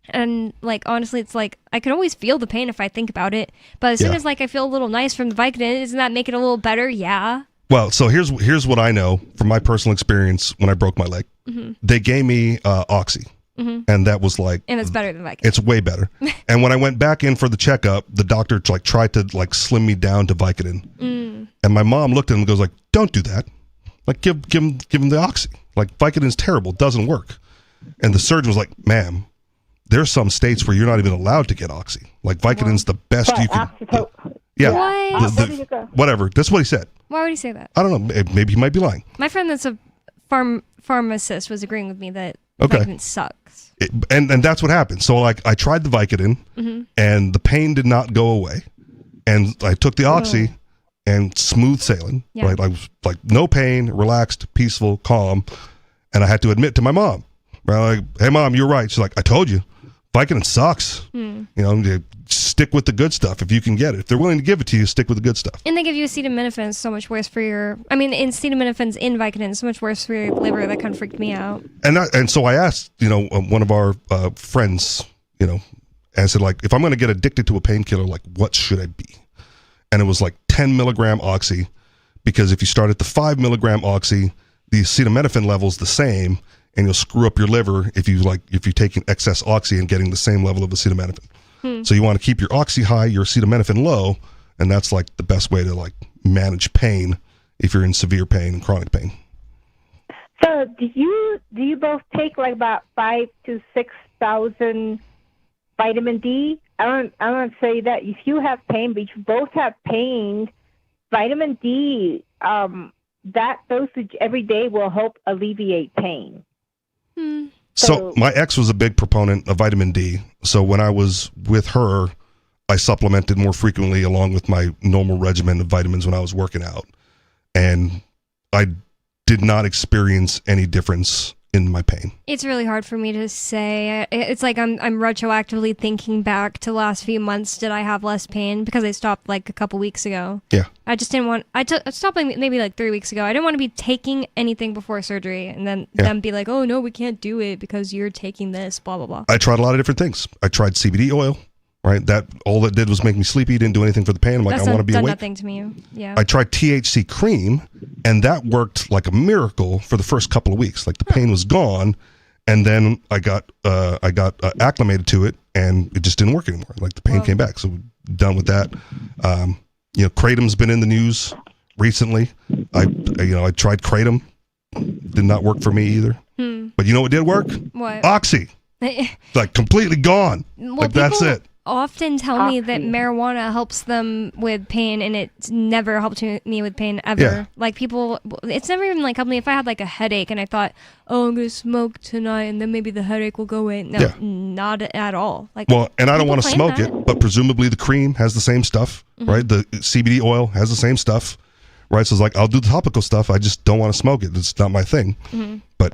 And like honestly, it's like I can always feel the pain if I think about it, but as soon as like I feel a little nice from the Vicodin, doesn't that make it a little better? Yeah. Well, so here's what I know from my personal experience when I broke my leg. They gave me Oxy, and that was like, and it's better than Vicodin. It's way better. And when I went back in for the checkup, the doctor like tried to like slim me down to Vicodin, and my mom looked at him and goes like, "Don't do that. Like give him the Oxy. Like Vicodin's terrible, doesn't work." And the surgeon was like, "Ma'am, there's some states where you're not even allowed to get Oxy. Like Vicodin's the best you can." Yeah. What? Whatever. That's what he said. Why would he say that? I don't know. Maybe he might be lying. My friend that's a pharmacist was agreeing with me that Okay. Vicodin sucks. And that's what happened. So like I tried the Vicodin and the pain did not go away. And I took the Oxy and smooth sailing. Yeah. Right? I was like no pain, relaxed, peaceful, calm. And I had to admit to my mom, right? Like, hey mom, you're right. She's like, I told you, Vicodin sucks. You stick with the good stuff if you can get it. If they're willing to give it to you, stick with the good stuff. And they give you acetaminophen, it's so much worse for your. I mean, acetaminophen's in Vicodin, it's so much worse for your liver. That kind of freaked me out. And so I asked, one of our friends, and I said, like, if I'm going to get addicted to a painkiller, like, what should I be? And it was like 10 milligram Oxy, because if you start at the 5 milligram Oxy, the acetaminophen level's the same, and you'll screw up your liver if you're taking excess Oxy and getting the same level of acetaminophen. So you want to keep your Oxy high, your acetaminophen low, and that's like the best way to like manage pain if you're in severe pain and chronic pain. So do you both take like about 5,000 to 6,000 vitamin D? I don't say that if you have pain, but you both have pain, vitamin D, that dosage every day will help alleviate pain. So my ex was a big proponent of vitamin D. So when I was with her, I supplemented more frequently along with my normal regimen of vitamins when I was working out. And I did not experience any difference in my pain. It's really hard for me to say. It's like I'm retroactively thinking back to the last few months. Did I have less pain? Because I stopped like a couple weeks ago. Yeah. I just didn't want. I stopped like maybe like 3 weeks ago. I didn't want to be taking anything before surgery and then them be like, oh no, we can't do it because you're taking this. Blah blah blah. I tried a lot of different things. I tried CBD oil. Right. That all that did was make me sleepy. Didn't do anything for the pain. I'm like, I want to be done awake. Nothing to me. Yeah. I tried THC cream, and that worked like a miracle for the first couple of weeks. Like the pain was gone. And then I got acclimated to it, and it just didn't work anymore. Like the pain came back, so we're done with that. Kratom's been in the news recently. I tried Kratom, did not work for me either. But you know what did work? What? Oxy, like completely gone. Well, like that's people it. Often tell me that marijuana helps them with pain, and it's never helped me with pain ever. Yeah. Like people, it's never even like helped me if I had like a headache and I thought, oh, I'm gonna smoke tonight, and then maybe the headache will go away. No, not at all. Like, well, and I don't want to people claim smoke that. it, but presumably the cream has the same stuff, right? The CBD oil has the same stuff, right? So it's like I'll do the topical stuff. I just don't want to smoke it. It's not my thing. But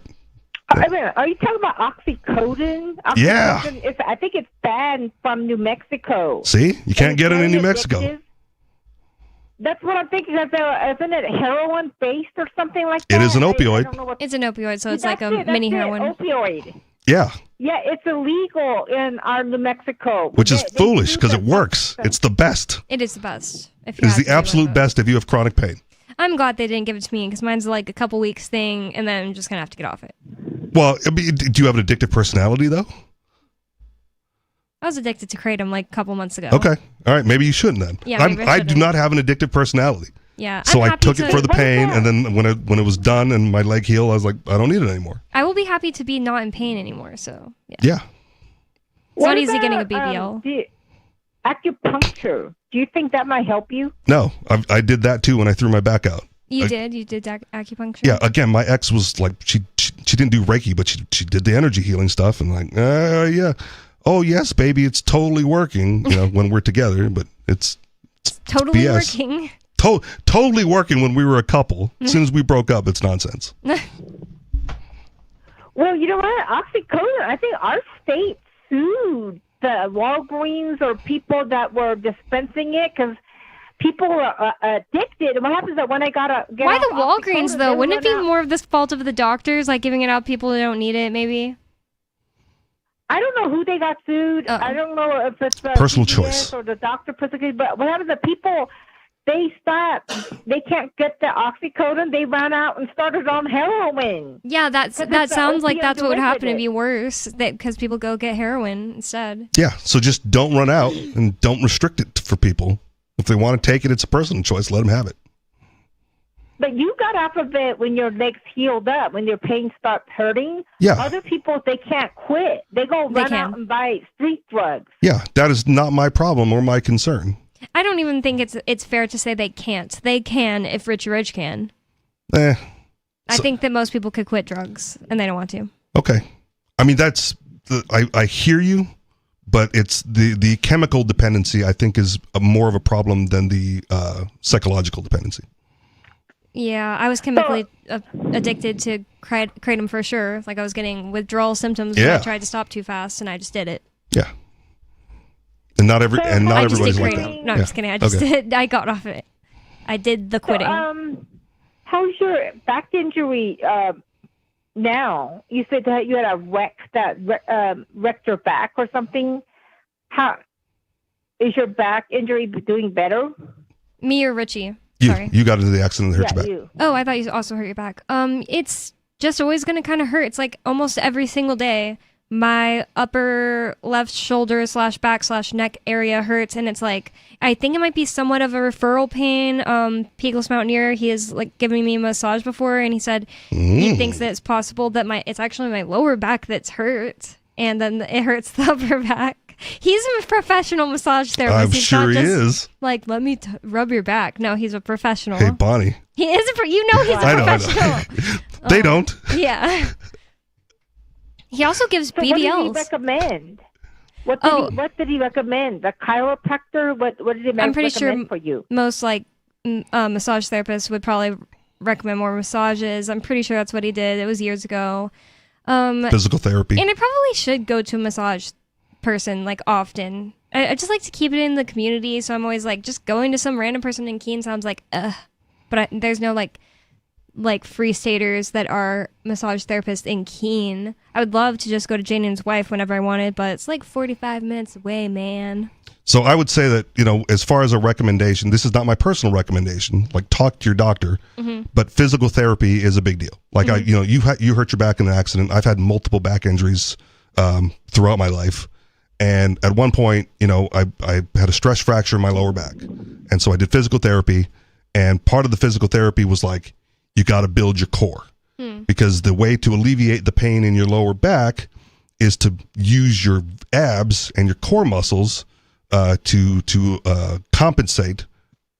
I mean, are you talking about oxycodone? Yeah. I think it's banned from New Mexico. See, you can't get it in New Mexico. That's what I'm thinking. Isn't it heroin based or something like that? It is an opioid. I don't know what It's an opioid, so it's That's like a it, mini that's it, heroin. Opioid. Yeah, Yeah, it's illegal in our New Mexico. which is They foolish do because that it works. It's the best. It is the best. If It you is have the to do absolute it. best if you have chronic pain. I'm glad they didn't give it to me because mine's like a couple weeks thing, and then I'm just gonna have to get off it. Well, do you have an addictive personality though? I was addicted to Kratom like a couple months ago. Okay, all right, maybe you shouldn't then. Yeah, maybe I I do shouldn't. not have an addictive personality. Yeah. So I'm I took happy it for the to- pain, and then when it was done and my leg healed, I was like, I don't need it anymore. I will be happy to be not in pain anymore. So yeah. Yeah. It's not easy getting a BBL. Acupuncture. Do you think that might help you? No, I did that too when I threw my back out. You did acupuncture? Yeah, again, my ex was like, she didn't do Reiki, but she did the energy healing stuff, and like, yeah, oh yes, baby, it's totally working. When we're together, but it's Totally BS. working. Totally working when we were a couple. As soon as we broke up, it's nonsense. Well, you know what? Oxycodone, I think our state sued the Walgreens or people that were dispensing it because people were addicted. And what happens is that when I get Why the off Walgreens Oxycodone, though? they Wouldn't it be run out. more of this fault of the doctors, like giving it out to people who don't need it? Maybe. I don't know who they got sued. I don't know if it's the Personal CVS choice. or the doctor particularly. But what happens is that people, they stop. They can't get the oxycodone. They ran out and started on heroin. Yeah, that it's sounds the like opiate that's what would happen to derivative. be worse. That because people go get heroin instead. Yeah, so just don't run out and don't restrict it for people. If they want to take it, it's a personal choice. Let them have it. But you got off of it when your legs healed up, when your pain starts hurting. Yeah. Other people, they can't quit. They go run out and buy street drugs. Yeah, that is not my problem or my concern. I don't even think it's fair to say they can't. They can if Richie Rich can. I think that most people could quit drugs and they don't want to. Okay. I mean, I hear you, but it's the chemical dependency, I think, is more of a problem than the psychological dependency. Yeah, I was chemically addicted to kratom for sure. Like I was getting withdrawal symptoms when I tried to stop too fast, and I just did it. Yeah. And not I just everybody's did like kratom. that. No, I'm just kidding. I just did. I got off of it. I did the quitting. How's your back injury now? You said that you had a wrecked your back or something. How is your back injury doing better? Me or Richie? You got into the accident and hurt your back. You. Oh, I thought you also hurt your back. It's just always going to kind of hurt. It's like almost every single day. My upper left shoulder / back / neck area hurts, and it's like I think it might be somewhat of a referral pain. Peebles Mountaineer, he has like given me a massage before, and he said he thinks that it's possible that it's actually my lower back that's hurt, and then it hurts the upper back. He's a professional massage therapist. I'm He's sure not he just, is. Like, let me rub your back. No, he's a professional. Hey, Bonnie. He is he's a professional. I know. They don't. Yeah. He also gives BBLs. What did he recommend? What did he recommend? The chiropractor? What did he I'm pretty recommend sure for you? Most massage therapists would probably recommend more massages. I'm pretty sure that's what he did. It was years ago. Physical therapy. And I probably should go to a massage person like often. I just like to keep it in the community, so I'm always like just going to some random person in Keene sounds like but there's no like free staters that are massage therapists in Keene. I would love to just go to Jane and his wife whenever I wanted, but it's like 45 minutes away, man. So I would say that, as far as a recommendation, this is not my personal recommendation. Like, talk to your doctor, but physical therapy is a big deal. Like, you hurt your back in an accident. I've had multiple back injuries throughout my life. And at one point, I had a stress fracture in my lower back. And so I did physical therapy. And part of the physical therapy was like, you got to build your core. Because the way to alleviate the pain in your lower back is to use your abs and your core muscles to compensate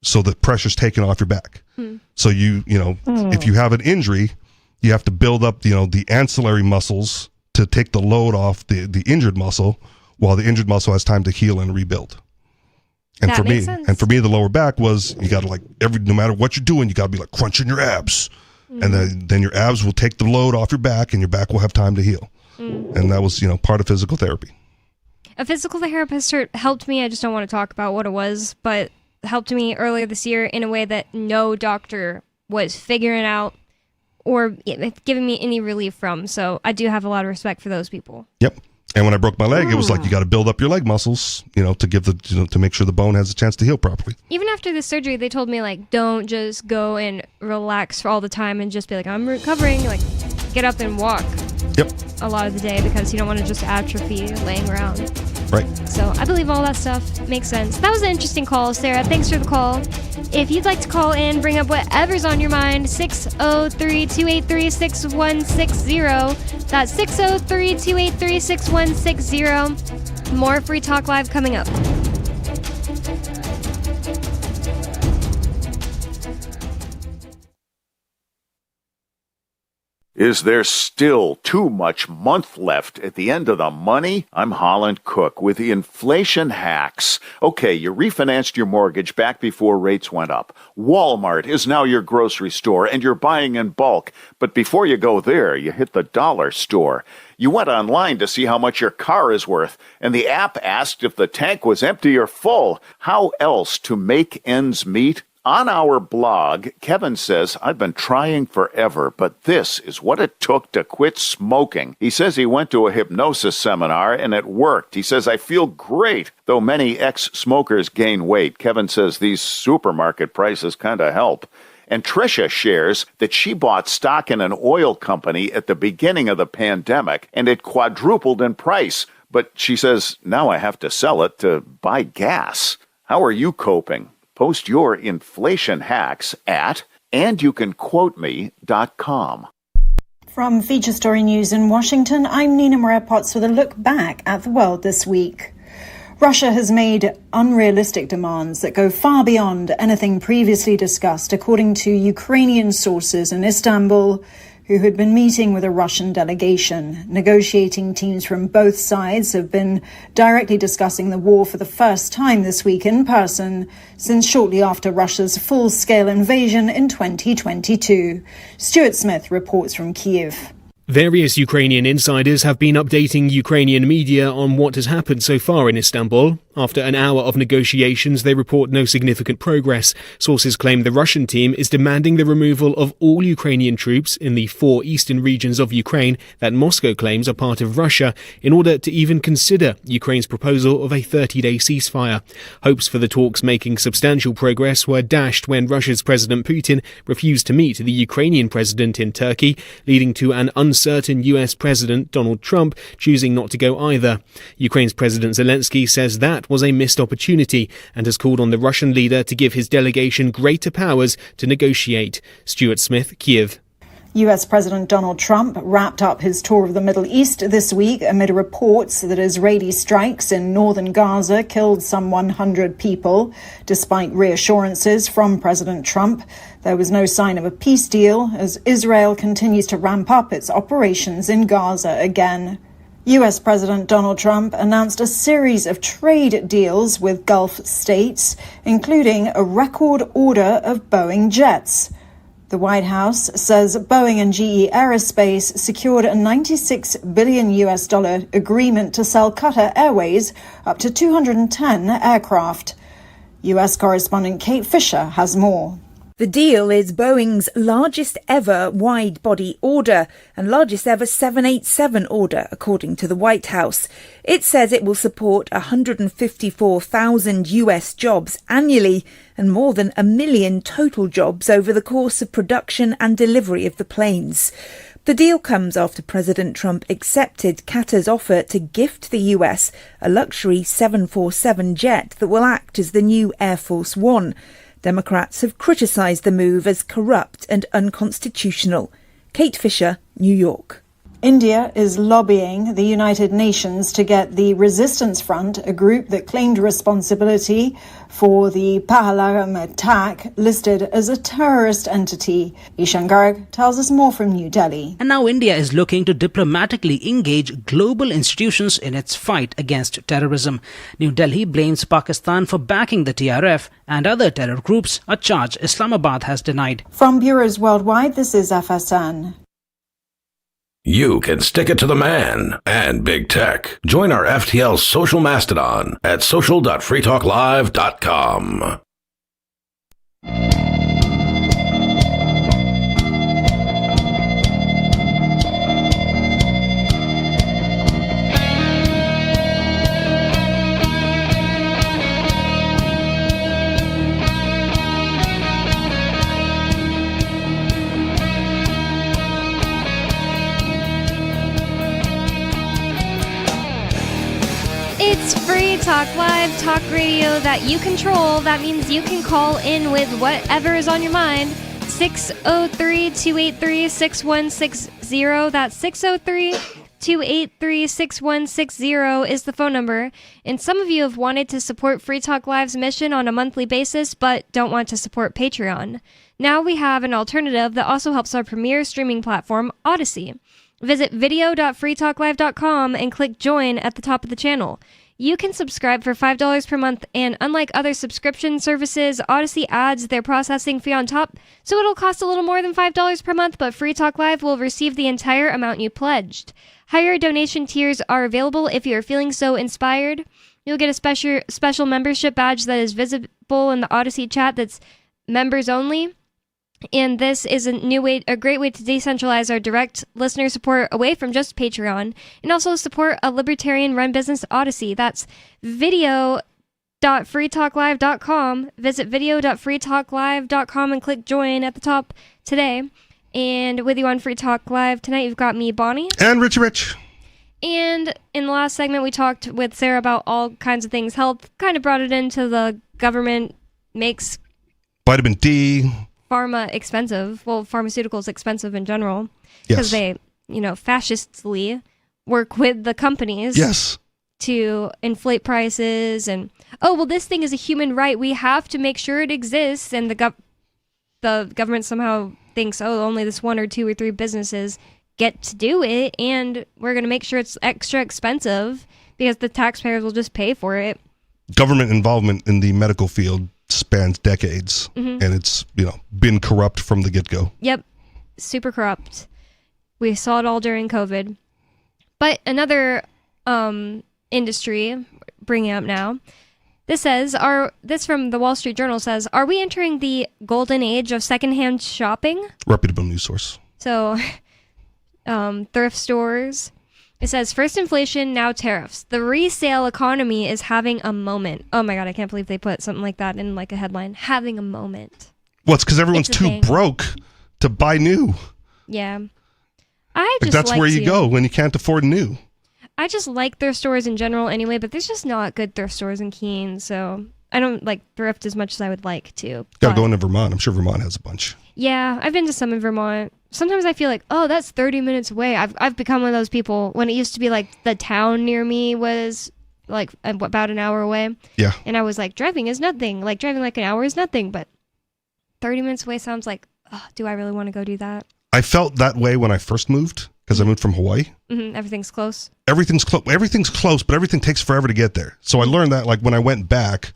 so that pressure's taken off your back. So if you have an injury, you have to build up the ancillary muscles to take the load off the injured muscle, while the injured muscle has time to heal and rebuild. And That makes sense. for me, the lower back was, you got to no matter what you're doing, you got to be like crunching your abs, and then your abs will take the load off your back, and your back will have time to heal. And that was part of physical therapy. A physical therapist helped me. I just don't want to talk about what it was, but helped me earlier this year in a way that no doctor was figuring out or giving me any relief from. So I do have a lot of respect for those people. Yep. And when I broke my leg, it was like, you got to build up your leg muscles, to give to make sure the bone has a chance to heal properly. Even after the surgery, they told me, like, don't just go and relax for all the time and just be like, I'm recovering. Like, get up and walk. Yep. A lot of the day, because you don't want to just atrophy laying around. Right. So I believe all that stuff makes sense. That was an interesting call, Sarah. Thanks for the call. If you'd like to call in, bring up whatever's on your mind, 603-283-6160. That's 603-283-6160. More Free Talk Live coming up. Is there still too much month left at the end of the money? I'm Holland Cook with the Inflation Hacks. Okay, you refinanced your mortgage back before rates went up. Walmart is now your grocery store and you're buying in bulk. But before you go there, you hit the dollar store. You went online to see how much your car is worth, and the app asked if the tank was empty or full. How else to make ends meet? On our blog, Kevin says, I've been trying forever, but this is what it took to quit smoking. He says he went to a hypnosis seminar and it worked. He says, I feel great. Though many ex-smokers gain weight, Kevin says these supermarket prices kind of help. And Tricia shares that she bought stock in an oil company at the beginning of the pandemic and it quadrupled in price. But she says, now I have to sell it to buy gas. How are you coping? Post your inflation hacks at andyoucanquoteme.com. From Feature Story News in Washington, I'm Nina Maria Potts with a look back at the world this week. Russia has made unrealistic demands that go far beyond anything previously discussed, according to Ukrainian sources in Istanbul, who had been meeting with a Russian delegation. Negotiating teams from both sides have been directly discussing the war for the first time this week in person since shortly after Russia's full-scale invasion in 2022. Stuart Smith reports from Kyiv. Various Ukrainian insiders have been updating Ukrainian media on what has happened so far in Istanbul. After an hour of negotiations, they report no significant progress. Sources claim the Russian team is demanding the removal of all Ukrainian troops in the 4 eastern regions of Ukraine that Moscow claims are part of Russia in order to even consider Ukraine's proposal of a 30-day ceasefire. Hopes for the talks making substantial progress were dashed when Russia's President Putin refused to meet the Ukrainian president in Turkey, leading to an uncertain US President Donald Trump choosing not to go either. Ukraine's President Zelensky says that was a missed opportunity and has called on the Russian leader to give his delegation greater powers to negotiate. Stuart Smith, Kyiv. US President Donald Trump wrapped up his tour of the Middle East this week amid reports that Israeli strikes in northern Gaza killed some 100 people. Despite reassurances from President Trump, there was no sign of a peace deal as Israel continues to ramp up its operations in Gaza again. US President Donald Trump announced a series of trade deals with Gulf states, including a record order of Boeing jets. The White House says Boeing and GE Aerospace secured a $96 billion agreement to sell Qatar Airways up to 210 aircraft. US correspondent Kate Fisher has more. The deal is Boeing's largest ever wide-body order and largest ever 787 order, according to the White House. It says it will support 154,000 US jobs annually and more than 1 million total jobs over the course of production and delivery of the planes. The deal comes after President Trump accepted Qatar's offer to gift the US a luxury 747 jet that will act as the new Air Force One. Democrats have criticised the move as corrupt and unconstitutional. Kate Fisher, New York. India is lobbying the United Nations to get the Resistance Front, a group that claimed responsibility for the Pahalgam attack, listed as a terrorist entity. Ishan Garg tells us more from New Delhi. And now India is looking to diplomatically engage global institutions in its fight against terrorism. New Delhi blames Pakistan for backing the TRF and other terror groups, a charge Islamabad has denied. From bureaus worldwide, this is FSN. You can stick it to the man and big tech. Join our FTL social mastodon at social.freetalklive.com. It's Free Talk Live, talk radio that you control. That means you can call in with whatever is on your mind. 603-283-6160. That's 603-283-6160 is the phone number. And some of you have wanted to support Free Talk Live's mission on a monthly basis, but don't want to support Patreon. Now we have an alternative that also helps our premier streaming platform, Odyssey. Visit video.freetalklive.com and click join at the top of the channel. You can subscribe for $5 per month, and unlike other subscription services, Odyssey adds their processing fee on top, so it'll cost a little more than $5 per month, but Free Talk Live will receive the entire amount you pledged. Higher donation tiers are available if you're feeling so inspired. You'll get a special membership badge that is visible in the Odyssey chat that's members only. And this is a great way to decentralize our direct listener support away from just Patreon, and also support a libertarian-run business, Odyssey. That's video.freetalklive.com. Visit video.freetalklive.com and click join at the top today. And with you on Free Talk Live tonight, you've got me, Bonnie. And Richie Rich. And in the last segment, we talked with Sarah about all kinds of things. Health, kind of brought it into the government makes vitamin D. Pharma expensive. Well, pharmaceuticals expensive in general. Because they, fascistly work with the companies. Yes. To inflate prices and, this thing is a human right. We have to make sure it exists. And the government somehow thinks, only this 1 or 2 or 3 businesses get to do it. And we're going to make sure it's extra expensive because the taxpayers will just pay for it. Government involvement in the medical field spans decades, and it's been corrupt from the get-go. Yep, super corrupt. We saw it all during COVID. But another industry bringing up now. This from the Wall Street Journal says, are we entering the golden age of secondhand shopping? Reputable news source. So, thrift stores. It says, first inflation, now tariffs. The resale economy is having a moment. Oh my God, I can't believe they put something like that in like a headline. Having a moment. Well, it's because everyone's too broke to buy new. Yeah. That's where you go when you can't afford new. I just like thrift stores in general anyway, but there's just not good thrift stores in Keene, so I don't like thrift as much as I would like to. Gotta go into Vermont. I'm sure Vermont has a bunch. Yeah, I've been to some in Vermont. Sometimes I feel like, that's 30 minutes away. I've become one of those people when it used to be like the town near me was like about an hour away. Yeah. And I was like, driving is nothing. Like driving like an hour is nothing, but 30 minutes away sounds like, do I really want to go do that? I felt that way when I first moved because I moved from Hawaii. Everything's close. Everything's close, but everything takes forever to get there. So I learned that like when I went back,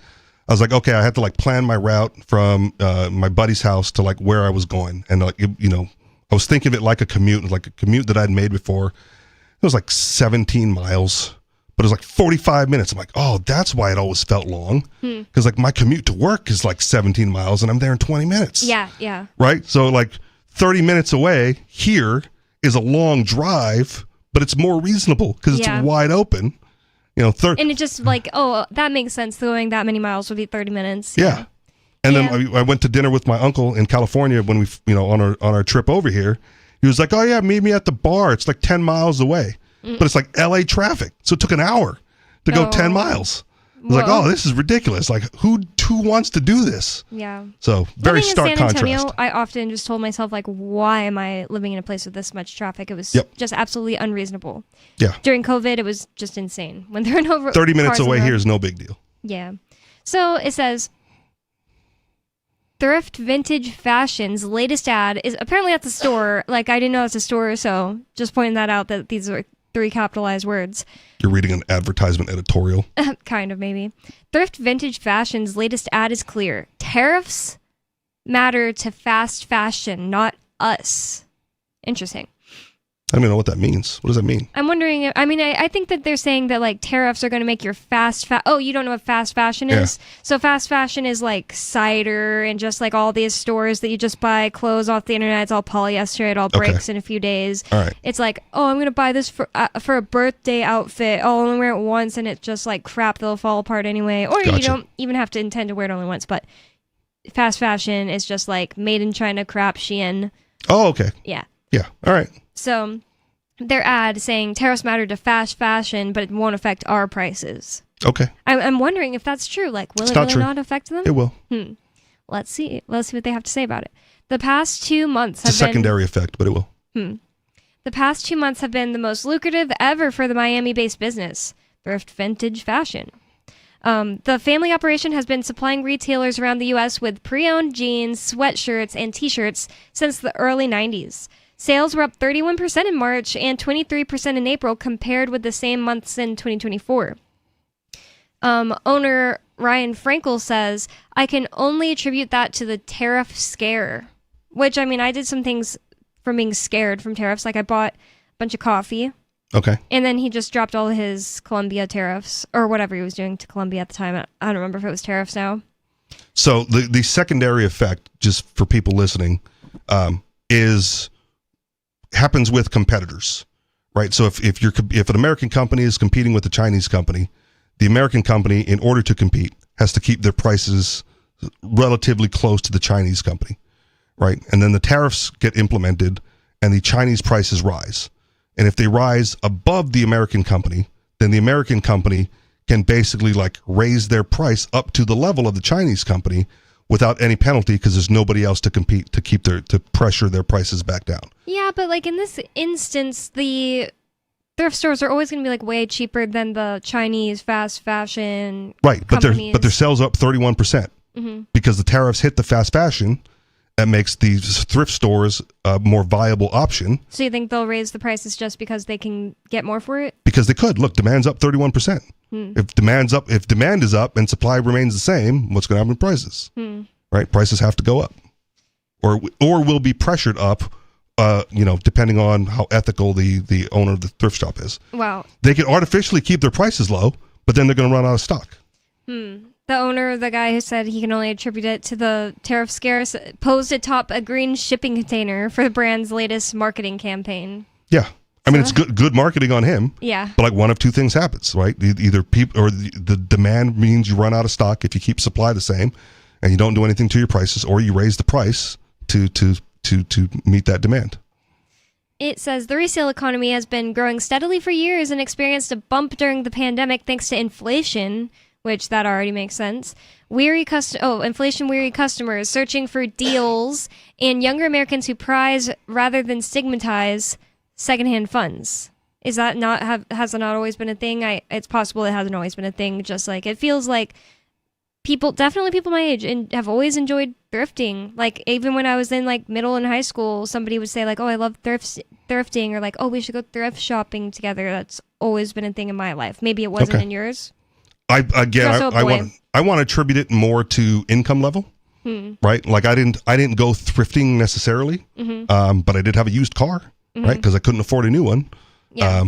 I was like, okay, I had to like plan my route from my buddy's house to like where I was going. And like, I was thinking of it like a commute that I'd made before. It was like 17 miles, but it was like 45 minutes. I'm like, that's why it always felt long. Because like my commute to work is like 17 miles and I'm there in 20 minutes. Yeah. Right? So like 30 minutes away here is a long drive, but it's more reasonable because it's wide open. And it just like, that makes sense. Going that many miles would be 30 minutes. Yeah. And then I went to dinner with my uncle in California when we, on our trip over here. He was like, meet me at the bar. It's like 10 miles away, but it's like LA traffic. So it took an hour to go 10 miles. I was like, this is ridiculous. Like who wants to do this? Yeah. So very stark in San Antonio, contrast. I often just told myself like, why am I living in a place with this much traffic? It was just absolutely unreasonable. Yeah. During COVID, it was just insane. When there were no 30 minutes away here is no big deal. Yeah. So it says, Thrift Vintage Fashion's latest ad is apparently at the store. Like, I didn't know it's a store, so just pointing that out that these are 3 capitalized words. You're reading an advertisement editorial. Kind of, maybe. Thrift Vintage Fashion's latest ad is clear. Tariffs matter to fast fashion, not us. Interesting. I don't even know what that means. What does that mean? I'm wondering, I think that they're saying that like tariffs are going to make your you don't know what fast fashion is? So fast fashion is like cider and just like all these stores that you just buy clothes off the internet. It's all polyester. It all breaks in a few days. All right. It's like, I'm going to buy this for a birthday outfit. I'll only wear it once and it's just like crap that'll fall apart anyway. Or you don't even have to intend to wear it only once. But fast fashion is just like made in China crap, Shein. Oh, okay. Yeah. Yeah. All right. So their ad saying tariffs matter to fast fashion, but it won't affect our prices. Okay. I'm wondering if that's true. Like, will It's it not really true. not affect them? It will. Let's see. Let's see what they have to say about it. The past 2 months It's a secondary effect, but it will. The past 2 months have been the most lucrative ever for the Miami-based business, thrift vintage fashion. The family operation has been supplying retailers around the U.S. with pre-owned jeans, sweatshirts, and T-shirts since the early 90s. Sales were up 31% in March and 23% in April compared with the same months in 2024. Owner Ryan Frankel says, I can only attribute that to the tariff scare. Which, I mean, I did some things from being scared from tariffs. Like I bought a bunch of coffee. Okay. And then he just dropped all his Colombia tariffs or whatever he was doing to Colombia at the time. I don't remember if it was tariffs now. So the secondary effect, just for people listening, happens with competitors, right? So if an American company is competing with a Chinese company, the American company, in order to compete, has to keep their prices relatively close to the Chinese company, right? And then the tariffs get implemented and the Chinese prices rise. And if they rise above the American company, then the American company can basically like raise their price up to the level of the Chinese company without any penalty because there's nobody else to compete to pressure their prices back down. Yeah, but like in this instance, the thrift stores are always going to be like way cheaper than the Chinese fast fashion companies. But their sales are up 31% because the tariffs hit the fast fashion. That makes these thrift stores a more viable option. So you think they'll raise the prices just because they can get more for it? Because they could. Look, demand's up 31%. If demand is up and supply remains the same, what's going to happen with prices? Right? Prices have to go up, or will be pressured up. Depending on how ethical the owner of the thrift shop is. Wow. They can artificially keep their prices low, but then they're going to run out of stock. The owner, the guy who said he can only attribute it to the tariff scares, posed atop a green shipping container for the brand's latest marketing campaign. Yeah. I mean, it's good marketing on him. Yeah. But like one of two things happens, right? Either people or the demand means you run out of stock if you keep supply the same and you don't do anything to your prices, or you raise the price to meet that demand. It says the resale economy has been growing steadily for years and experienced a bump during the pandemic thanks to inflation, which that already makes sense. Inflation-weary customers searching for deals and younger Americans who prize rather than stigmatize secondhand funds. Has that not always been a thing? It's possible it hasn't always been a thing. Just like it feels like people my age and have always enjoyed thrifting. Like even when I was in like middle and high school, somebody would say like, "Oh, I love thrifting," or like, "Oh, we should go thrift shopping together." That's always been a thing in my life. Maybe it wasn't in yours. I want to attribute it more to income level, right? Like I didn't go thrifting necessarily, but I did have a used car, right? Because I couldn't afford a new one. Yeah.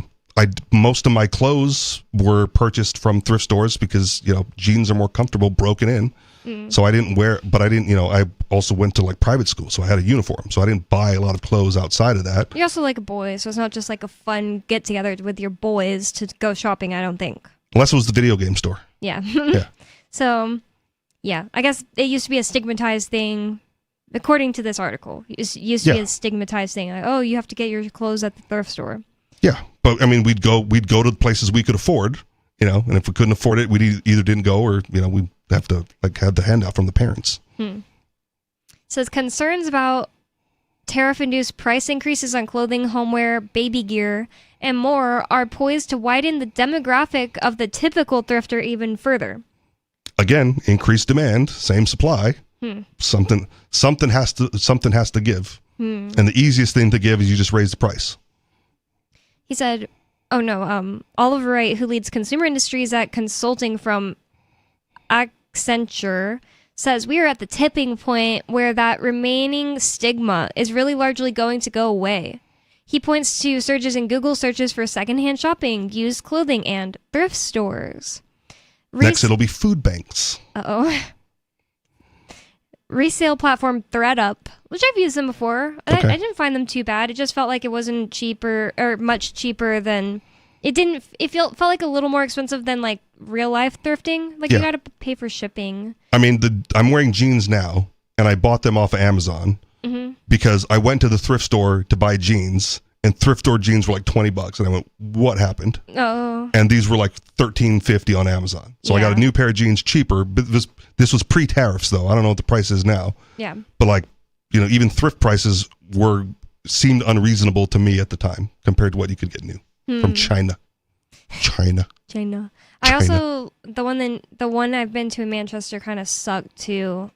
Most of my clothes were purchased from thrift stores because jeans are more comfortable broken in. So I didn't wear, but I also went to like private school, so I had a uniform. So I didn't buy a lot of clothes outside of that. You're also like a boy, so it's not just like a fun get together with your boys to go shopping. I don't think. Unless it was the video game store. Yeah. Yeah. So, yeah, I guess it used to be a stigmatized thing. According to this article, it used to be a stigmatized thing. Like, oh, you have to get your clothes at the thrift store. Yeah, but I mean, we'd go to the places we could afford, and if we couldn't afford it, we either didn't go or we have to like have the handout from the parents. Says concerns about tariff-induced price increases on clothing, homeware, baby gear, and more are poised to widen the demographic of the typical thrifter even further. Again, increased demand, same supply. Something has to give, and the easiest thing to give is you just raise the price. He said, Oliver Wright, who leads consumer industries at consulting from Accenture, says we are at the tipping point where that remaining stigma is really largely going to go away. He points to surges in Google searches for secondhand shopping, used clothing, and thrift stores. Next, it'll be food banks. Resale platform ThredUp, which I've used them before. Okay. I didn't find them too bad. It just felt like it wasn't cheaper or much cheaper than it felt like a little more expensive than like real life thrifting. Like you got to pay for shipping. I mean, I'm wearing jeans now, and I bought them off of Amazon because I went to the thrift store to buy jeans, and thrift store jeans were like $20. And I went, what happened? Oh. And these were like $13.50 on Amazon. So I got a new pair of jeans cheaper. But this was pre-tariffs, though. I don't know what the price is now. Yeah. But like, even thrift prices seemed unreasonable to me at the time compared to what you could get new from China. I also the one I've been to in Manchester kind of sucked too.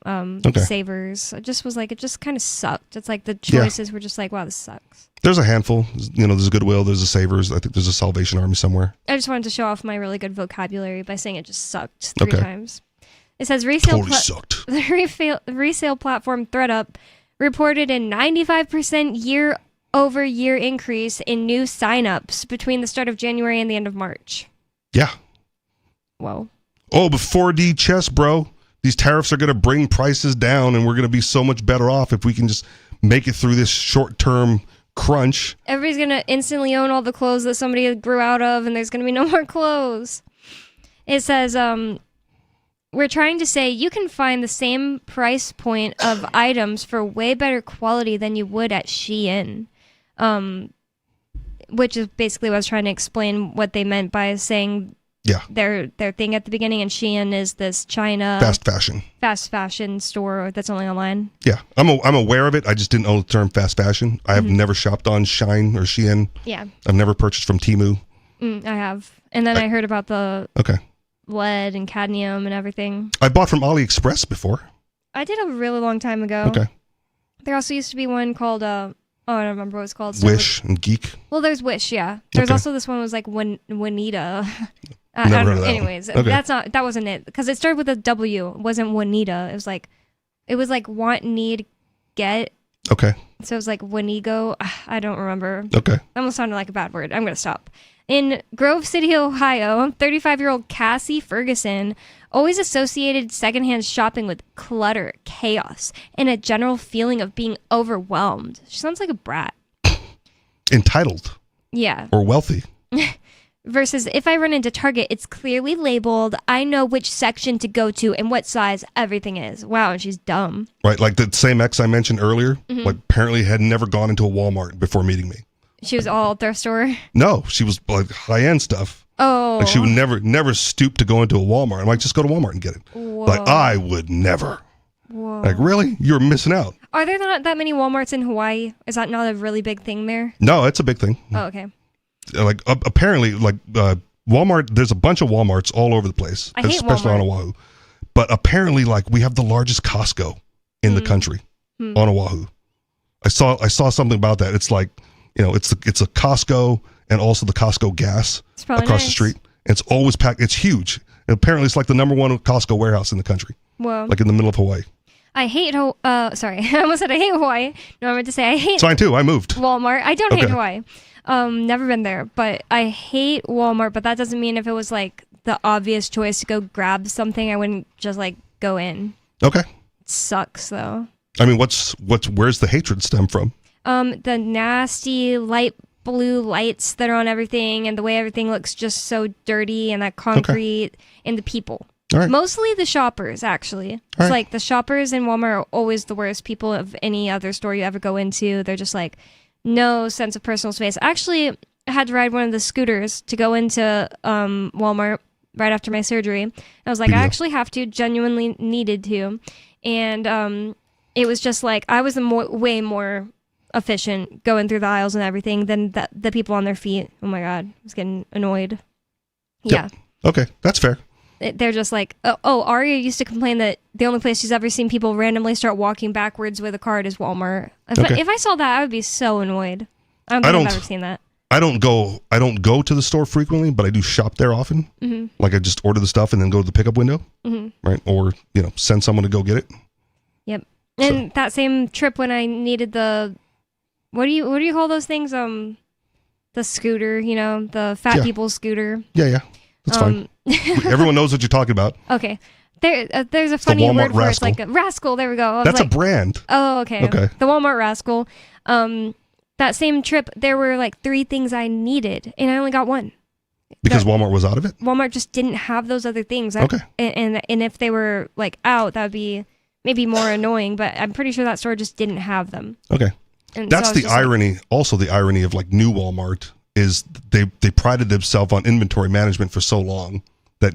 Savers. It just was like, it just kind of sucked. It's like the choices were just like, wow, this sucks. There's a handful. There's a Goodwill. There's a Savers. I think there's a Salvation Army somewhere. I just wanted to show off my really good vocabulary by saying it just sucked 3 times. It says resale sucked. The resale platform ThredUp reported a 95% year-over-year increase in new signups between the start of January and the end of March. Yeah. Whoa. Oh, but 4D chess, bro. These tariffs are going to bring prices down, and we're going to be so much better off if we can just make it through this short-term crunch. Everybody's going to instantly own all the clothes that somebody grew out of, and there's going to be no more clothes. It says, we're trying to say you can find the same price point of items for way better quality than you would at Shein. Which is basically what I was trying to explain what they meant by saying their thing at the beginning. And Shein is this China fast fashion store that's only online. Yeah, I'm aware of it. I just didn't know the term fast fashion. I have never shopped on Shine or Shein. Yeah, I've never purchased from Temu. I have, and then I heard about the lead and cadmium and everything. I bought from AliExpress before. I did a really long time ago. Okay. There also used to be one called I don't remember what it's called. Wish and Geek. Well, there's Wish, yeah. There's also this one was like Juanita. Never heard of that anyways, one. Okay. that wasn't it, because it started with a W. It wasn't Juanita. It was like want, need, get. Okay. So it was like Wanigo. I don't remember. Okay. That almost sounded like a bad word. I'm gonna stop. In Grove City, Ohio, 35-year-old Cassie Ferguson always associated secondhand shopping with clutter, chaos, and a general feeling of being overwhelmed. She sounds like a brat. Entitled. Yeah. Or wealthy. Versus if I run into Target, it's clearly labeled. I know which section to go to and what size everything is. Wow, and she's dumb. Right, like the same ex I mentioned earlier, like apparently had never gone into a Walmart before meeting me. She was all thrift store? No, she was like high-end stuff. Oh. Like she would never stoop to go into a Walmart. I'm like, just go to Walmart and get it. Whoa. Like, I would never. Whoa. Like, really? You're missing out. Are there not that many Walmarts in Hawaii? Is that not a really big thing there? No, it's a big thing. Oh, okay. Like, apparently, like, Walmart, there's a bunch of Walmarts all over the place. I hate especially Walmart. on Oahu. But apparently, like, we have the largest Costco in the country on Oahu. I saw something about that. It's like, it's a Costco and also the Costco gas across the street. It's always packed. It's huge. And apparently, it's like the #1 Costco warehouse in the country. Whoa. Like in the middle of Hawaii. I hate sorry. I almost said I hate Hawaii. No, I meant to say I hate It's fine too. I moved. Walmart. I don't hate Hawaii. Never been there, but I hate Walmart, but that doesn't mean if it was like the obvious choice to go grab something, I wouldn't just like go in. Okay. It sucks though. I mean, where's the hatred stem from? The nasty light blue lights that are on everything and the way everything looks just so dirty and that concrete and the people. All right. Mostly the shoppers, actually. It's like the shoppers in Walmart are always the worst people of any other store you ever go into. They're just like no sense of personal space. Actually, I had to ride one of the scooters to go into Walmart right after my surgery. I was like, I actually have to, genuinely needed to. And it was just like, I was way more efficient going through the aisles and everything than the people on their feet. Oh my God, I was getting annoyed. Yep. Yeah. Okay, that's fair. They're just like, Aria used to complain that the only place she's ever seen people randomly start walking backwards with a cart is Walmart. If I saw that, I would be so annoyed. I don't think I've ever seen that. I don't go to the store frequently, but I do shop there often. Mm-hmm. Like I just order the stuff and then go to the pickup window, right? Or send someone to go get it. Yep. And that same trip when I needed the, what do you call those things? The scooter, the fat people scooter. Yeah, that's fine. Everyone knows what you're talking about. Okay. There's a funny word for it. It's like a rascal. There we go. That's a brand. Oh, okay. The Walmart rascal. That same trip, there were like 3 things I needed, and I only got one. Because Walmart was out of it? Walmart just didn't have those other things. Okay. And if they were like out, that would be maybe more annoying, but I'm pretty sure that store just didn't have them. Okay. And That's so I was the just like, irony. Also, the irony of like new Walmart is they prided themselves on inventory management for so long that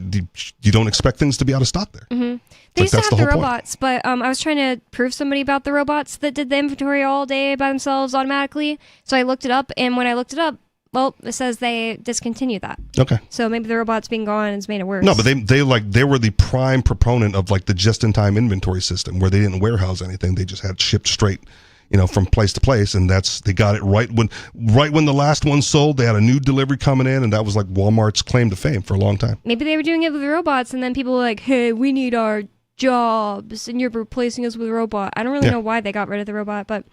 you don't expect things to be out of stock there. Mm-hmm. They used to that's have the whole point. robots, but I was trying to prove somebody about the robots that did the inventory all day by themselves automatically. So I looked it up, and when I looked it up, well, it says they discontinued that. Okay. So maybe the robots being gone has made it worse. No, but they were the prime proponent of like the just-in-time inventory system where they didn't warehouse anything; they just had shipped straight, from place to place, and they got it right when the last one sold. They had a new delivery coming in, and that was like Walmart's claim to fame for a long time. Maybe they were doing it with the robots, and then people were like, "Hey, we need our jobs, and you're replacing us with a robot." I don't really know why they got rid of the robot, but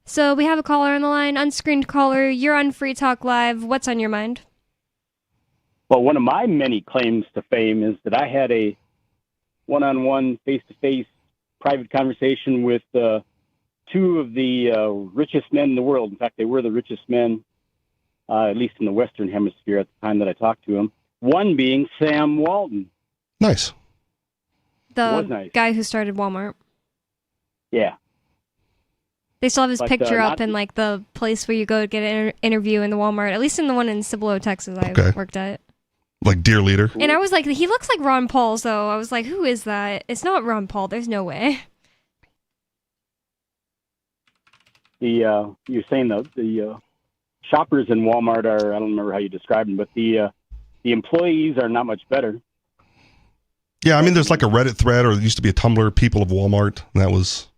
so we have a caller on the line, unscreened caller. You're on Free Talk Live. What's on your mind? Well, one of my many claims to fame is that I had a one-on-one, face-to-face private conversation with two of the richest men in the world. In fact, they were the richest men, at least in the Western Hemisphere at the time that I talked to them. One being Sam Walton. Nice. The guy who started Walmart. Yeah. They still have his But, picture not- up in like the place where you go to get an interview in the Walmart, at least in the one in Cibolo, Texas I worked at. Like Dear Leader. And I was like, he looks like Ron Paul, so I was like, who is that? It's not Ron Paul. There's no way. You're saying the shoppers in Walmart are, I don't remember how you described them, but the employees are not much better. Yeah, I mean, there's like a Reddit thread, or there used to be a Tumblr, People of Walmart, and that was,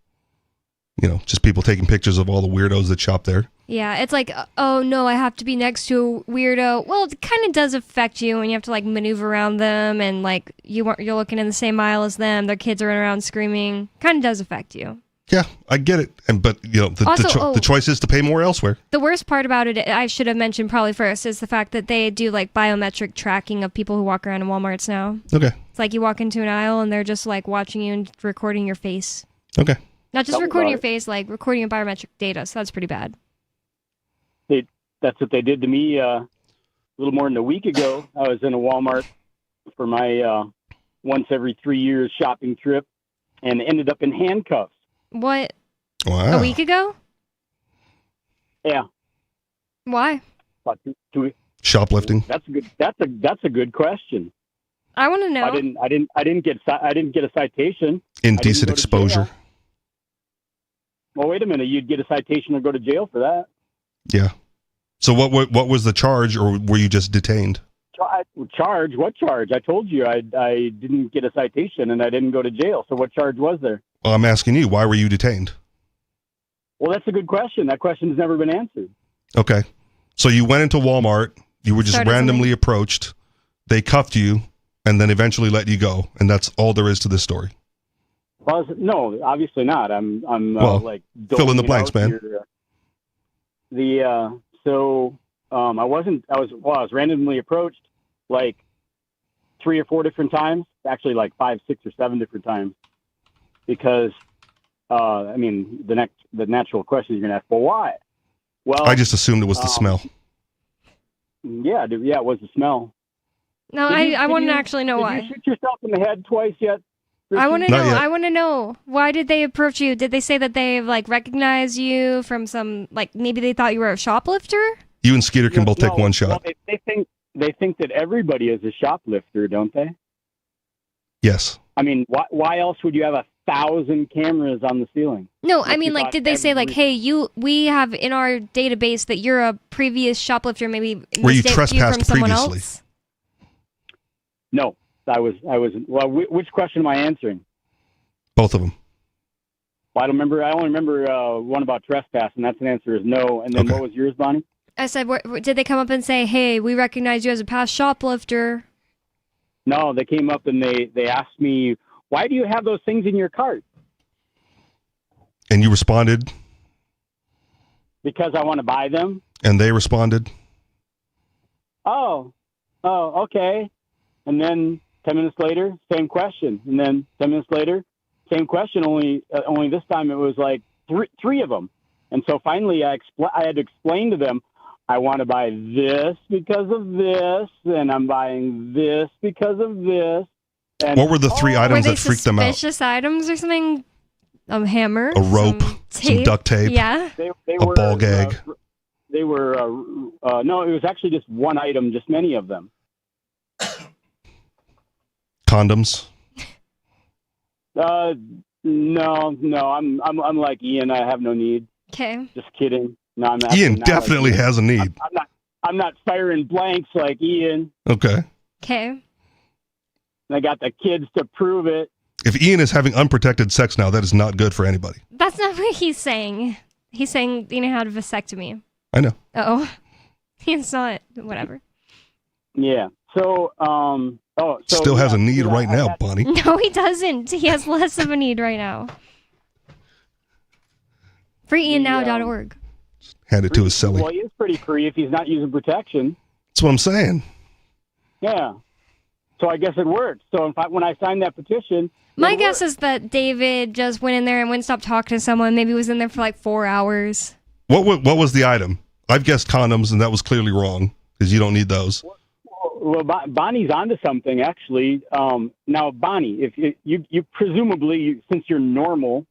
just people taking pictures of all the weirdos that shop there. Yeah, it's like, oh no, I have to be next to a weirdo. Well, it kind of does affect you when you have to like maneuver around them, and like you're looking in the same aisle as them. Their kids are running around screaming. Kind of does affect you. Yeah, I get it, but the choice is to pay more elsewhere. The worst part about it, I should have mentioned probably first, is the fact that they do like biometric tracking of people who walk around in Walmarts now. Okay. It's like you walk into an aisle and they're just like watching you and recording your face. Okay. Not just recording your face, like recording your biometric data. So that's pretty bad. That's what they did to me a little more than a week ago. I was in a Walmart for my once every 3 years shopping trip and ended up in handcuffs. What? Wow. A week ago? Yeah. Why? Shoplifting. That's a good question. I want to know. I didn't get a citation. Indecent exposure. Well, wait a minute. You'd get a citation or go to jail for that. Yeah. So what was the charge, or were you just detained? Charge? What charge? I told you I didn't get a citation and I didn't go to jail. So what charge was there? Well, I'm asking you, why were you detained? Well, that's a good question. That question's never been answered. Okay. So you went into Walmart, you were just randomly approached, they cuffed you, and then eventually let you go, and that's all there is to this story. Well, no, obviously not. I'm like fill in the blanks, man. I was randomly approached like 3 or 4 different times, actually like 5, 6, or 7 different times, because the natural question you're gonna ask, well, why? Well, I just assumed it was the smell. Yeah, it was the smell. No, I want to actually know why. Did you shoot yourself in the head twice yet? I want to know. I want to know. Why did they approach you? Did they say that they like recognize you from some, like maybe they thought you were a shoplifter? You and Skeeter can both take one shot. Well, they think that everybody is a shoplifter, don't they? Yes. I mean, why else would you have 1,000 cameras on the ceiling? No, I mean, like, did they say like, hey, we have in our database that you're a previous shoplifter, maybe were you mistaked trespassed from someone previously? else? No, I was. Well, which question am I answering? Both of them. Well, I don't remember. I only remember one about trespass, and that's an answer is no. And then what was yours, Bonnie? I said, did they come up and say, hey, we recognize you as a past shoplifter? No, they came up and they asked me, why do you have those things in your cart? And you responded? Because I want to buy them. And they responded? Oh, okay. And then 10 minutes later, same question. And then 10 minutes later, same question, only this time it was like three of them. And so finally I had to explain to them, I want to buy this because of this, and I'm buying this because of this. And what were the 3 items that freaked them out? Suspicious items or something? A hammer. a rope, some duct tape, Yeah. a ball gag. They were no, it was actually just one item, just many of them. Condoms. No, I'm like Ian. I have no need. Okay. Just kidding. No, I'm Ian not definitely like has a need. I'm not firing blanks like Ian. Okay. Okay. And I got the kids to prove it. If Ian is having unprotected sex now, that is not good for anybody. That's not what he's saying. He's saying Ian had a vasectomy. I know. Oh. It's not. Whatever. Yeah. So, Still has a need right now, Bonnie. No, he doesn't. He has less of a need right now. FreeIanNow.org. Hand it to his celly. Well, he is pretty free if he's not using protection. That's what I'm saying. Yeah. So I guess it worked. So when I signed that petition, My guess is that David just went in there and wouldn't stop talking to someone. Maybe was in there for like 4 hours. What was the item? I've guessed condoms, and that was clearly wrong because you don't need those. Well, Bonnie's onto something actually. Now, Bonnie, if you presumably, since you're normal,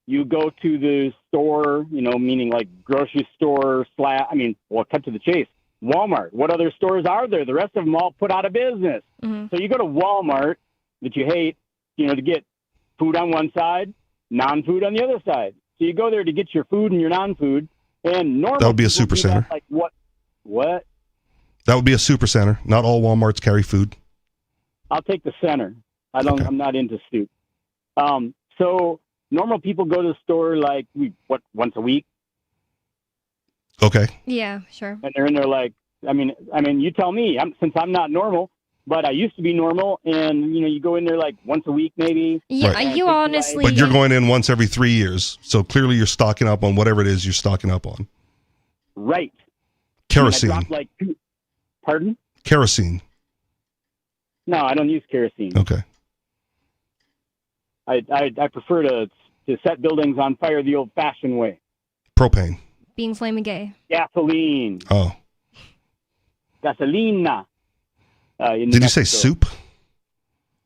you go to the store, meaning like grocery store / cut to the chase. Walmart. What other stores are there? The rest of them all put out of business. Mm-hmm. So you go to Walmart that you hate, to get food on one side, non-food on the other side. So you go there to get your food and your non-food, and normal. That would be a people super do that, center. like what? What? That would be a super center. Not all Walmarts carry food. I'll take the center. I'm not into soup. So normal people go to the store like once a week, Okay. Yeah, sure. and they're in there like, you tell me. Since I'm not normal, but I used to be normal, and you go in there like once a week maybe. Yeah, Right. you honestly. But you're going in once every 3 years. So clearly you're stocking up on whatever it is you're stocking up on. Right. Kerosene. I dropped like two. Pardon? Kerosene. No, I don't use kerosene. Okay. I prefer to set buildings on fire the old-fashioned way. Propane. Being flaming gay. Gasoline. Oh. Gasolina. Did you say soup?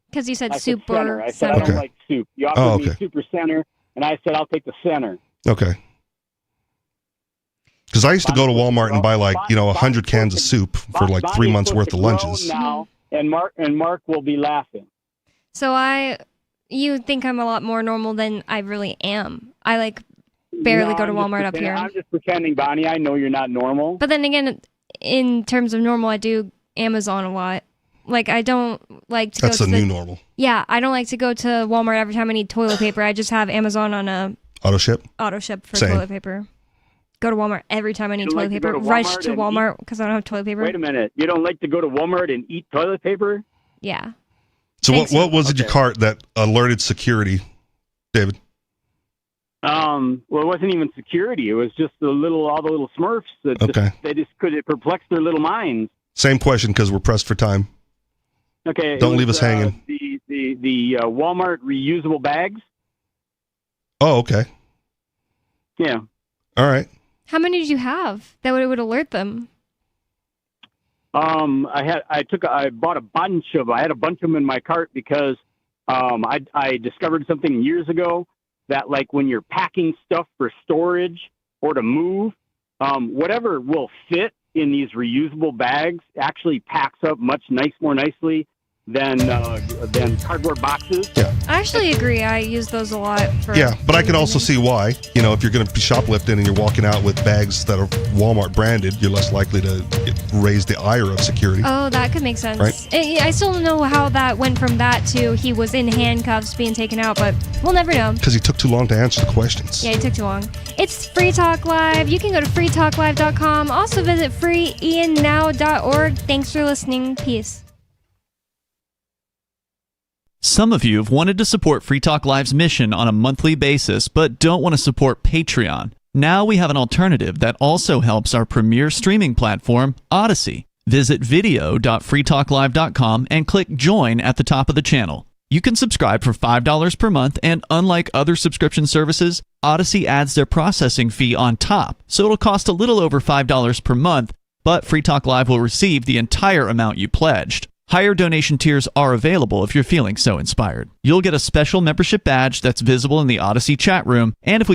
Because you said I soup said center. or I said I Okay. don't like soup. You offered me okay. super center, and I said I'll take the center. Okay. Because I used to go to Walmart and buy 100 cans of soup for like 3 months worth of lunches. Now, and Mark will be laughing. So you think I'm a lot more normal than I really am. I barely No, go to I'm just Walmart up pretending- here. I'm just pretending, Bonnie. I know you're not normal. But then again, in terms of normal, I do Amazon a lot. I don't like to That's go the to new normal. Yeah, I don't like to go to Walmart every time I need toilet paper. I just have Amazon on a Auto ship? auto ship for Same. toilet paper. Go to Walmart every time I need You don't toilet like to paper. go to Rush Walmart to and Walmart because I don't have toilet paper. Wait a minute. You don't like to go to Walmart and eat toilet paper? Yeah. So Thanks. what was in your cart that alerted security, David? Well, it wasn't even security. It was just all the little Smurfs that Okay. it perplexed their little minds. Same question because we're pressed for time. Okay. Don't it leave was, us hanging. The Walmart reusable bags. Oh, okay. Yeah. All right. How many did you have that would alert them? I bought a bunch of. I had a bunch of them in my cart because I discovered something years ago that when you're packing stuff for storage or to move, whatever will fit in these reusable bags actually packs up much more nicely than cardboard boxes. Yeah. I actually agree. I use those a lot for. Yeah, but I can also see why. If you're going to be shoplifting and you're walking out with bags that are Walmart branded, you're less likely to raise the ire of security. Oh, that could make sense. Right? I still don't know how that went from that to he was in handcuffs being taken out, but we'll never know. Because he took too long to answer the questions. Yeah, it took too long. It's Free Talk Live. You can go to freetalklive.com. Also visit freeiannow.org. Thanks for listening. Peace. Some of you have wanted to support Free Talk Live's mission on a monthly basis, but don't want to support Patreon. Now we have an alternative that also helps our premier streaming platform, Odyssey. Visit video.freetalklive.com and click Join at the top of the channel. You can subscribe for $5 per month, and unlike other subscription services, Odyssey adds their processing fee on top, so it'll cost a little over $5 per month, but Free Talk Live will receive the entire amount you pledged. Higher donation tiers are available if you're feeling so inspired. You'll get a special membership badge that's visible in the Odyssey chat room, and if we